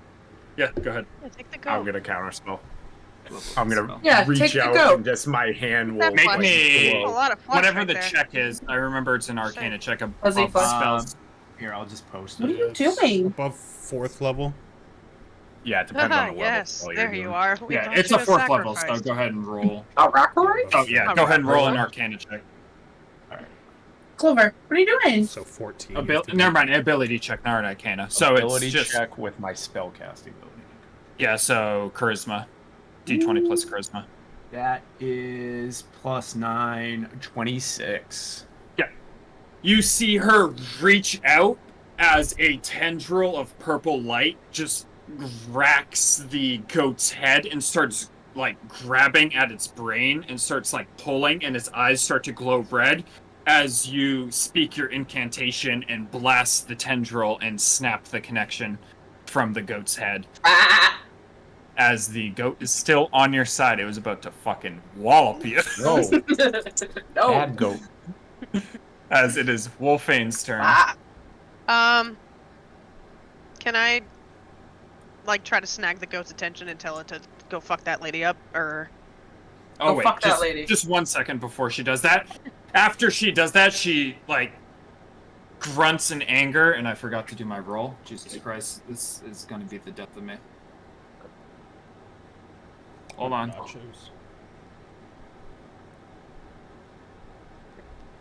Yeah, go ahead. Yeah, take the I'm goat. gonna counterspell. I'm gonna Yeah, reach take the out goat. and just my hand will That Make flesh. me A lot of flesh whatever right the there. check is. I remember it's an Arcana check Fuzzy above flesh. spells. Here, I'll just post What are it. you doing? Above 4th level. Yeah, it depends on the level. Yes, spell you're there you doing. are. We Yeah, thought it's you a had 4th level, so sacrificed. go ahead and roll. Rockroy? Oh yeah, go ahead and roll an Arcana check. Clover, what are you doing? So 14. you have to Never do- mind, ability check, not an Arcana. So Ability it's just check with my spellcasting ability. yeah. So charisma, D20 plus charisma. That is +9, 26. You see her reach out as a tendril of purple light just racks the goat's head and starts like grabbing at its brain and starts like pulling, and its eyes start to glow red as you speak your incantation and blast the tendril and snap the connection from the goat's head. Ah! As the goat is still on your side, it was about to fucking wallop you. No, No. bad goat. As it is Wolfane's turn. Ah. Can I, like, try to snag the goat's attention and tell it to go fuck that lady up, or? Oh, fuck that lady. Just 1 second before she does that. After she does that, she, like, grunts in anger, and I forgot to do my roll. Jesus Christ, this is going to be the death of me. Hold on. Nachos.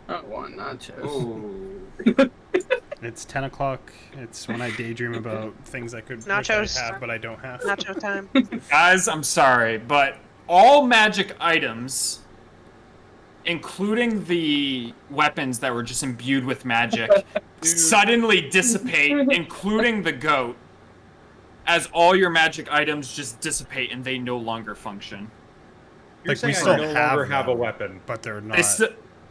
I want nachos. Oh. It's 10 o'clock. It's when I daydream about things I could wish Nachos. I have, but I don't have. Nacho time. Guys, I'm sorry, but all magic items, including the weapons that were just imbued with magic, suddenly dissipate, including the goat, as all your magic items just dissipate and they no longer function. You're Like, we saying still I no have longer have a them. weapon. But they're not.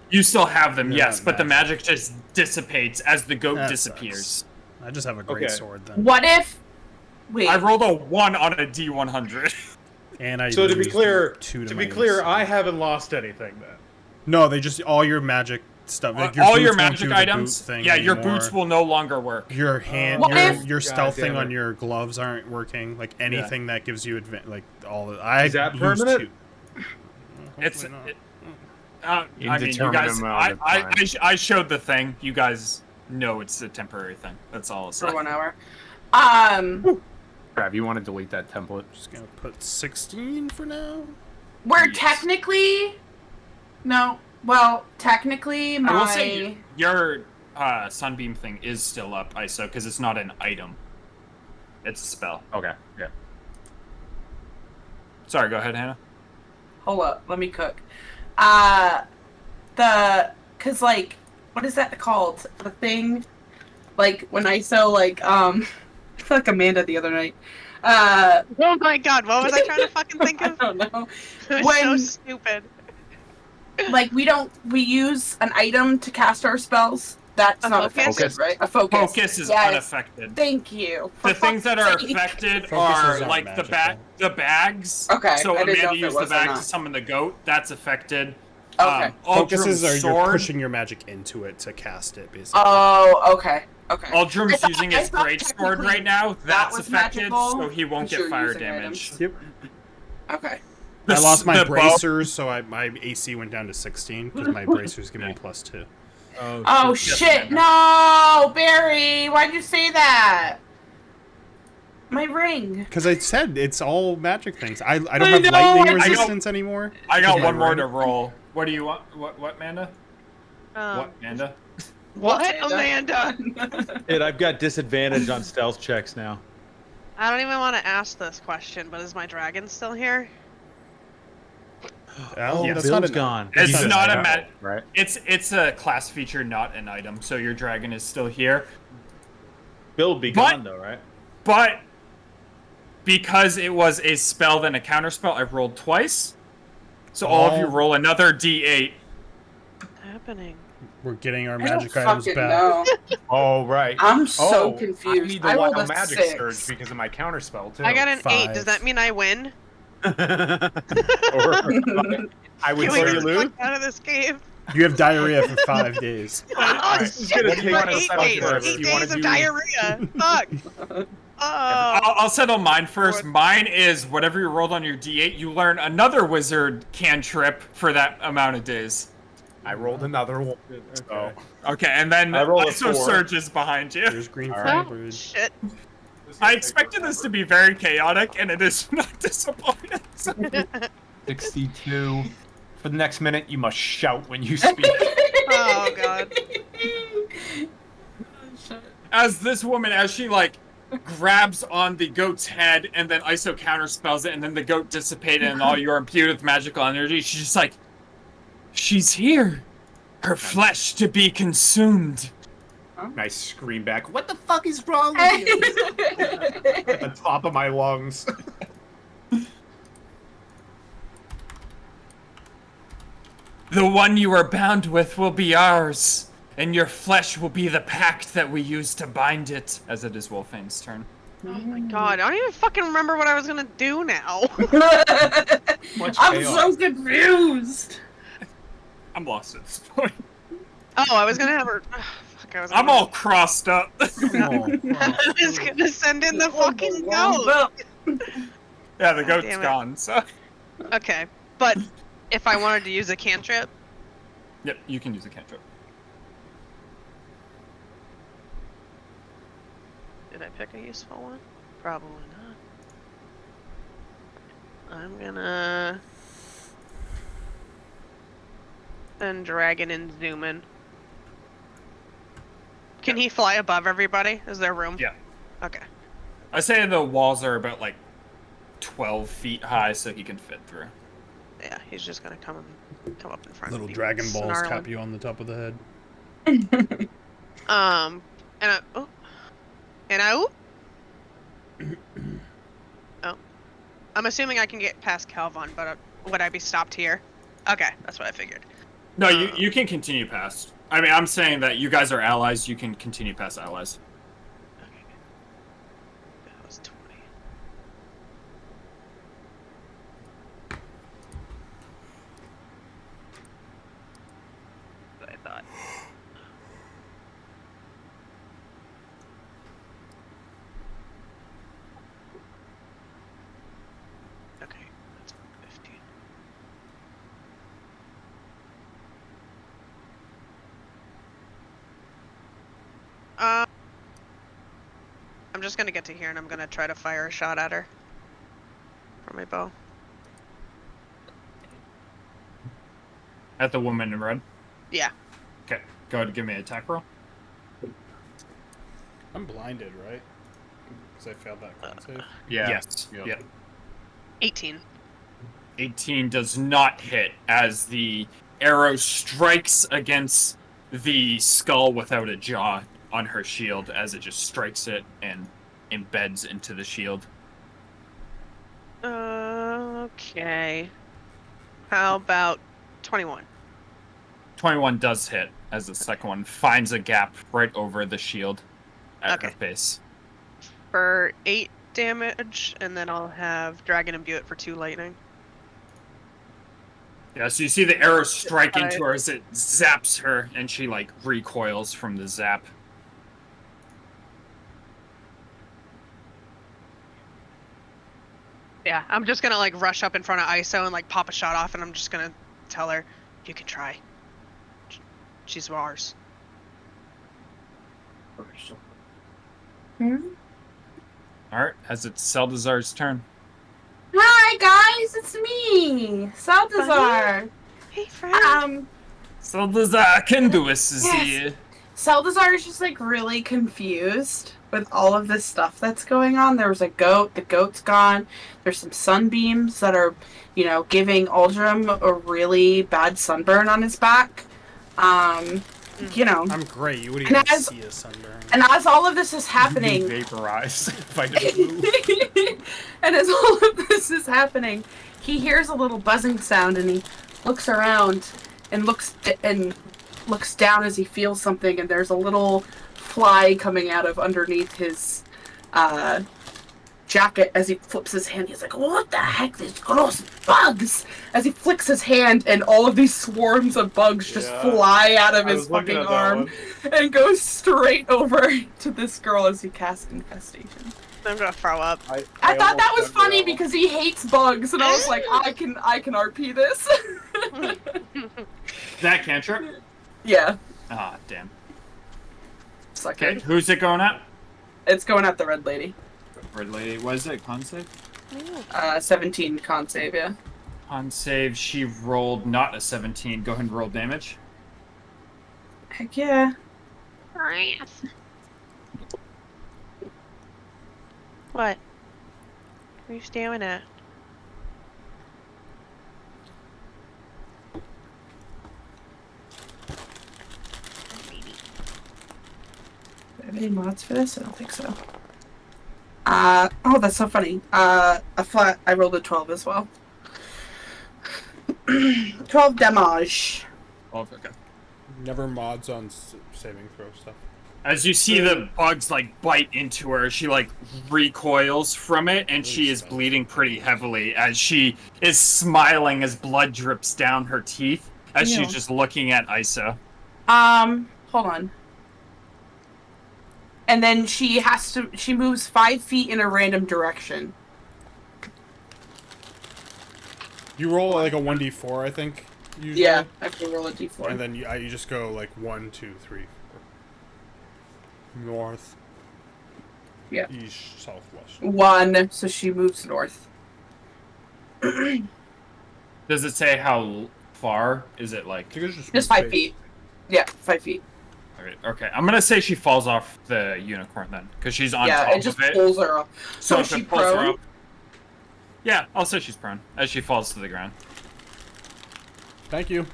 You still have them, They're yes, not but the magic. magic just dissipates as the goat That disappears. sucks. I just have a great Okay. sword then. What if? Wait. I rolled a 1 on a D100. And I So to be lose clear, 2 to my be clear, AC. I haven't lost anything then. No, they just all your magic stuff. Like all boots your won't magic do the items, boot thing yeah, your anymore. boots will no longer work. Your hand, What your if- your stealth God thing damn on it. your gloves aren't working. Like anything that gives you like all the. I Is that lose permanent? 2. It's. Hopefully not. I mean, you Indeterminate guys. amount of time. I showed the thing. You guys know it's a temporary thing. That's all I'll say. For 1 hour. Crap, you want to delete that template? Just gonna put 16 for now. We're Yes. technically. No. Well, technically, I will say my. your sunbeam thing is still up, ISO, because it's not an item. It's a spell. Okay, yeah. Sorry, go ahead, Hannah. Hold up, let me cook. Cause like, what is that called? The thing, like when I sew like I feel like Amanda the other night. Oh my god, what was I trying to fucking think I of? don't know. It was When- so stupid. Like we use an item to cast our spells. That's A not focus? affected, right? A focus. Focus is Yes. unaffected. Thank you. The For things that are fuck's sake. affected Focuses are aren't like magical. the bags. Okay, So I didn't know Amanda if it used the was or bag to not. summon the goat. That's affected. Okay. Focuses Aldrum's are you're sword. pushing your magic into it to cast it, basically. Oh, okay. Okay. Aldrum's I thought- using I his thought great sword technically right now. That's was affected, magical, so he won't but get you're fire using damage. items. Yep. Okay. I lost my the bow- bracers, so my AC went down to 16 because my bracers give me +2. Oh shit! No, Barry, why'd you say that? My ring. Because I said it's all magic things. I don't I have know, lightning I got- resistance anymore. I got With my one more ring. to roll. What do you want? What, Manda? What, Manda? What, Amanda? And I've got disadvantage on stealth checks now. I don't even want to ask this question, but is my dragon still here? Oh, Yeah. that's Bill's not an- gone. It's That's not an a item. mat. It's a class feature, not an item. So your dragon is still here, Bill be But- gone though, right? but because it was a spell then a counter spell, I've rolled twice. So all of you Oh. roll another D8. What's happening? We're getting our I don't magic items fucking back. know. Oh, right. I'm so I confused. need the I rolled wild a magic 6. surge because of my counter spell too. I got an 8. Does 5. that mean I win? I would Can we say get you the lose. fuck out of this game? You have diarrhea for 5 days. Oh Alright, shit! gonna For take one 8 settle days. first. 8 You wanna days of do- diarrhea. Fuck. Oh. I'll settle mine first. Mine is whatever you rolled on your D8. You learn another wizard cantrip for that amount of days. I rolled another one. So. Okay, and then I rolled a ISO 4. Surge is behind you. There's green All flame Oh, bird. shit. I expected this to be very chaotic, and it is not disappointing. 62. For the next minute, you must shout when you speak. Oh god. As this woman, as she like grabs on the goat's head, and then ISO counterspells it, and then the goat dissipated, and all you're imbued with magical energy. She's just like, she's here, her flesh to be consumed. Nice scream back. What the fuck is wrong with you? At the top of my lungs. The one you are bound with will be ours, and your flesh will be the pact that we use to bind it. As it is Wolfane's turn. Oh my god. I don't even fucking remember what I was gonna do now. Much I'm chaos. so confused. I'm lost at this point. Oh, I was gonna have her. Fuck, I was. I'm all crossed up. I was gonna send in the fucking goat. Yeah, the God goat's damn it. gone. So. Okay, but if I wanted to use a cantrip, Yep, you can use a cantrip. did I pick a useful one? Probably not. I'm gonna send Dragon and zoom in. Can he fly above everybody? Is there room? Yeah. Okay. I say the walls are about like 12 feet high, so he can fit through. Yeah, he's just gonna come up in front. Little of me, dragon balls snarling. tap you on the top of the head. And I, oh, and I, oh, I'm assuming I can get past Calvon, but would I be stopped here? Okay, that's what I figured. No, you can continue past. I mean, I'm saying that you guys are allies. You can continue past allies. Okay. That was 20. What I thought. Okay, that's 15. I'm just gonna get to here and I'm gonna try to fire a shot at her from my bow. At the woman in red. Yeah. Okay, go ahead and give me an attack roll. I'm blinded, right? Because I failed that con save. Yeah. Yes. Yep. Yep. 18. 18 does not hit as the arrow strikes against the skull without a jaw on her shield as it just strikes it and embeds into the shield. Okay. How about 21? 21 does hit, as the second one finds a gap right over the shield at her Okay. face. For 8 damage, and then I'll have Dragon Imbue it for 2 lightning. Yeah, so you see the arrow strike into her as it zaps her, and she, like, recoils from the zap. Yeah, I'm just gonna like rush up in front of ISO and like pop a shot off, and I'm just gonna tell her, "You can try. She's ours." Alright, as it's Seldazar's turn. Hi guys, it's me, Seldazar. Hey, friend. Seldazar Kenduis is Yes. here. Seldazar is just like really confused with all of this stuff that's going on. There was a goat, the goat's gone. There's some sunbeams that are, you know, giving Aldrim a really bad sunburn on his back. You know. I'm great. You wouldn't even see a sunburn. And as all of this is happening, Vaporize. and as all of this is happening, he hears a little buzzing sound, and he looks around and looks down as he feels something, and there's a little fly coming out of underneath his jacket. As he flips his hand, he's like, "What the heck? These gross bugs!" As he flicks his hand, and all of these swarms of bugs just fly out of his fucking arm and go straight over to this girl as he casts Infestation. I'm gonna throw up. I thought that was funny because he hates bugs, and I was like, I can RP this. That cantrip? Yeah. Ah, damn. Suck Okay, it. who's it going at? It's going at the red lady. Red lady, what is it? Con save? 17 con save, yeah. Con save, she rolled not a 17. Go ahead and roll damage. Heck yeah. What? Are you staring at? Do I have any mods for this? I don't think so. Oh, that's so funny. I rolled a 12 as well. 12 damage. Oh, okay. Never mods on saving throw stuff. As you see the bugs like bite into her, she like recoils from it, and she is bleeding pretty heavily as she is smiling as blood drips down her teeth as Ew. she's just looking at Isa. Hold on. And then she moves 5 feet in a random direction. You roll like a 1d4, I think. Usually. Yeah, I have to roll a d4. And then you just go like 1, 2, 3, 4. North. Yeah. East, southwest. 1, so she moves north. Does it say how far? Is it like Just 5 feet. Yeah, 5 feet. Alright, okay, I'm gonna say she falls off the unicorn then, because she's on Yeah, top it just of it. pulls her up. So if is she it pulls her prone? up- Yeah, I'll say she's prone as she falls to the ground. Thank you.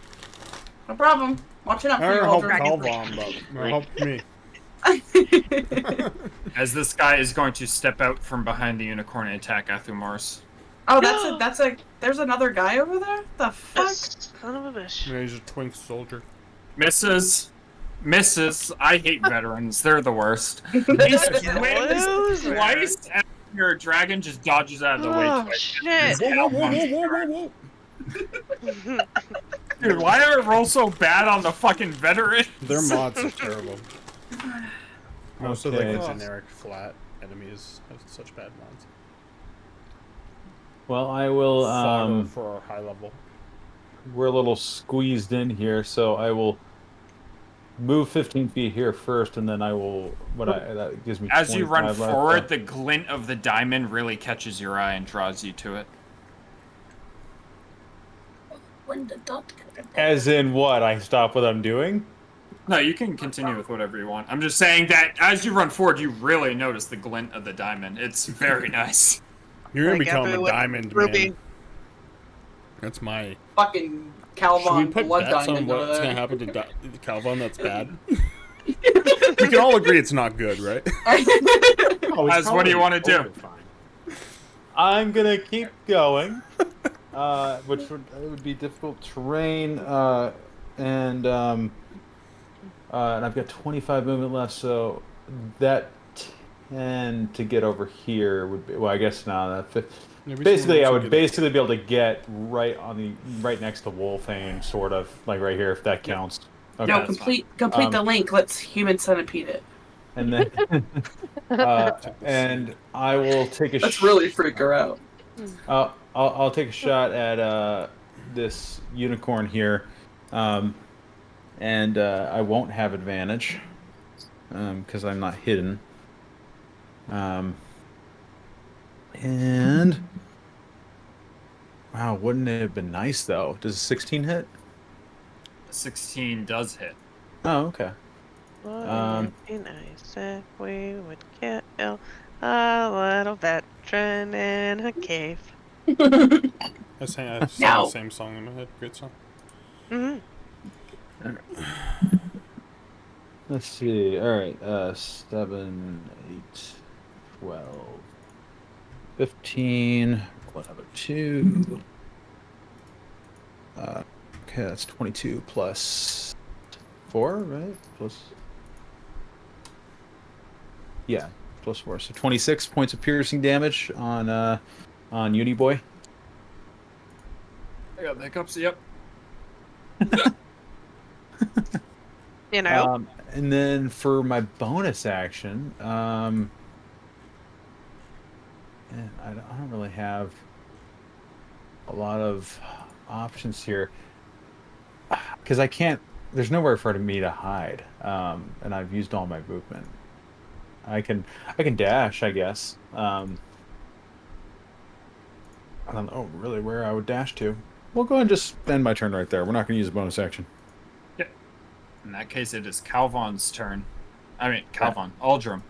No problem. Watching out for your help Aldrin. Calvon, but help me. As this guy is going to step out from behind the unicorn and attack Athumars. Oh, there's another guy over there? The fuck? Son of a bitch. Yeah, he's a twink soldier. Misses. I hate veterans. They're the worst. He Loser. swings twice, and your dragon just dodges out of the way Oh, twice. shit. Whoa. Dude, why do I roll so bad on the fucking veteran? Their mods are terrible. Most of Okay. like the generic flat enemies have such bad mods. Well, I will. Fodder for our high level. We're a little squeezed in here, so I will move 15 feet here first, and then I will. That gives me. As you run 25 left. forward, the glint of the diamond really catches your eye and draws you to it. When the dot. As in what? I stop what I'm doing. No, you can continue with whatever you want. I'm just saying that as you run forward, you really notice the glint of the diamond. It's very nice. You're gonna Like become a everyone- diamond Ruby. man. That's my. Fucking Should we Calvon put blood bets on diamond. what's gonna happen to Calvon that's bad? We can all agree it's not good, right? Oh, As what do you want to do? I'm gonna keep going, which would be difficult terrain. and I've got 25 movement left, so that 10 to get over here would be. Well, I guess now that basically I would basically be able to get right next to Wolfane, sort of like right here, if that counts. Okay. No, complete the link. Let's human centipede it. And then, and I will take a. Let's really freak her out. I'll take a shot at this unicorn here, and I won't have advantage because I'm not hidden. And wow, wouldn't it have been nice though? Does a 16 hit? 16 does hit. Oh, okay. Would it be nice if we would kill a little veteran in a cave? I sang the same song in my head. Great song. Mm-hmm. Let's see. All right. 7, 8, 12, 15. We'll have a 2. Okay, that's 22 plus 4, right? Yeah, plus 4. So 26 points of piercing damage on Uniboy. I got the hiccups. Yep. You know. And then for my bonus action, and I don't really have a lot of options here because I can't. There's nowhere for me to hide, and I've used all my movement. I can dash, I guess. I don't know really where I would dash to. We'll go ahead and just end my turn right there. We're not going to use a bonus action. Yeah. In that case, it is Calvon's turn. I mean, Calvon. Aldrum.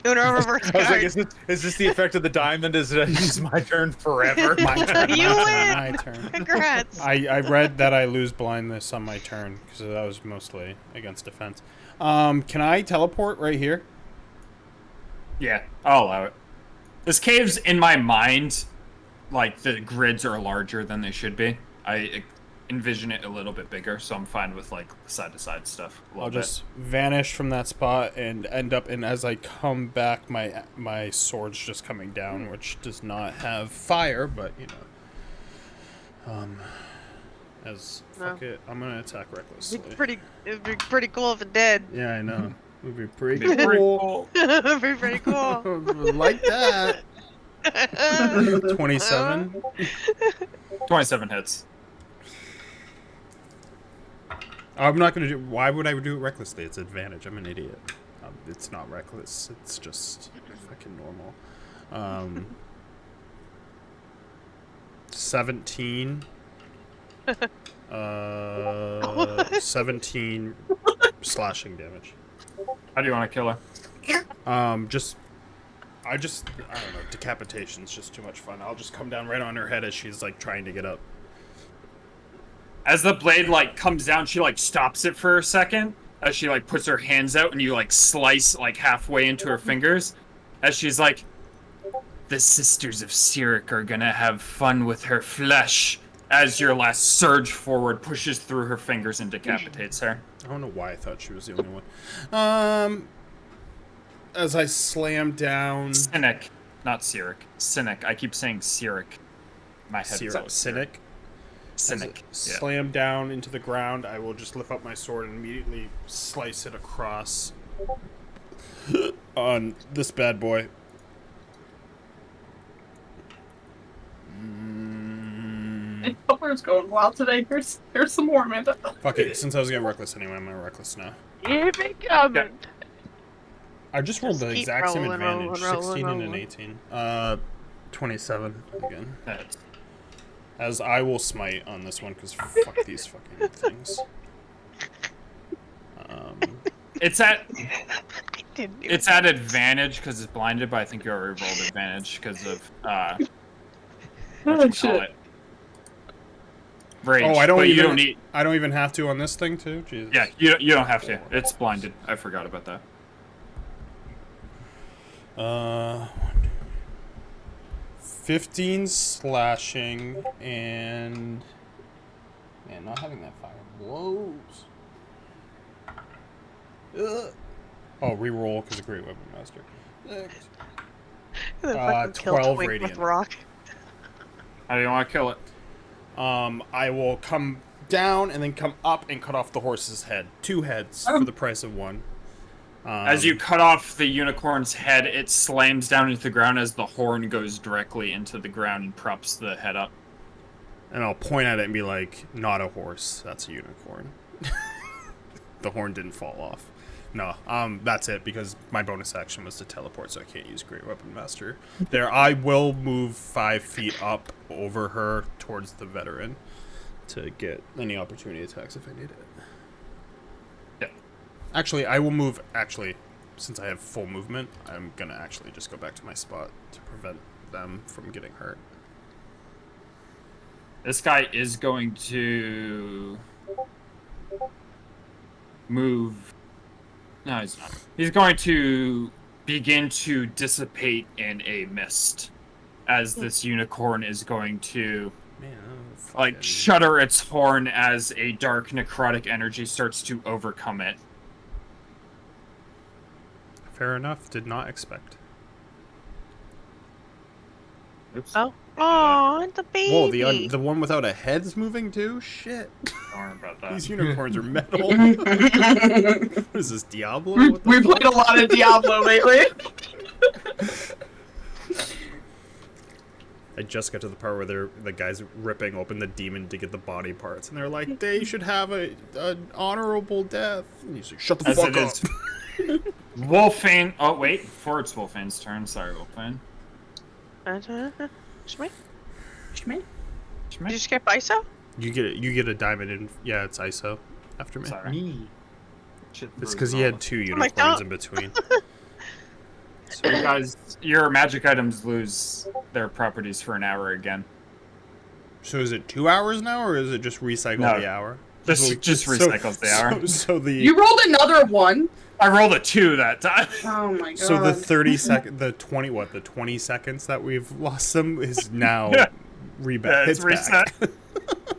Uno reverse I was like, card. is this the effect of the diamond? Is it just my turn forever? My turn. You My win! turn. Congrats! I read that I lose blindness on my turn because that was mostly against defense. Can I teleport right here? Yeah, I'll allow it. This cave's in my mind, like the grids are larger than they should be. I envision it a little bit bigger, so I'm fine with like side-to-side stuff. I'll just vanish from that spot and end up in. As I come back, my sword's just coming down, which does not have fire, but you know. Fuck it, I'm gonna attack recklessly. It'd be pretty cool if it did. Yeah, I know. It would be pretty It'd be cool. It'd be pretty cool. Like that. 27. 27 hits. I'm not gonna do. Why would I do it recklessly? It's advantage. I'm an idiot. It's not reckless. It's just fucking normal. 17. 17 slashing damage. How do you want to kill her? I don't know. Decapitation's just too much fun. I'll just come down right on her head as she's like trying to get up. As the blade like comes down, she like stops it for a second. As she like puts her hands out and you like slice like halfway into her fingers. As she's like, the Sisters of Cyric are gonna have fun with her flesh. As your last surge forward pushes through her fingers and decapitates her. I don't know why I thought she was the only one. As I slam down... Cynic, not Cyric. Cynic. I keep saying Cyric. My head is always Cynic? Cynic. Slam down into the ground, I will just lift up my sword and immediately slice it across on this bad boy. It's going wild today. Here's some more, Amanda. Fuck it, since I was getting reckless anyway, I'm gonna reckless now. Keep it coming. I just rolled the keep exact same rolling, advantage. rolling, 16 and an rolling. 18. 27 again. That's As I will smite on this one, because fuck these fucking things. It's at advantage because it's blinded, but I think you already rolled advantage because of what you call it. Rage. Oh, I don't but even. you don't need. I don't even have to on this thing too. Jesus. Yeah, you don't have to. It's blinded. I forgot about that. 15 slashing and not having that fireball. blows. Oh, reroll because of Great Weapon Master. The fucking kill 12 Twink radiant. with rock. How do you want to kill it? I will come down and then come up and cut off the horse's head. 2 heads for the price of 1. As you cut off the unicorn's head, it slams down into the ground as the horn goes directly into the ground and props the head up. And I'll point at it and be like, not a horse, that's a unicorn. The horn didn't fall off. No, that's it, because my bonus action was to teleport, so I can't use Great Weapon Master. There, I will move 5 feet up over her towards the veteran to get any opportunity attacks if I need it. Yeah. Actually, I will move, since I have full movement, I'm gonna actually just go back to my spot to prevent them from getting hurt. This guy is going to move. No, he's not. He's going to begin to dissipate in a mist as this unicorn is going to shudder its horn as a dark necrotic energy starts to overcome it. Fair enough. Did not expect. Oops. Oh, it's a baby. Whoa, the one without a head's moving too? Shit. Sorry about that. These unicorns are metal. What is this, Diablo? What the We fuck? played a lot of Diablo lately. I just got to the part where the guy's ripping open the demon to get the body parts, and they're like, they should have an honorable death. And he's like, shut the As fuck it up. is. Wolfane. Oh wait, before it's Wolfane's turn. Sorry, Wolfane. Shmee? Shmee? Did you skip ISO? You get a diamond in. Yeah, it's ISO after me. Sorry. Me. It's because he had 2 my unicorns God. in between. So you guys, your magic items lose their properties for an hour again. So is it 2 hours now, or is it just recycle No. the hour? Just recycles the hour. So the You rolled another one. I rolled a 2 that time. Oh my god. So the 20 seconds that we've lost them is now Yeah, it's it's reset. back.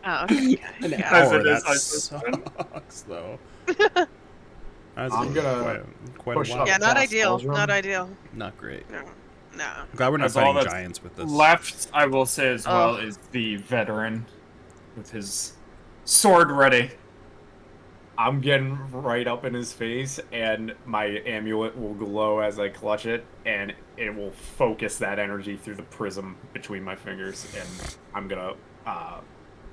Oh, okay. An Yeah. hour, it is, that I sucks, though. That's I'm gonna quite push a while. up. Yeah, not Cast ideal. Cauldron. Not ideal. Not great. No. No. I'm glad we're not That's all fighting that's giants with this. Left, I will say as well, is the veteran with his sword ready. I'm getting right up in his face, and my amulet will glow as I clutch it, and it will focus that energy through the prism between my fingers, and I'm gonna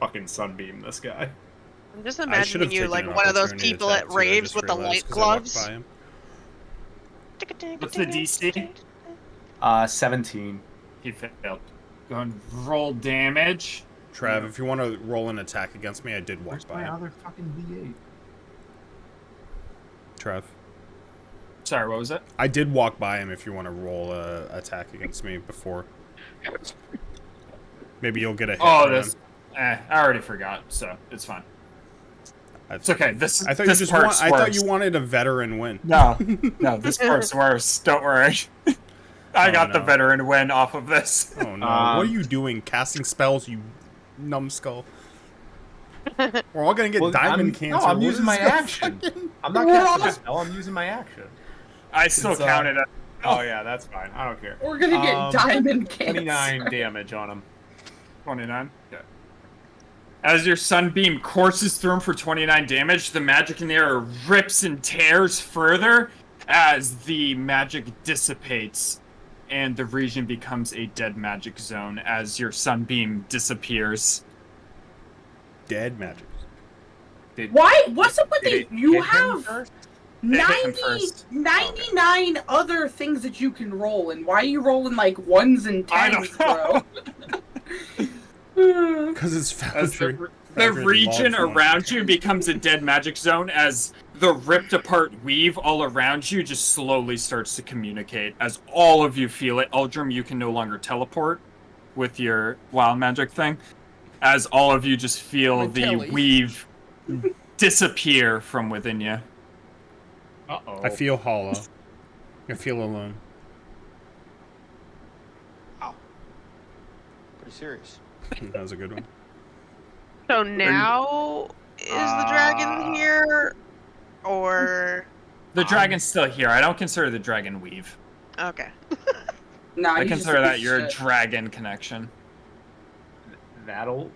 fucking sunbeam this guy. I'm just I should have imagining you taken like an one of those opportunity people attack, at too, I raves just with the realized light 'cause I walked gloves. by him. What's the DC? 17. He failed. Go and roll damage. Trav, if you want to roll an attack against me, I did walk Where's by my him. other fucking V8? Trev, Sorry, what was it? I did walk by him. If you want to roll a attack against me before, maybe you'll get a hit. Oh, from this. him. I already forgot, so it's fine. It's okay. This. I thought this you just part's I thought worse. you wanted a veteran win. No, no, this part's worse. Don't worry. I Oh, got the no. veteran win off of this. Oh no! What are you doing? Casting spells, you numbskull. We're all gonna get diamond cancer. No, I'm What using is my that action. fucking- I'm not casting a spell. I'm using my action. I still It's, counted it. Oh yeah, that's fine. I don't care. We're gonna get diamond cancer. 29 damage on him. 29. Yeah. As your sunbeam courses through him for 29 damage, the magic in the air rips and tears further as the magic dissipates and the region becomes a dead magic zone as your sunbeam disappears. Dead magic. Why? What's up with Did the? it You hit him have first? It hit him 90, first. 99 other things that you can roll, and why are you rolling like ones and I tens, don't bro? Because it's As Foundry. the Foundry region loves around you becomes a dead magic zone as the ripped apart weave all around you just slowly starts to communicate. As all of you feel it, Eldrum, you can no longer teleport with your wild magic thing. As all of you just feel My the telly. weave disappear from within you. Uh-oh. I feel hollow. I feel alone. Pretty serious. That was a good one. So now Is the dragon here? Or... The dragon's still here. I don't consider the dragon weave. Okay. No, I you consider just- that your dragon connection. That'll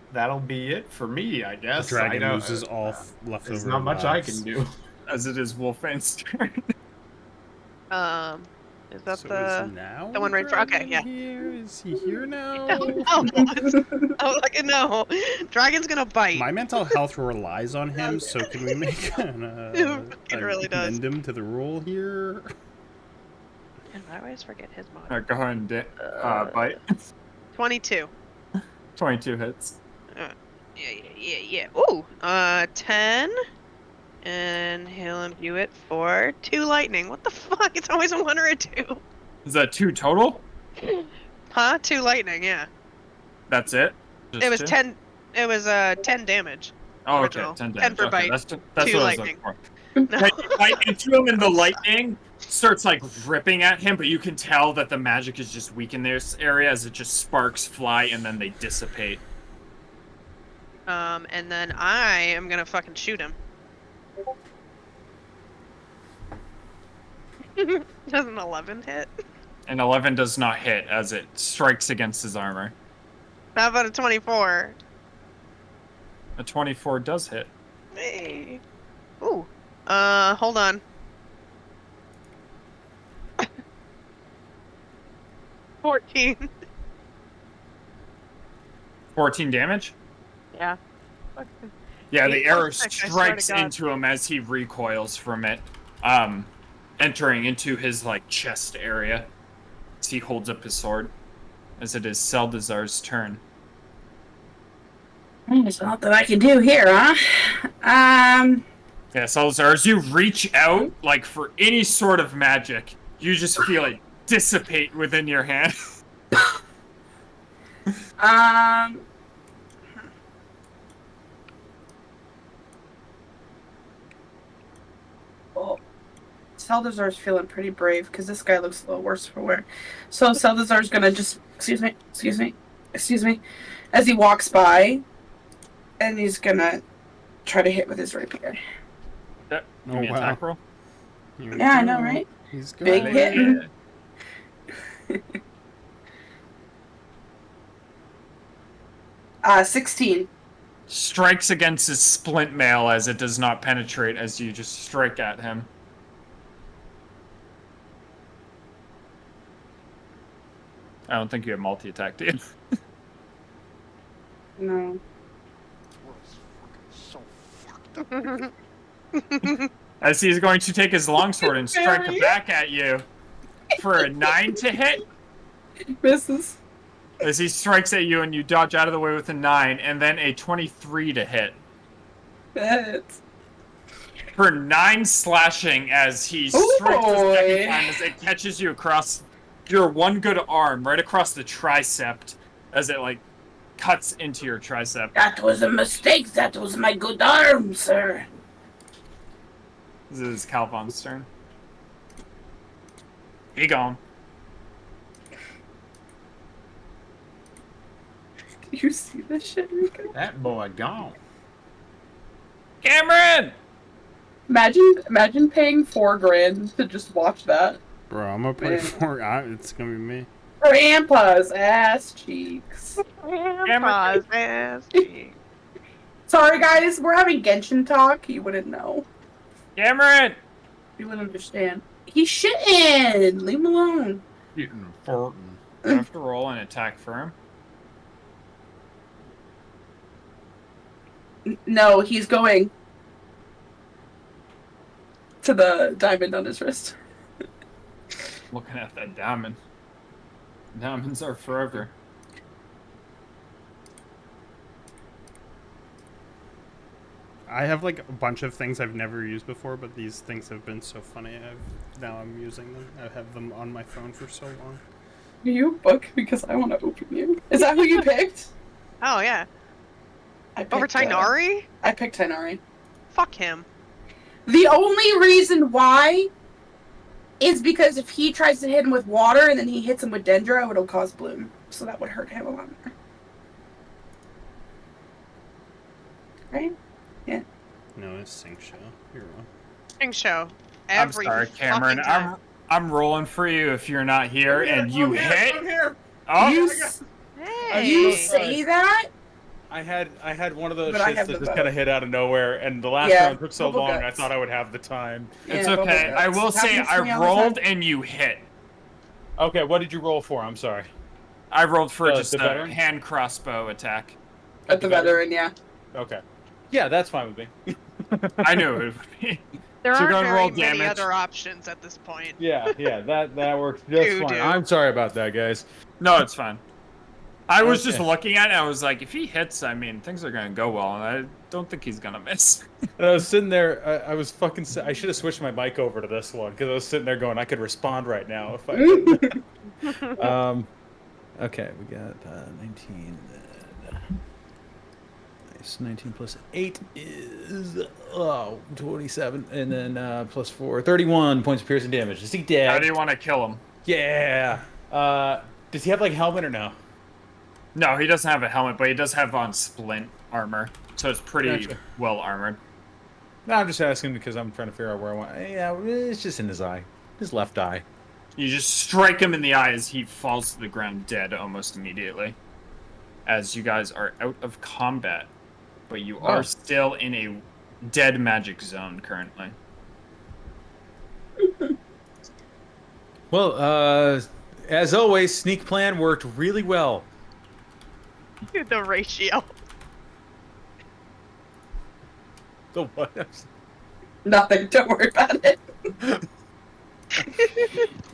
be it for me, I The guess. dragon I know, loses all leftover. There's not much I lives. can do. As it is Wolfbane's turn. Is that So the... is now the one right for- okay, yeah. Here? Is he here now? I was like, no. Dragon's gonna bite. My mental health relies on him, so can we make an really does. addendum to the rule here? And I always forget his mod. Go ahead and bite. 22. 22 hits. Yeah. Ooh, 10. And he'll imbue it for 2 lightning. What the fuck? It's always a 1 or a 2. Is that 2 total? Huh? 2 lightning, yeah. That's it? Just It was 2? 10. It was 10 damage. Oh, original. okay. 10 damage. 10 for Okay, bite. That's 2 what I was lightning. looking for. No. You bite into him and the lightning starts like ripping at him, but you can tell that the magic is just weak in this area as it just sparks fly and then they dissipate. And then I am gonna fucking shoot him. Does an 11 hit? And 11 does not hit as it strikes against his armor. How about a 24? A 24 does hit. Hey. Ooh. Hold on. 14. 14 damage? Yeah. Yeah, the arrow 8+6, I swear to strikes God. into him as he recoils from it, entering into his like chest area as he holds up his sword. As it is Seldazar's turn. There's not that I can do here, huh? Yeah, Seldazar, as you reach out like for any sort of magic, you just feel it dissipate within your hand. Well, Seldazar's feeling pretty brave because this guy looks a little worse for wear. So Seldazar's gonna just excuse me, as he walks by, and he's gonna try to hit with his rapier. Yep. Give Oh, me an wow. attack roll. Here we Yeah, I go. know, right? He's Big going. hit. Yeah. 16. Strikes against his splint mail as it does not penetrate as you just strike at him. I don't think you have multi-attack, do you? No. As he's going to take his longsword and strike back at you for a 9 to hit. Misses. As he strikes at you and you dodge out of the way with a 9, and then a 23 to hit. Hits. For 9 slashing as he strikes the second time as it catches you across your one good arm, right across the tricep, as it like cuts into your tricep. That was a mistake. That was my good arm, sir. This is Calvon's turn. He gone. Do you see this shit, Rico? That boy gone. Cameron! Imagine paying $4,000 to just watch that. Bro, I'm gonna pay Man. for it. It's gonna be me. Grandpa's ass cheeks. Grandpa's ass cheek. Sorry, guys, we're having Genshin talk. You wouldn't know. Cameron! You wouldn't understand. He's shitting. Leave him alone. Getting farting. You have to roll an attack for him. No, he's going to the diamond on his wrist. Looking at that diamond. Diamonds are forever. I have like a bunch of things I've never used before, but these things have been so funny. Now I'm using them. I have them on my phone for so long. Are you a book? Because I want to open you. Is that who you picked? Oh, yeah. I picked, Over Tainari? I picked Tainari. Fuck him. The only reason why is because if he tries to hit him with water and then he hits him with Dendro, it'll cause Bloom. So that would hurt him a lot more. Right? Yeah. No, it's Sing Show. You're wrong. Sing Show. I'm Every sorry, Cameron. fucking time. I'm rolling for you if you're not here, and you hit. I'm here. Oh, Hey. You say that? I had one of those But I shits have that the just vote. kind of hit out of nowhere, and the last Yeah, round took so bubble long. I guts. thought I would have the time. it's Yeah, okay. bubble I guts. will say Happens to I me all the rolled time. and you hit. Okay, what did you roll for? I'm sorry. I rolled for The just a veteran? hand crossbow attack. At the veteran, yeah. Okay. Yeah, that's fine with me. I knew it would be. There So you're aren't gonna roll very many damage. other options at this point. Yeah, that works just Dude, fine. dude. I'm sorry about that, guys. No, it's fine. I was just Okay. looking at it. I was like, if he hits, I mean, things are gonna go well, and I don't think he's gonna miss. And I was sitting there. I was fucking. I should have switched my mic over to this one because I was sitting there going, I could respond right now if I. Okay, we got 19. Nice. 19 plus 8 is 27, and then plus 4, 31 points of piercing damage. Is he dead? How do you want to kill him? Yeah. Does he have like helmet or no? No, he doesn't have a helmet, but he does have on splint armor, so it's pretty Gotcha. well armored. No, I'm just asking because I'm trying to figure out where I want. Yeah, it's just in his eye, his left eye. You just strike him in the eye as he falls to the ground dead almost immediately. As you guys are out of combat, but you are still in a dead magic zone currently. Well, as always, sneak plan worked really well. The ratio. The what? Nothing. Don't worry about it. You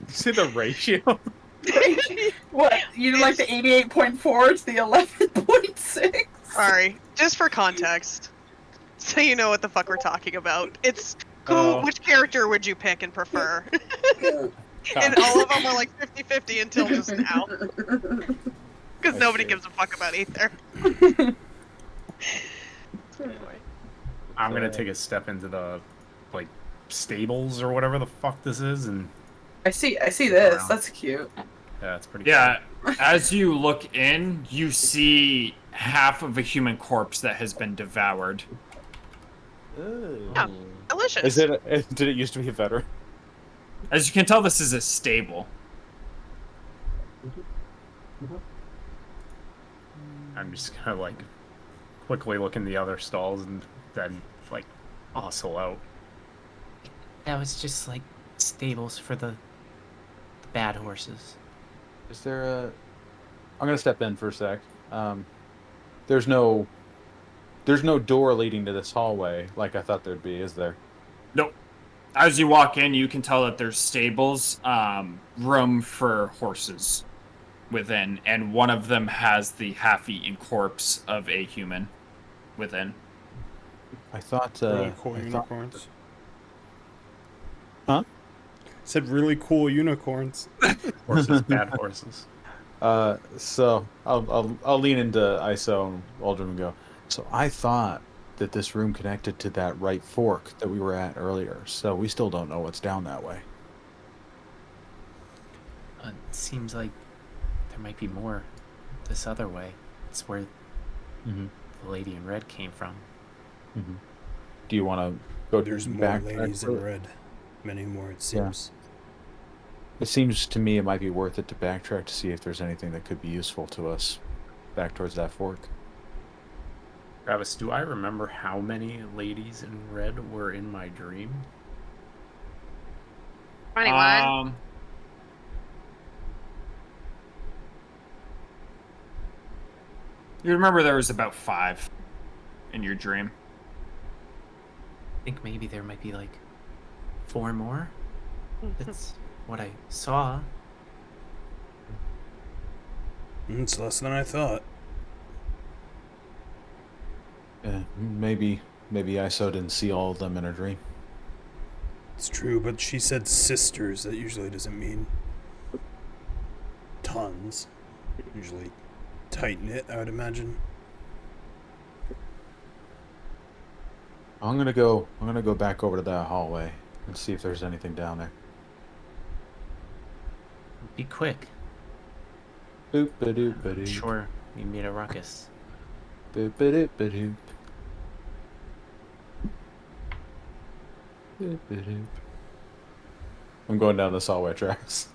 see the ratio? What? You like the 88.4 to the 11.6? Sorry, just for context, so you know what the fuck we're talking about. It's who, Oh. which character would you pick and prefer? And all of them were like 50-50 until just now, because I nobody see. gives a fuck about either. I'm gonna take a step into the like stables or whatever the fuck this is, and I see this. That's cute. yeah, it's pretty. Yeah, as you look in, you see half of a human corpse that has been devoured. Yeah, delicious. Is it? Did it used to be a veteran? As you can tell, this is a stable. I'm just gonna like quickly look in the other stalls and then like hustle out. That was just like stables for the bad horses. Is there a? I'm gonna step in for a sec. There's no door leading to this hallway like I thought there'd be, is there? Nope. As you walk in, you can tell that there's stables, room for horses within, and one of them has the half-eaten corpse of a human within. I thought. Really cool I thought- unicorns. Huh? Said really cool unicorns. Horses, bad horses. So I'll lean into ISO and Aldrin and go. So I thought that this room connected to that right fork that we were at earlier. So we still don't know what's down that way. It seems like there might be more this other way. It's where Mm-hmm. the lady in red came from. Mm-hmm. Do you want to go There's more back? ladies in red. Many more, it seems. It seems to me it might be worth it to backtrack to see if there's anything that could be useful to us back towards that fork. Travis, do I remember how many ladies in red were in my dream? 21. You remember there was about 5 in your dream. I think maybe there might be like 4 more. That's what I saw. It's less than I thought. Maybe ISO didn't see all of them in her dream. It's true, but she said sisters. That usually doesn't mean tons. Usually tight-knit, I would imagine. I'm gonna go back over to that hallway and see if there's anything down there. Be quick. Boop ba doop ba doop. Sure, we made a ruckus. Boop ba doop ba doop. I'm going down the Solway tracks.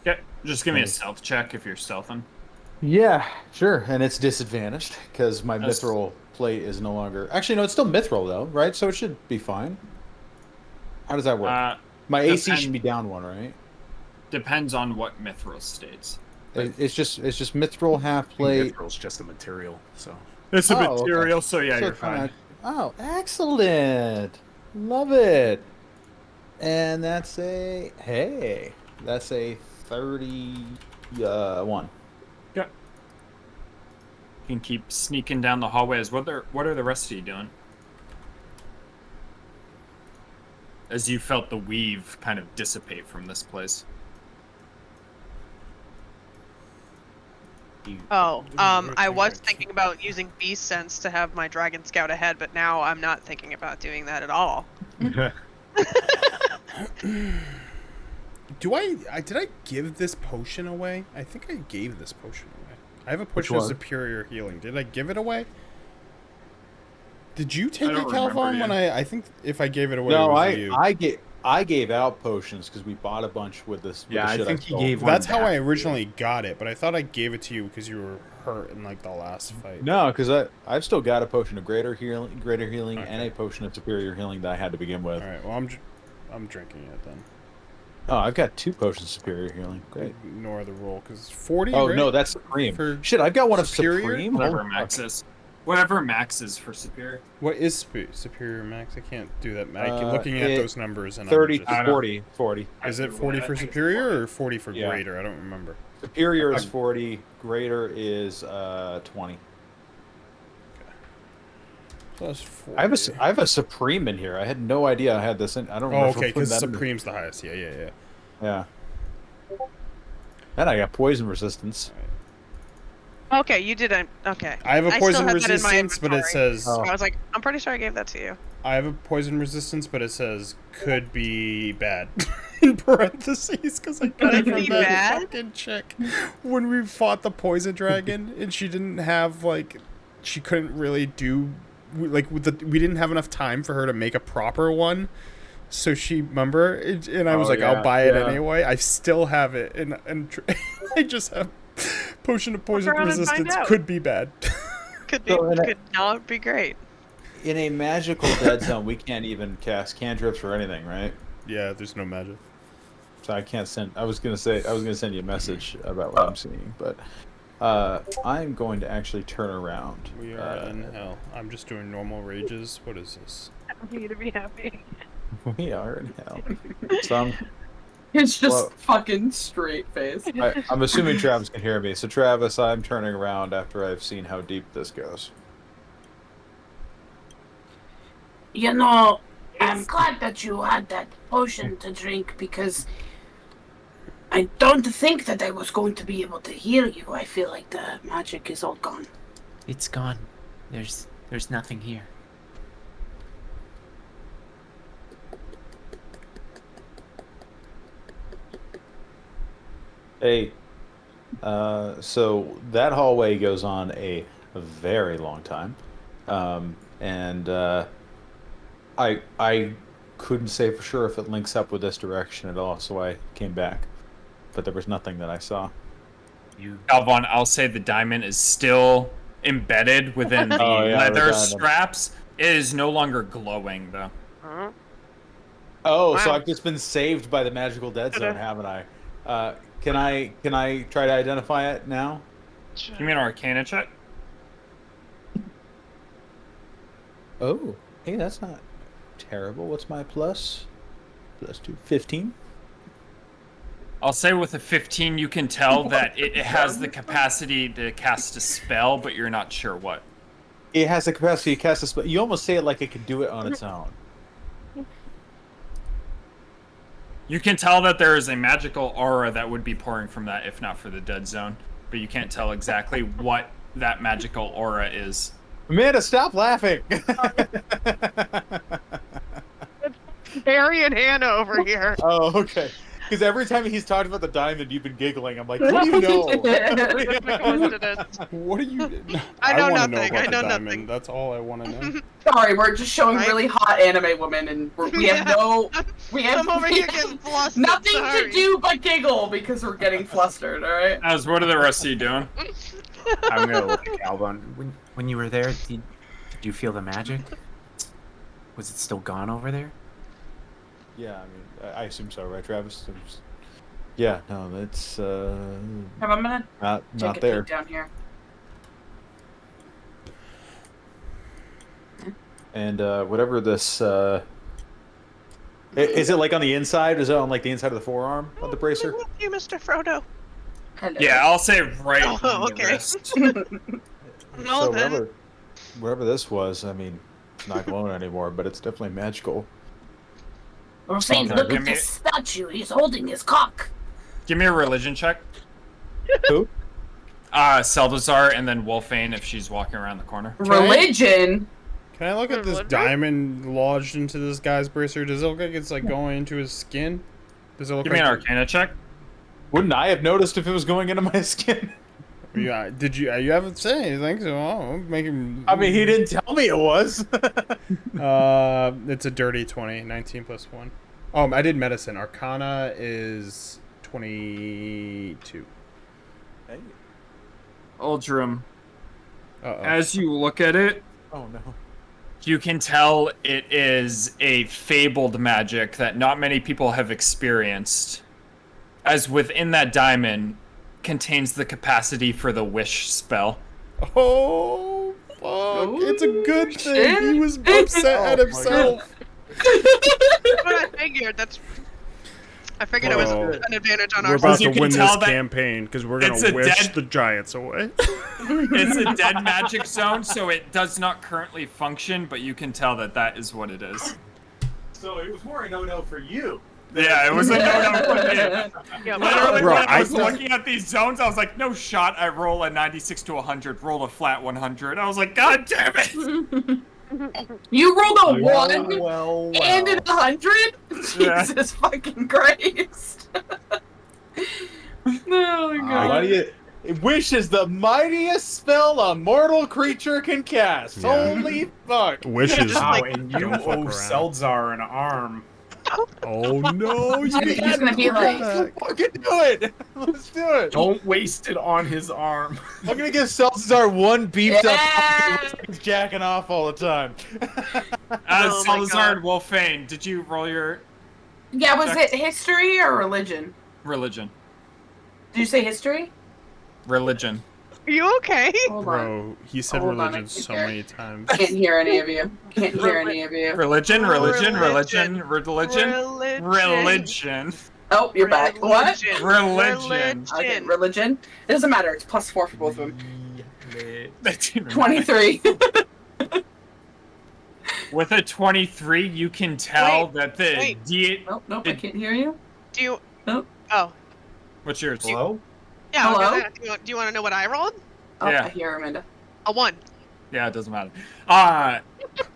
Okay, just give me a stealth check if you're stealthing. Yeah, sure. And it's disadvantaged because my That's- mithril plate is no longer. Actually, no, it's still mithril though, right? So it should be fine. How does that work? My AC depend- should be down one, right? Depends on what mithril states. It's just mithril half plate. Mithril's just a material, so. It's a Oh, okay. material, so yeah, So you're it's kinda- fine. Oh, excellent! Love it. And that's a 31. Yeah. You can keep sneaking down the hallways. What are the rest of you doing? As you felt the weave kind of dissipate from this place. Oh, I was thinking about using beast sense to have my dragon scout ahead, but now I'm not thinking about doing that at all. Do I did I give this potion away? I think I gave this potion away. I have a potion of one? superior healing. Did I give it away? Did you take I it, don't remember, Calvon? yeah. When I think if I gave it away, No, it was you. I gave out potions because we bought a bunch with this. With Yeah, the I shit think he stole. gave one That's how I back. originally got it, but I thought I gave it to you because you were hurt in like the last fight. No, because I've still got a potion of greater healing, and Okay. a potion of superior healing that I had to begin with. All right. Well, I'm drinking it then. Oh, I've got 2 potions of superior healing. Great. Ignore the roll because it's 40. Oh right? no, that's supreme. For Shit, I've got one of superior? supreme. Whatever Holy max fuck. is. Whatever max is for superior. What is superior max? I can't do that. I keep looking at it- those numbers and 30 I'm to just, 40. 40. is it 40 for superior or 40 for Yeah. greater? I don't remember. Superior is 40. Greater is 20. Plus 40. I have a supreme in here. I had no idea I had this in. I don't remember. Oh, okay, putting because that in. supreme's the highest. Yeah. Yeah. And I got poison resistance. Okay, you didn't. Okay. I have a still poison had that in my resistance, but it inventory. says Oh. I was like, I'm pretty sure I gave that to you. I have a poison resistance, but it says could be bad in parentheses because I got it Could from be that bad? fucking chick when we fought the poison dragon, and she didn't have she couldn't really do we didn't have enough time for her to make a proper one. So remember, and I was Oh, like, I'll yeah, buy it yeah. anyway. I still have it, and I just have potion of poison around and find resistance. out. Could be bad. Could be, So, and could not be great. In a magical dead zone, we can't even cast cantrips or anything, right? Yeah, there's no magic. So I can't send. I was gonna send you a message about what I'm seeing, but I'm going to actually turn around. We are in hell. I'm just doing normal rages. What is this? I want you to be happy. We are in hell. So It's just Well- fucking straight face. I'm assuming Travis can hear me. So Travis, I'm turning around after I've seen how deep this goes. You know, I'm glad that you had that potion to drink because I don't think that I was going to be able to heal you. I feel like the magic is all gone. It's gone. There's nothing here. Hey, so that hallway goes on a very long time, and I couldn't say for sure if it links up with this direction at all, so I came back, but there was nothing that I saw. Calvon, I'll say the diamond is still embedded within the Oh, yeah, the leather diamond. straps. It is no longer glowing, though. Huh? Oh, so Wow. I've just been saved by the magical dead zone, haven't I? Can I try to identify it now? Give me an Arcana check. Oh, hey, that's not terrible. What's my plus? Plus 2, 15. I'll say with a 15, you can tell that it has the capacity to cast a spell, but you're not sure what. It has the capacity to cast a spell. You almost say it like it could do it on its own. You can tell that there is a magical aura that would be pouring from that, if not for the dead zone. But you can't tell exactly what that magical aura is. Amanda, stop laughing! Harry and Hannah over here. Oh, okay. Because every time he's talked about the diamond, you've been giggling. I'm like, what do you know? Coincidence. What are you? I know wanna nothing. Know I about know the nothing. diamond. That's all I want to know. Sorry, we're just showing Right? really hot anime women, and we have I'm over here getting flustered. nothing sorry. to do but giggle because we're getting flustered. All right. As what are the rest of you doing? I'm gonna look at Calvin. When you were there, did you feel the magic? Was it still gone over there? Yeah, I mean, I assume so, right, Travis? Yeah, no, that's I'm gonna not take a there. peek down here. And whatever this, is it like on the inside? Is it on like the inside of the forearm of the bracer? With you, Mr. Frodo. Hello. Yeah, I'll say right Oh, on the okay. wrist. Well, So then. whatever this was, I mean, it's not glowing anymore, but it's definitely magical. Wolfane, Okay, look give at me- this statue. He's holding his cock. Give me a religion check. Who? Seldazar and then Wolfane if she's walking around the corner. Religion. Can I look at this Wonder? diamond lodged into this guy's bracer? Does it look like it's like going into his skin? Does it look Give me like? an Arcana check. Wouldn't I have noticed if it was going into my skin? Yeah. Did you? You haven't said anything, so I'll make him. I mean, he didn't tell me it was. It's a dirty 20. 19 plus 1. Oh, I did medicine. Arcana is 22. Uldrum, Uh-oh. as you look at it, Oh no. you can tell it is a fabled magic that not many people have experienced, as within that diamond contains the capacity for the wish spell. Oh, fuck. It's a good thing. shit. He was upset at Oh, my himself. That's what I figured. I figured it was Bro. an advantage on We're our about side. You to can win this tell that campaign because we're it's going a to wish dead- the giants away. It's a dead magic zone, so it does not currently function, but you can tell that that is what it is. So it was more a no-no for you. Yeah, it was a no-no for me. Yeah, Literally, Bro, when I was I- looking at these zones, I was like, no shot. I roll a 96 to 100, roll a flat 100. I was like, God damn it! You rolled a 1 Well, and an 100? Yeah. Jesus fucking Christ. Oh my god. Why do you? Wish is the mightiest spell a mortal creature can cast. Yeah. Holy fuck! Wishes. Wow, like, and you don't fuck owe around. Seltzar an arm. Oh no! You He's gonna be like, Fucking do it! Let's do it! Don't waste it on his arm. I'm gonna give Salazar one beefed Yeah. up. He's jacking off all the time. Oh my Salazar God. and Wolfane, did you roll your yeah, was it history or religion? religion? Did you say history? Religion. Are you okay? Hold on. Bro, he said Hold on, I religion can't so hear. many times. Can't hear any of you. Can't hear any of you. Religion, religion, religion, Religion. religion, religion. Oh, you're back. What? Religion. Okay, religion. It doesn't matter. It's +4 for both of them. That didn't matter. 23. With a 23, you can tell Wait, that the wait. deity. Nope, I can't hear you. Do you? Oh. Oh. What's yours? Hello? Yeah. I was Hello? gonna ask, do you want to know what I rolled? Oh, Yeah. I hear Amanda. A 1. Yeah, it doesn't matter.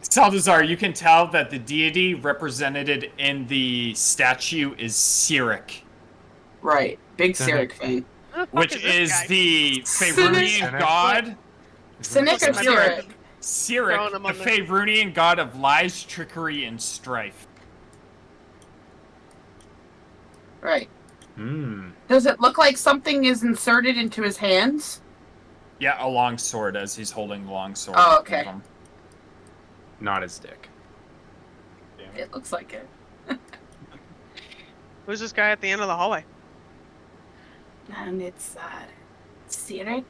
Salazar, you can tell that the deity represented in the statue is Sirik, Right. Big Cyric fan. Who the fuck which this is guy? the Cynic. Faerunian god. Cynic or Cyric? Sirik, Throwing him the on the- Faerunian god of lies, trickery, and strife. Right. Hmm. Does it look like something is inserted into his hands? Yeah, a long sword as he's holding the long sword. Oh, okay. Not his dick. It looks like it. Who's this guy at the end of the hallway? And it's Cyric.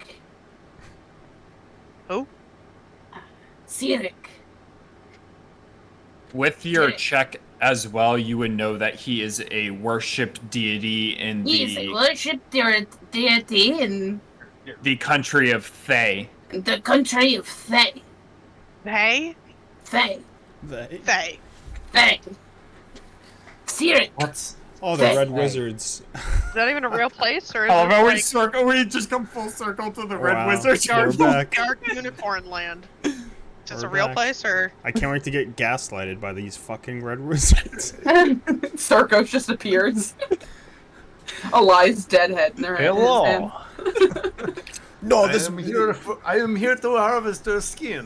Who? Cyric. With your Sirik. check as well, you would know that he is a worshipped deity in He's a the worshipped deity in country of Thay. the country of Thay. They? Thay. They. Thay. Cyric. What's Oh, the Hey. red wizards. Is that even a real place, or is Oh, it no, like we just come full circle to the Red Wow. Wizard. We're back. dark unicorn land? Is this We're a real back. place, or I can't wait to get gaslighted by these fucking red wizards. Circo just appears. Eli's dead head in their head. Hello. No, I am here to harvest her skin.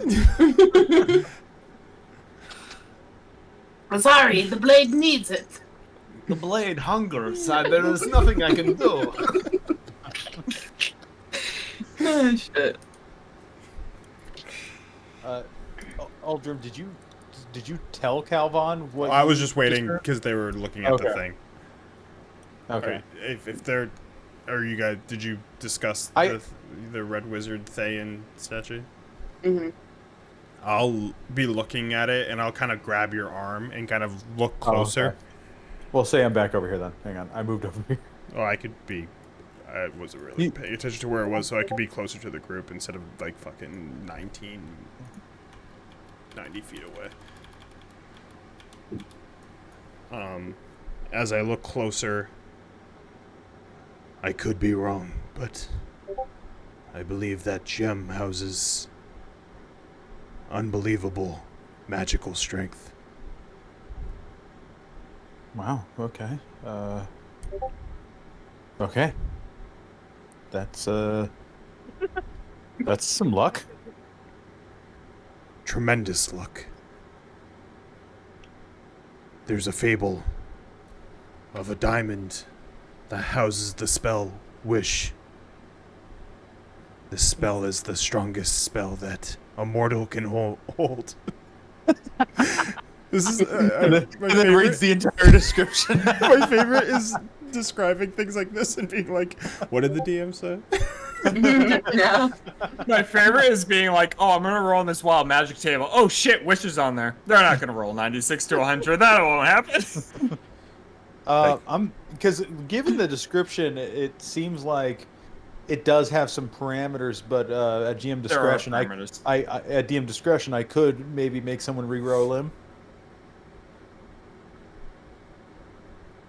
Sorry, the blade needs it. The blade hungers. There is nothing I can do. Oh, shit. Aldrim, did you tell Calvon what? I was you just waiting heard? because they were looking at the Okay. thing. Okay. If they're, or you guys, did you discuss the Red Wizard Thayan statue? Mhm. I'll be looking at it, and I'll kind of grab your arm and kind of look closer. okay. Well, say I'm back over here then. Hang on, I moved over here. Oh, I could be. I wasn't really paying attention to where it was, so I could be closer to the group instead of like fucking 90 feet away. As I look closer, I could be wrong, but I believe that gem houses unbelievable magical strength. Wow. Okay. Okay. That's some luck. Tremendous luck. There's a fable of a diamond that houses the spell Wish. This spell is the strongest spell that a mortal can hold. This is and then reads the entire description. My favorite is describing things like this and being like, "What did the DM say?" No. My favorite is being like, "Oh, I'm gonna roll on this wild magic table. Oh shit, Wish is on there. They're not gonna roll 96 to 100. That won't happen." I'm because given the description, it seems like it does have some parameters, but at GM discretion, I at DM discretion, I could maybe make someone re-roll him.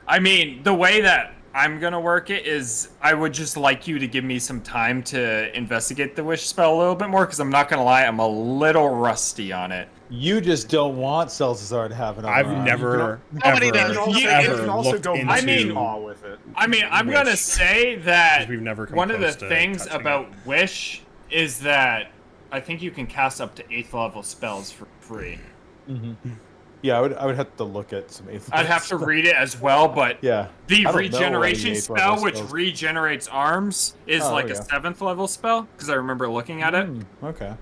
I mean, the way that I'm gonna work it is I would just like you to give me some time to investigate the Wish spell a little bit more, because I'm not gonna lie, I'm a little rusty on it. You just don't want Celsius to have another. I've never, Nobody ever, does. ever also looked go into. I mean, with it. I mean, I'm Wish. gonna say that We've never come one of the close to things touching about it. Wish is that I think you can cast up to 8th level spells for free. Mm-hmm. Yeah, I would have to look at some 8th. I'd have to read it as well, but Yeah. the I don't know regeneration any 8th spell, level which spells. regenerates arms, is Oh, like yeah. a 7th level spell, because I remember looking at it. Okay.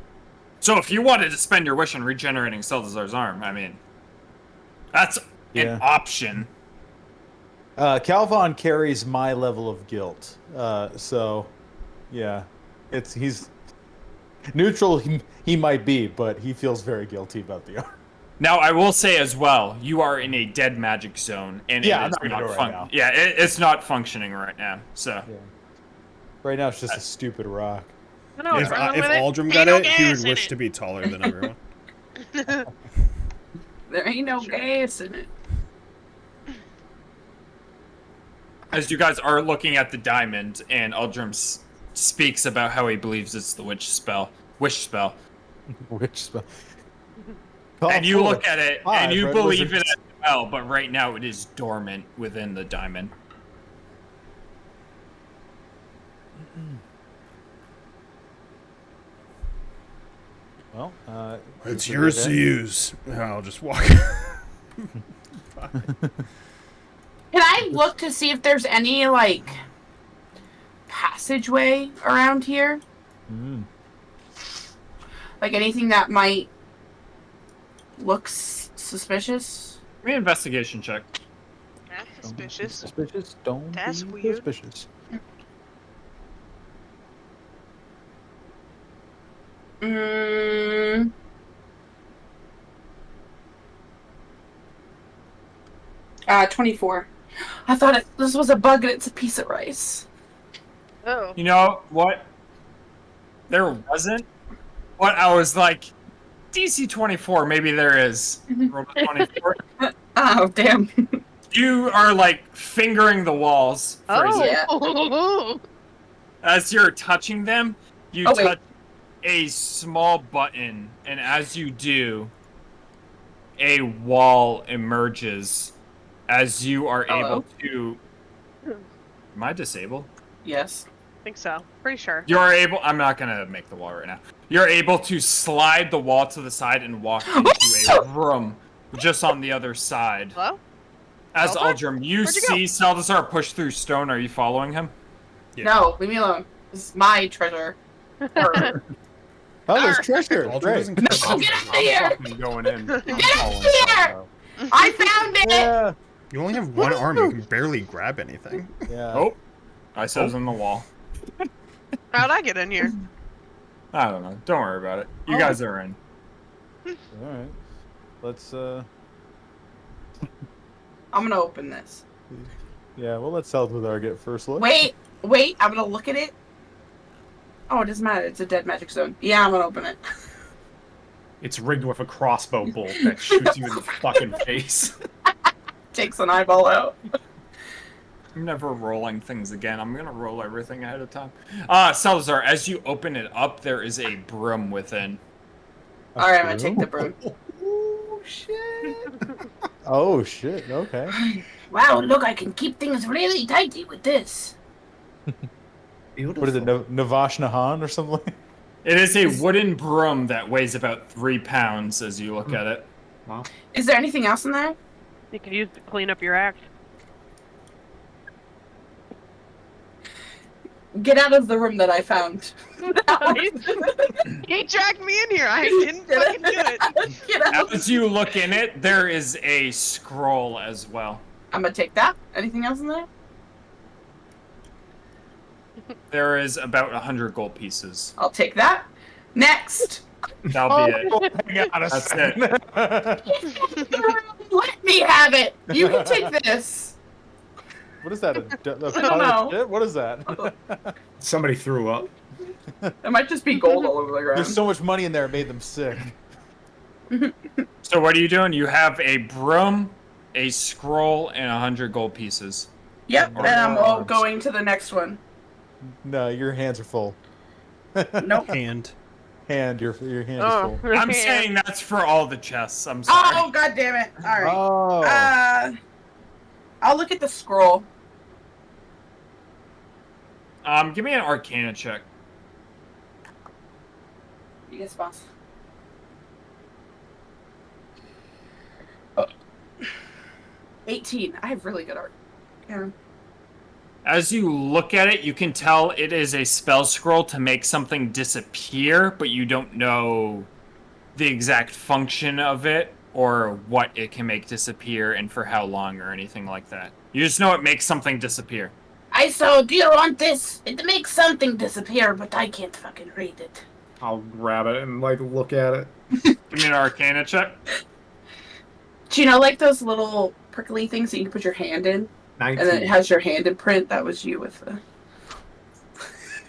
So if you wanted to spend your wish on regenerating Celdazar's arm, I mean, that's Yeah. an option. Calvon carries my level of guilt, so yeah, he's neutral. He might be, but he feels very guilty about the arm. Now, I will say as well, you are in a dead magic zone, and Yeah, I'm it is not gonna do it right now. Yeah, it's not functioning right now. So Right now, it's just a stupid rock. I know what's If wrong with it. Aldrim got Ain't it, no he gas would in wish it. to be taller than everyone. There ain't no gas in it. as you guys are looking at the diamond, and Aldrim speaks about how he believes it's the wish spell. Which spell? And you look at it, and you Red believe Wizard. it as well, but right now it is dormant within the diamond. Well, It's yours to use. I'll just walk. Can I look to see if there's any, like, passageway around here? Mm. Like anything that might look suspicious? Give me an investigation check. That's suspicious. Suspicious? Don't That's be weird. suspicious. Mm. Uh, 24. I thought this was a bug and it's a piece of rice. Oh. You know what? There wasn't. What I was like, DC 24, maybe there is. Roll a 24. Oh, damn. You are like fingering the walls. Oh. Yeah. As you're touching them, you Oh, wait. touch a small button, and as you do, a wall emerges as you are able to Am I disabled? Yes. I think so. Pretty sure. You're able. I'm not gonna make the wall right now. You're able to slide the wall to the side and walk into a room just on the other side. Hello? As Salazar? Aldrim, you Where'd you see Salazar push through stone. Are you following him? Yeah. No, leave me alone. This is my treasure. Or- Oh, there's treasure. Aldrin Great. doesn't No, care. get out of here! I'm going in. Get out of here! I found it! Yeah. You only have one arm. You can barely grab anything. Yeah. Oh, I said it was on the wall. How'd I get in here? I don't know. Don't worry about it. You guys are in. All right. Let's. I'm gonna open this. Yeah, we'll let Salazar get first look. Wait, I'm gonna look at it. Oh, it doesn't matter. It's a dead magic zone. Yeah, I'm gonna open it. It's rigged with a crossbow bolt that shoots you in the fucking face. Takes an eyeball out. I'm never rolling things again. I'm gonna roll everything ahead of time. Salazar, as you open it up, there is a broom within. Alright, I'm gonna take the broom. Oh shit. Oh shit. Okay. Wow, look, I can keep things really tighty with this. Beautiful. What is it? Navash Nahan or something? It is a wooden broom that weighs about 3 pounds as you look at it. Wow. Is there anything else in there? You can use it to clean up your act. Get out of the room that I found. He dragged me in here. I didn't fucking do it. Get out. As you look in it, there is a scroll as well. I'm gonna take that. Anything else in there? There is about 100 gold pieces. I'll take that. Next. That'll be it. Hang on a That's second. it. Let me have it. You can take this. What is that? A I don't pile of know. shit? What is that? Somebody threw up. It might just be gold all over the ground. There's so much money in there, it made them sick. So what are you doing? You have a broom, a scroll, and 100 gold pieces. Yep, and I'm all going to the next one. No, your hands are full. Nope. And Your hand is Oh, full. I'm saying that's for all the chests. I'm sorry. Oh, god damn it. Alright. Oh. I'll look at the scroll. Give me an Arcana check. Yes, boss. 18. I have really good art. Yeah. As you look at it, you can tell it is a spell scroll to make something disappear, but you don't know the exact function of it or what it can make disappear and for how long or anything like that. You just know it makes something disappear. Do you want this? It makes something disappear, but I can't fucking read it. I'll grab it and like look at it. Give me an Arcana check. Do you know, like those little prickly things that you can put your hand in? 19. And then it has your hand imprint? That was you with the...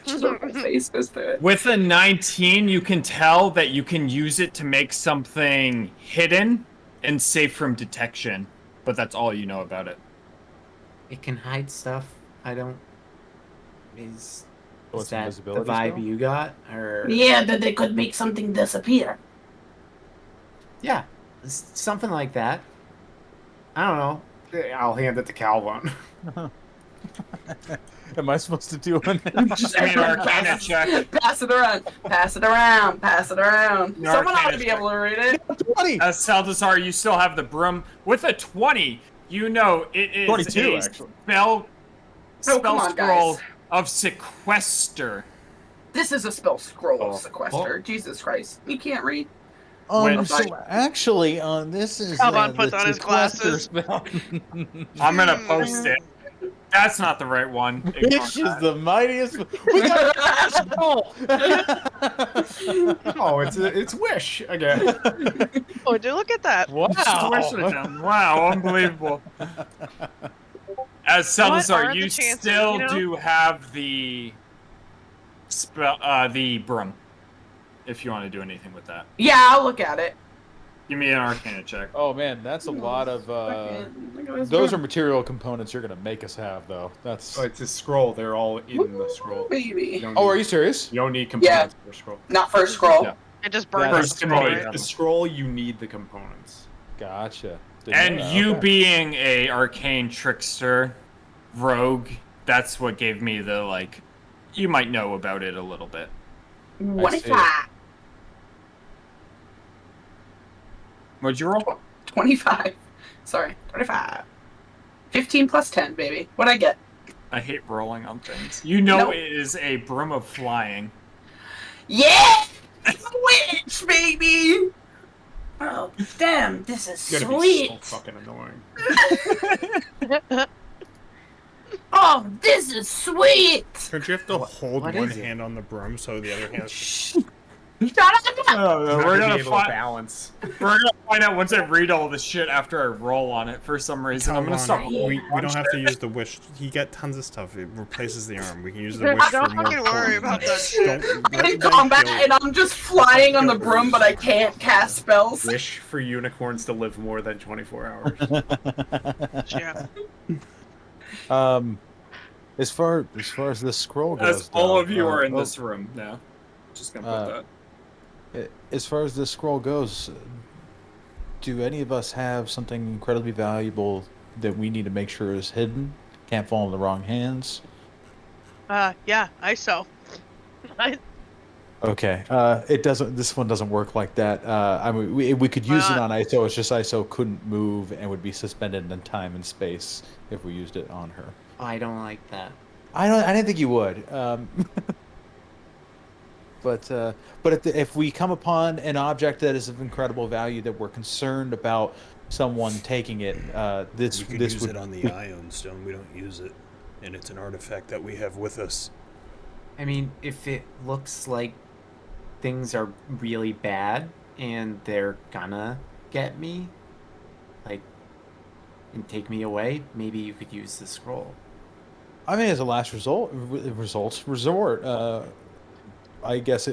Just where my face goes through it. With a 19, you can tell that you can use it to make something hidden and safe from detection, but that's all you know about it. It can hide stuff. I don't. Is What's that the invisibility vibe spell? you got, or Yeah, that they could make something disappear. yeah, something like that? I don't know. I'll hand it to Calvin. Am I supposed to do one? Just Give me an everyone Arcana pass, check. pass it around. Pass it around. Pass it around. Your Someone ought Arcana to be check. able to read it. 20! As Salazar, you still have the broom. With a 20, you know it is 22, a actually. Oh, spell come on, scroll guys. of sequester. This is a spell scroll Oh. of sequester. Jesus Christ. You can't read? Wait. So actually, this is Calvin the puts on his sequester glasses. spell. I'm gonna post it. That's not the right one. Ignore Bitch is that. the mightiest. We got a scroll. Oh, it's Wish again. Oh, do look at that. Wow. Swish it down. Wow, unbelievable. As Salazar, are the you chances, still you know? do have the spell, the broom. If you want to do anything with that, Yeah, I'll look at it. give me an Arcana check. Oh man, that's a lot of. Fucking- look at this Those are broom. material components you're gonna make us have, though. That's. Oh, it's a scroll. They're all in the scroll. You Baby. don't Oh, are need- you serious? You don't need components for a scroll. Not first scroll. Yeah. It just burns Yeah, the first scroll, scroll, right? The scroll, you need the components. Gotcha. Didn't know And that. you Okay. being a arcane trickster, rogue, that's what gave me the like. You might know about it a little bit. What if see. What'd you roll? 25. Sorry, 25. 15 plus 10, baby. What'd I get? I hate rolling on things. You know Nope. it is a broom of flying. Yeah! Witch, baby! Oh, damn, this is It's gonna sweet. be so fucking annoying. Oh, this is sweet. Don't you have to hold what one is it? hand on the broom so the other hand's Shut up. Oh, no, Not we're gonna gonna be able to find. balance. We're gonna find out once I read all this shit after I roll on it for some reason. I'm gonna stop. We don't have to use the wish. You get tons of stuff. It replaces the arm. We can use the wish for Don't more. fucking worry about that Don't shit. let I'm in that combat go. and I'm just flying on the broom, but I can't cast spells. Wish for unicorns to live more than 24 hours. Yeah. As far as the scroll goes, As all though, of you are in oh, this room now. Just gonna put that. As far as the scroll goes, do any of us have something incredibly valuable that we need to make sure is hidden? Can't fall in the wrong hands. Yeah, ISO. Okay. It doesn't. This one doesn't work like that. I mean, we could use it on ISO. It's just ISO couldn't move and would be suspended in time and space if we used it on her. I don't like that. I didn't think you would. But if we come upon an object that is of incredible value that we're concerned about someone taking it, this We could this use would it on the Ion Stone. We don't use it, and it's an artifact that we have with us. I mean, if it looks like things are really bad and they're gonna get me, like, and take me away, maybe you could use the scroll. I mean, as a last resort, I guess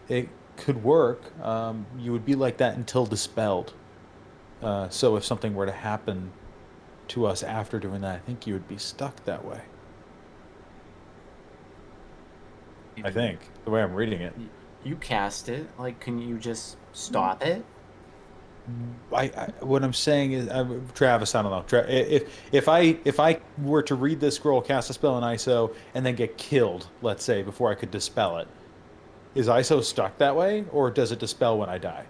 it could work. You would be like that until dispelled. So if something were to happen to us after doing that, I think you would be stuck that way. I think the way I'm reading it. You cast it. Like, can you just stop it? What I'm saying is, Travis, I don't know. If I were to read this scroll, cast a spell in ISO, and then get killed, let's say, before I could dispel it, is ISO stuck that way, or does it dispel when I die?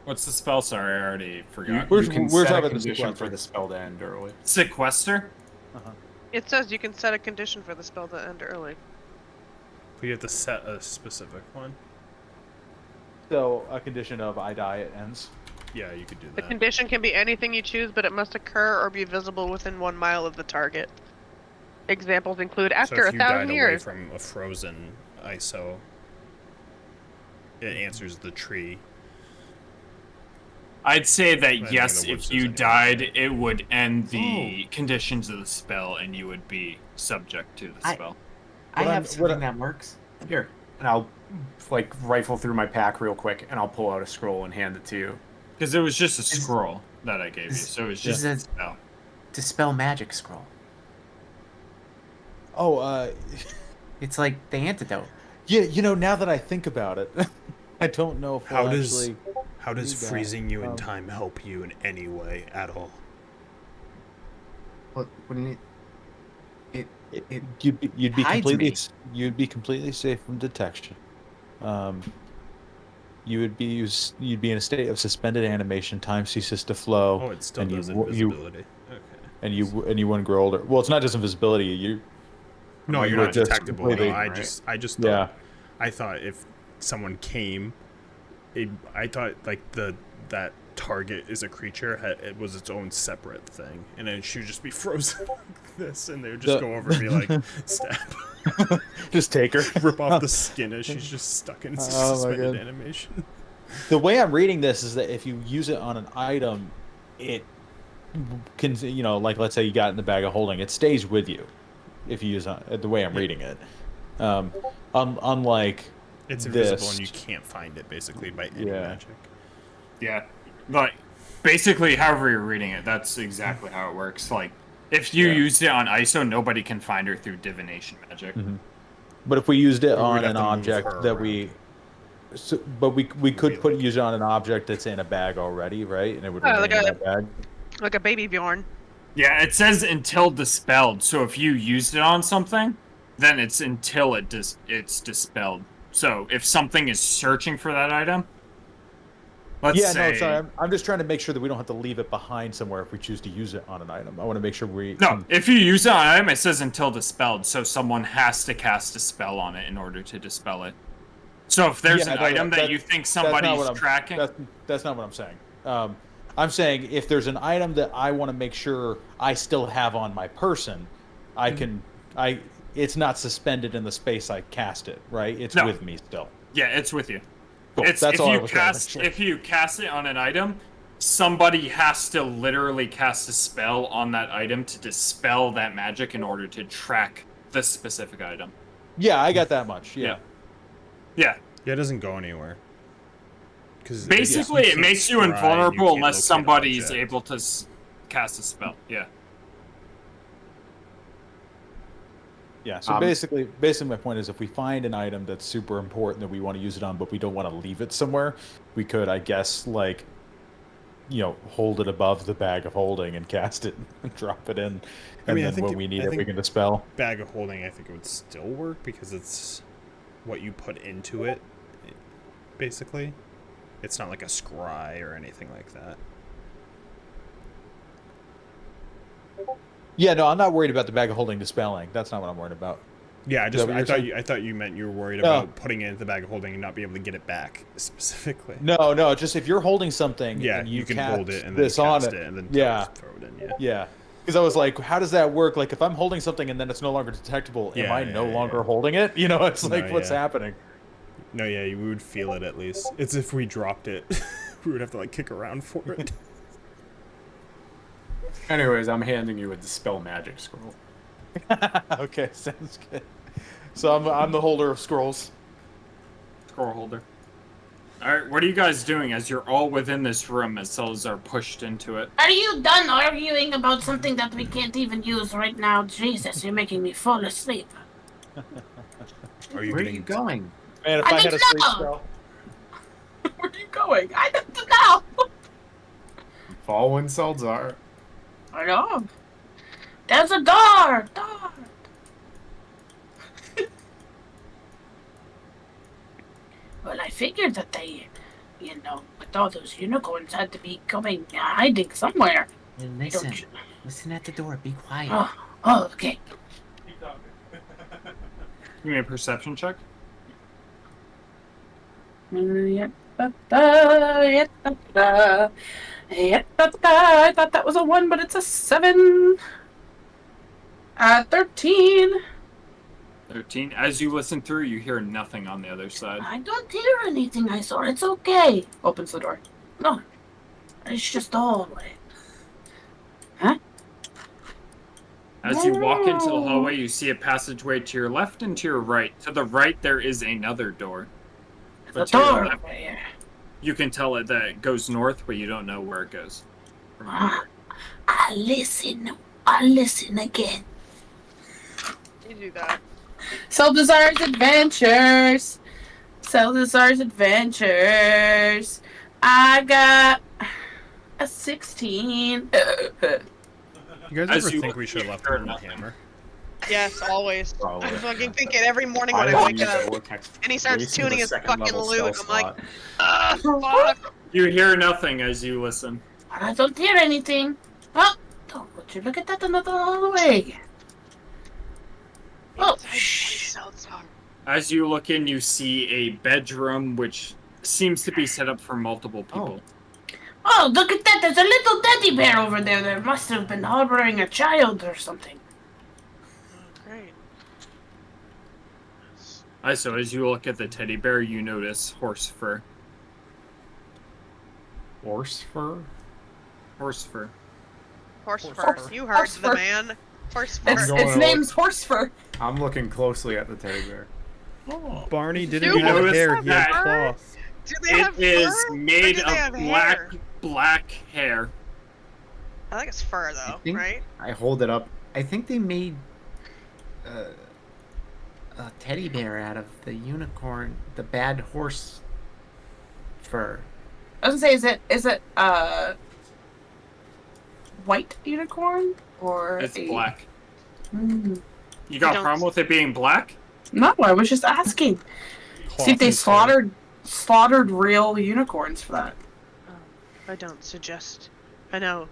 What's the spell? Sorry, I already forgot. Where's- You can where's set a that in the condition sequester? for the spell to end early. Sequester? It says you can set a condition for the spell to end early. We have to set a specific one. So a condition of I die, it ends. Yeah, you could do The that. condition can be anything you choose, but it must occur or be visible within 1 mile of the target. Examples include So after if you 1,000 died years. away from a frozen ISO, it answers the tree. I'd say that Depending yes, on the if witches you anyway. died, it would end the conditions of the spell, and you would be subject to the spell. I What have I'm- what something I- that works. Here, and I'll like rifle through my pack real quick, and I'll pull out a scroll and hand it to you. Because it was just a scroll that I gave you, so it was just Yeah. a spell. Dispel magic scroll. Oh, It's like the antidote. yeah. You know, now that I think about it, I don't know if How we'll does actually how does do that. freezing you in time help you in any way at all? What do you need? You'd be hides completely me. you'd be completely safe from detection. You'd be in a state of suspended animation. Time ceases to flow. Oh, it still and does you invisibility. Okay. and you wouldn't grow older. Well, it's not just invisibility. You No, you you're were not just detectable. completely- No, I just thought, Yeah. I thought if someone came, I thought like that target is a creature. It was its own separate thing, and then she would just be frozen like this, and they would just go over and be like, stab, just take her, rip off the skin as she's just stuck in Oh my suspended God. animation. The way I'm reading this is that if you use it on an item, it can, like let's say you got it in the bag of holding, it stays with you. If you use it, the way I'm reading it, unlike It's invisible this. and you can't find it basically by any Yeah. magic. Yeah, but basically, however you're reading it, that's exactly how it works. Like, if you used it on ISO, nobody can find her through divination magic. But if we used it Or we'd on have an to move object her that around. but we could use it on an object that's in a bag already, right? And it would Oh, remain like in a- that bag. Like a baby Bjorn. Yeah, it says until dispelled. So if you used it on something, then it's until it's dispelled. So if something is searching for that item, let's say... no, sorry. I'm just trying to make sure that we don't have to leave it behind somewhere if we choose to use it on an item. I want to make sure we... No, if you use it on an item, it says until dispelled. So someone has to cast a spell on it in order to dispel it. So if there's an item that you think somebody's tracking... That's not what I'm saying. I'm saying if there's an item that I want to make sure I still have on my person, I can... It's not suspended in the space I cast it, right? It's with me still. Yeah, it's with you. Cool. It's That's all I was trying to make sure. If you cast it on an item, somebody has to literally cast a spell on that item to dispel that magic in order to track the specific item. Yeah, I got that much. Yeah. Yeah. Yeah, it doesn't go anywhere. Basically, it makes you invulnerable unless somebody's able to cast a spell. Yeah. Yeah, so basically my point is if we find an item that's super important that we want to use it on, but we don't want to leave it somewhere, we could, I guess, like, hold it above the bag of holding and cast it and drop it in. And then when we need it, we can dispel. Bag of holding, I think it would still work because it's what you put into it, basically. It's not like a scry or anything like that. Yeah, no, I'm not worried about the bag of holding dispelling. That's not what I'm worried about. Yeah, I thought you meant you were worried about putting it into the bag of holding and not be able to get it back specifically. No, just if you're holding something, and you can hold it and this then on cast it, and then throw it in. Yeah. Because I was like, how does that work? Like, if I'm holding something and then it's no longer detectable, am I no longer holding it? It's like, what's happening? No, yeah, we would feel it at least. It's if we dropped it, we would have to like kick around for it. Anyways, I'm handing you a dispel magic scroll. Okay, sounds good. So I'm the holder of scrolls. Scroll holder. Alright, what are you guys doing as you're all within this room as Salazar pushed into it? Are you done arguing about something that we can't even use right now? Jesus, you're making me fall asleep. Where are you going? Man, if I had a sleep spell. Where are you going? I don't know. Following Salazar. I know. There's a door! Well, I figured that they, with all those unicorns had to be hiding somewhere. Listen at the door. Be quiet. Oh, okay. Give me a perception check. I thought that was a 1, but it's a 7. 13. 13. As you listen through, you hear nothing on the other side. I don't hear anything, I saw. It's okay. Opens the door. No. It's just the hallway. Huh? As you walk into the hallway, you see a passageway to your left and to your right. To the right, there is another door. The door over here. You can tell it that it goes north, but you don't know where it goes. I'll listen again. You do that. Salazar's Adventures. I got a 16. You guys ever think we should have left the room with Hammer? Yes, always. I fucking think it every morning when I wake up. And he starts tuning his fucking lute. I'm like, fuck. You hear nothing as you listen. I don't hear anything. Oh, would you look at that another hallway? Oh, shh. As you look in, you see a bedroom which seems to be set up for multiple people. Oh, look at that. There's a little teddy bear over there that must have been harboring a child or something. Great. So as you look at the teddy bear, you notice horse fur. Horse fur? Horse fur. Horse fur. You heard the man. Horse fur. Its name's Horse Fur. I'm looking closely at the teddy bear. Oh. Barney didn't Dude, have hair. He had that cloth. Do they have It is fur? made Or do they of have black hair. I think it's fur though, right? I hold it up. I think they made a teddy bear out of the unicorn, the bad horse fur. I was gonna say, is it white unicorn? or It's a... black. Mm. You got a don't- problem with it being black? No, I was just asking. See if they slaughtered real unicorns for that. I don't suggest. I know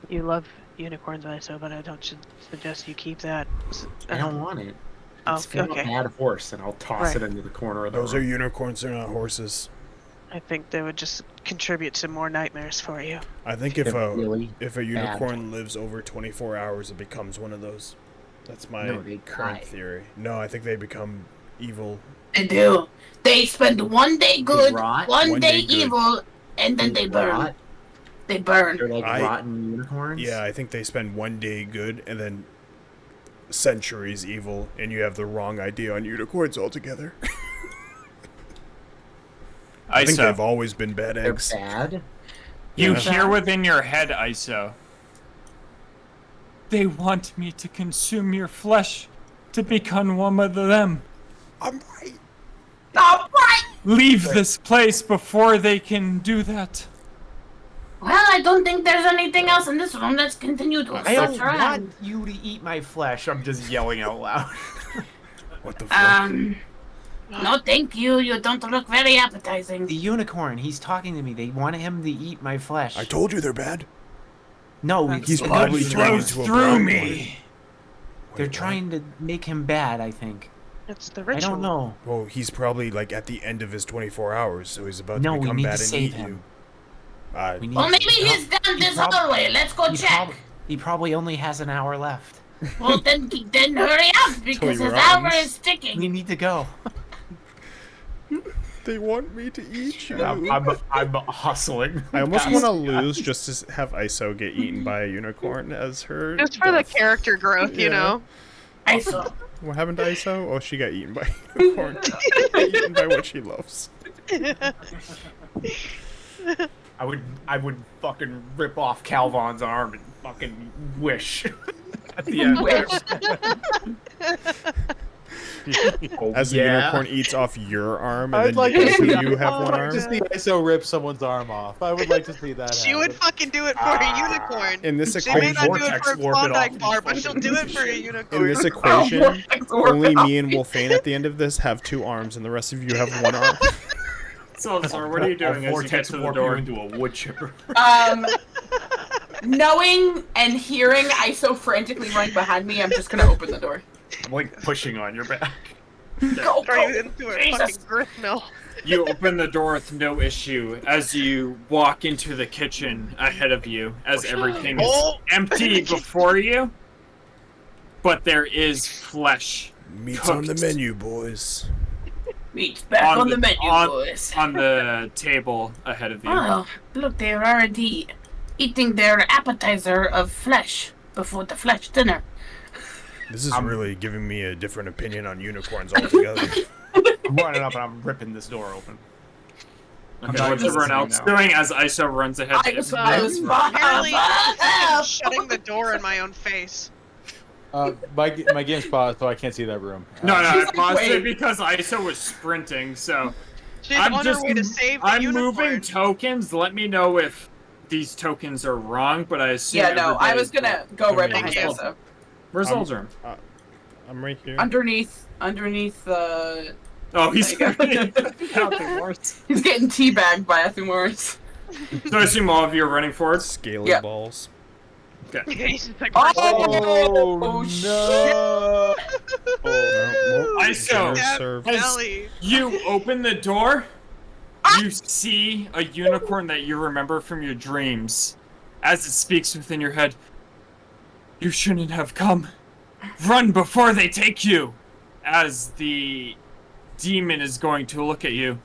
you love unicorns, ISO, but I don't suggest you keep that. I don't want it. Oh, It's filled okay. with bad Horse, and I'll toss Right. it into the corner of the Those are room. unicorns, they're not horses. I think they would just contribute to more nightmares for you. I think if They're a really if a unicorn lives over 24 hours, it becomes one of those. That's my No, they current die. theory. No, I think they become evil. They do. They spend one day good, rot? one One day day good. evil, and then they burn. rot. They burn. They're like I- rotten unicorns. Yeah, I think they spend one day good and then centuries evil, and you have the wrong idea on unicorns altogether. I think ISO. they've always been bad They're eggs. bad. You Yeah. hear within your head, ISO. They want me to consume your flesh to become one of them. I'm right. All right. Leave this place before they can do that. Well, I don't think there's anything else in this room. Let's continue to I don't search around. want you to eat my flesh. I'm just yelling out loud. What the fuck? No, thank you. You don't look very appetizing. The unicorn, he's talking to me. They want him to eat my flesh. I told you they're bad. No, He's no, probably they're turned into a brown one. They're Wait, trying to make him bad, I think. It's the I ritual. don't know. Well, he's probably like at the end of his 24 hours, so he's about No, to we become need bad to and save eat him. you. We need Well, to- maybe he's down this prob- hallway. Let's go he check. he probably only has an hour left. Well, then hurry up because he his hour runs. is ticking. We need to go. They want me to eat you. I'm hustling. I almost past- want to lose just to have ISO get eaten by a unicorn as her. Just for the death. character growth, you Yeah. know. I saw. What happened to ISO? Oh, she got eaten by a unicorn. Eaten by what she loves. I would fucking rip off Calvon's arm and fucking wish at the end. Oh, As the yeah. unicorn eats off your arm, and I'd then like both to of see you have one arm. Just see ISO rip someone's arm off. I would like to see that. She would happen. fucking do it for a unicorn. In this She may equation, not do it Vortex for a warp it off Klondike and bar, but she'll fucking do it piece for of a shit. unicorn. in this equation, only me and Wolfane at the end of this have 2 arms, and the rest of you have 1 arm. So, what are you doing as you get Vortex to the warp you door? into a wood chipper. Knowing and hearing ISO frantically running behind me, I'm just gonna open the door. I'm like pushing on your back. Go, Throw you go. into a Jesus. fucking grist mill. You open the door with no issue as you walk into the kitchen ahead of you, as everything is Oh. empty before you. But there is flesh Meat's on the Cooked. menu, boys. Meat's back on the menu, boys. on the table ahead of you. Oh, look, they're already eating their appetizer of flesh before the flesh dinner. This is really giving me a different opinion on unicorns altogether. I'm running up and I'm ripping this door open. Okay, not what's even everyone else listening now. doing as ISO runs ahead to I was Apparently, fine. I'm shutting the door in my own face. My game's paused, so I can't see that room. No, I She's like, paused it "Wait." because ISO was sprinting, so She's I'm on just her way to save the I'm unicorn. moving tokens. Let me know if these tokens are wrong, but I assume Yeah, no, I was everybody's- gonna go right Thank behind you. ISO. Where's Aldrin? I'm right here. Underneath Oh, he's There you go. nothing worse. he's getting teabagged by Effie Morris. So I assume all of you are running forward. Scaly Yeah. balls. He's just like, Oh, no! ISO, Stab serve. belly. you open the door. You see a unicorn that you remember from your dreams. As it speaks within your head, you shouldn't have come. Run before they take you. As the demon is going to look at you.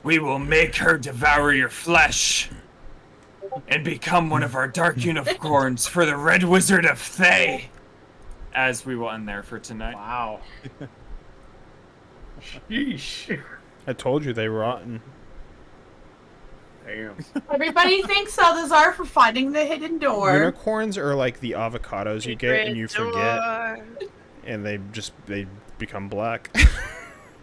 We will make her devour your flesh and become one of our dark unicorns for the Red Wizard of Thay. As we will end there for tonight. Wow. Sheesh. I told you they rotten. Damn. Everybody thanks Salazar for finding the hidden door. Unicorns are like the avocados you get and you Secret forget, door. and they become black.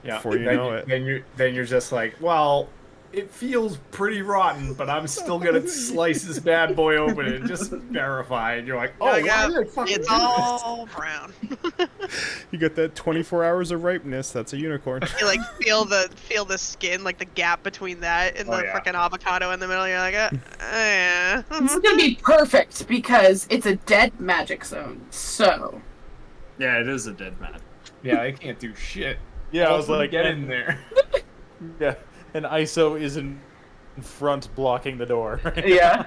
Yeah. Before you then, know it. Then you're just like, well, it feels pretty rotten, but I'm still gonna slice this bad boy open and just verify. And you're like, oh, yeah, why did I fucking it's do all brown. You got that 24 hours of ripeness. That's a unicorn. You like feel the skin, like the gap between that and the freaking avocado in the middle. You're like, yeah. This is gonna be perfect because it's a dead magic zone. So. Yeah, it is a dead man. Yeah, I can't do shit. Yeah, I was like, get in there. Yeah, and ISO is in front blocking the door. Yeah.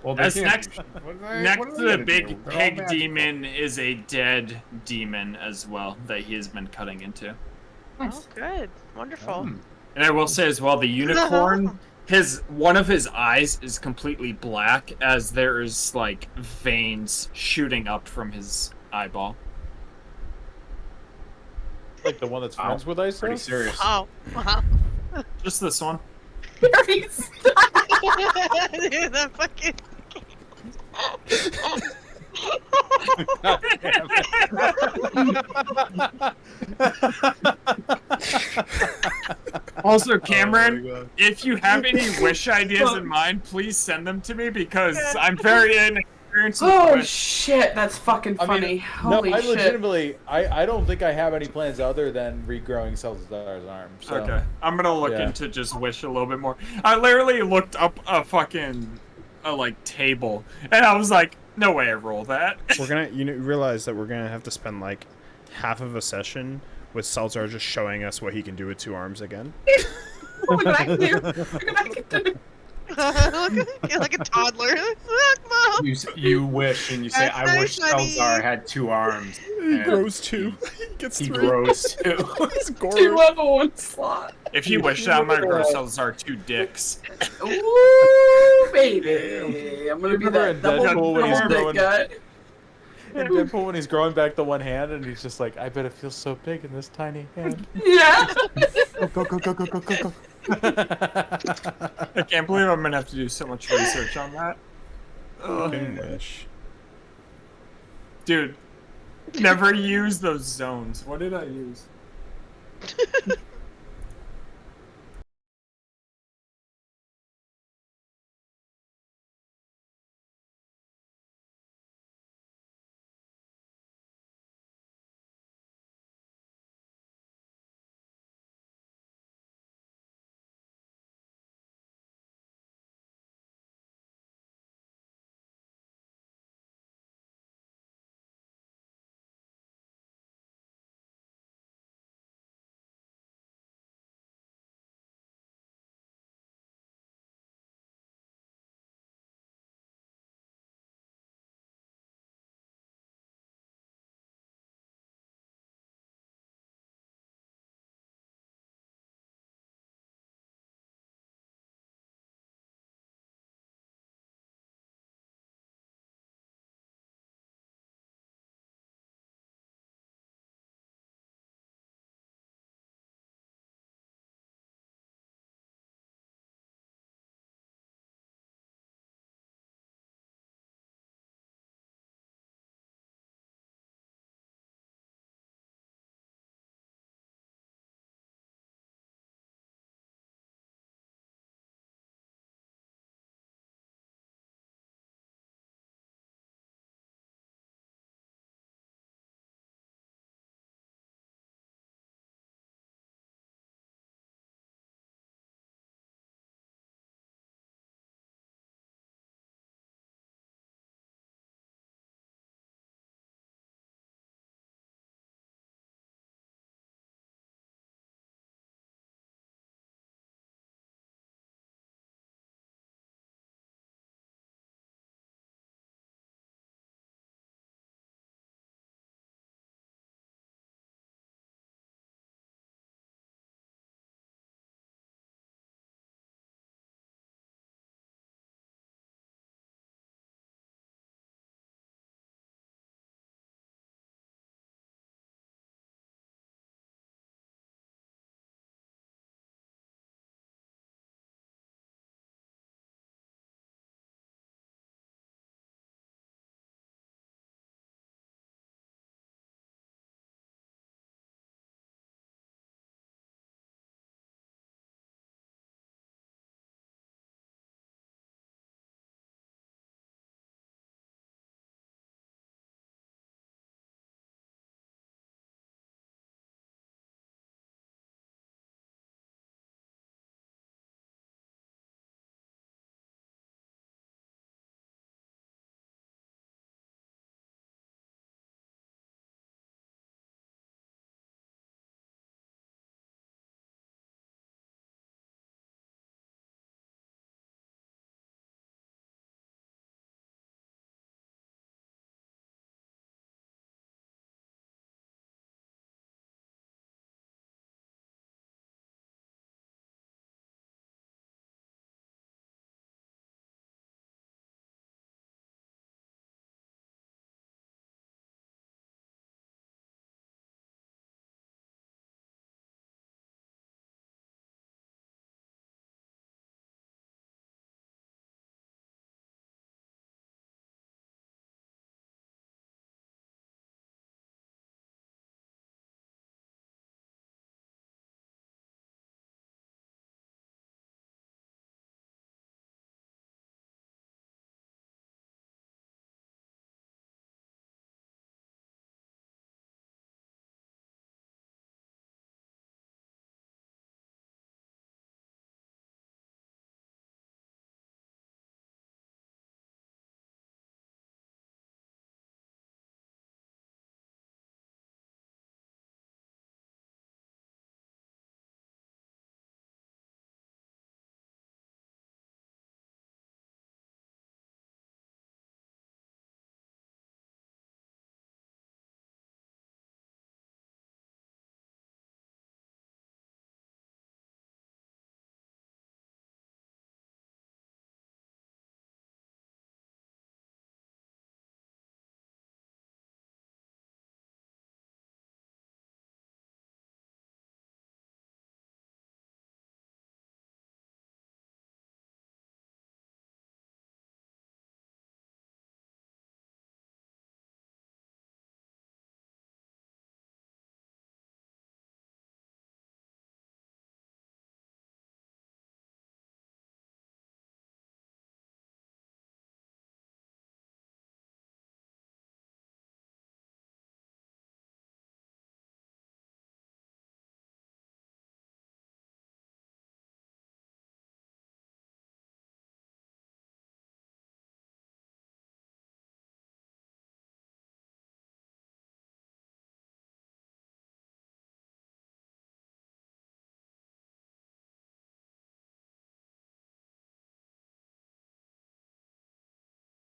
Well, That's next. Next what are to they the gonna big do? They're all pig magical. demon is a dead demon as well that he has been cutting into. Oh, good, wonderful. And I will say as well, the unicorn, one of his eyes is completely black, as there is like veins shooting up from his eyeball. Like the one that's friends with ISO? Pretty serious. Oh, wow. Just this one. Dude, that fucking. Also, Cameron, if you have any wish ideas in mind, please send them to me because I'm very inexperienced with Oh wish. shit, that's fucking funny. Holy I shit. legitimately, I don't think I have any plans other than regrowing Salazar's arm. So. Okay, I'm gonna look Yeah. into just wish a little bit more. I literally looked up a fucking like table, and I was like, no way I roll that. We're gonna, realize that we're gonna have to spend like half of a session with Salzar just showing us what he can do with 2 arms again. Look what I can do. Look what I can do. You're like a toddler. Look, Mom. You wish and you say, That's I nice, wish honey. Salzar had 2 arms. He And grows 2. He gets He 3. grows 2. He's Two Goro. of one slot. If you wish that, I'm gonna grow Salazar 2 dicks. Ooh, baby. I'm gonna be Remember that in Deadpool when he's double growing- big guy. And Deadpool when he's growing back the one hand and he's just like, I bet it feels so big in this tiny hand. Yeah. Go, go, go, go, go, go, go. I can't believe I'm gonna have to do so much research on that. Fucking wish. Dude, never use those zones. What did I use?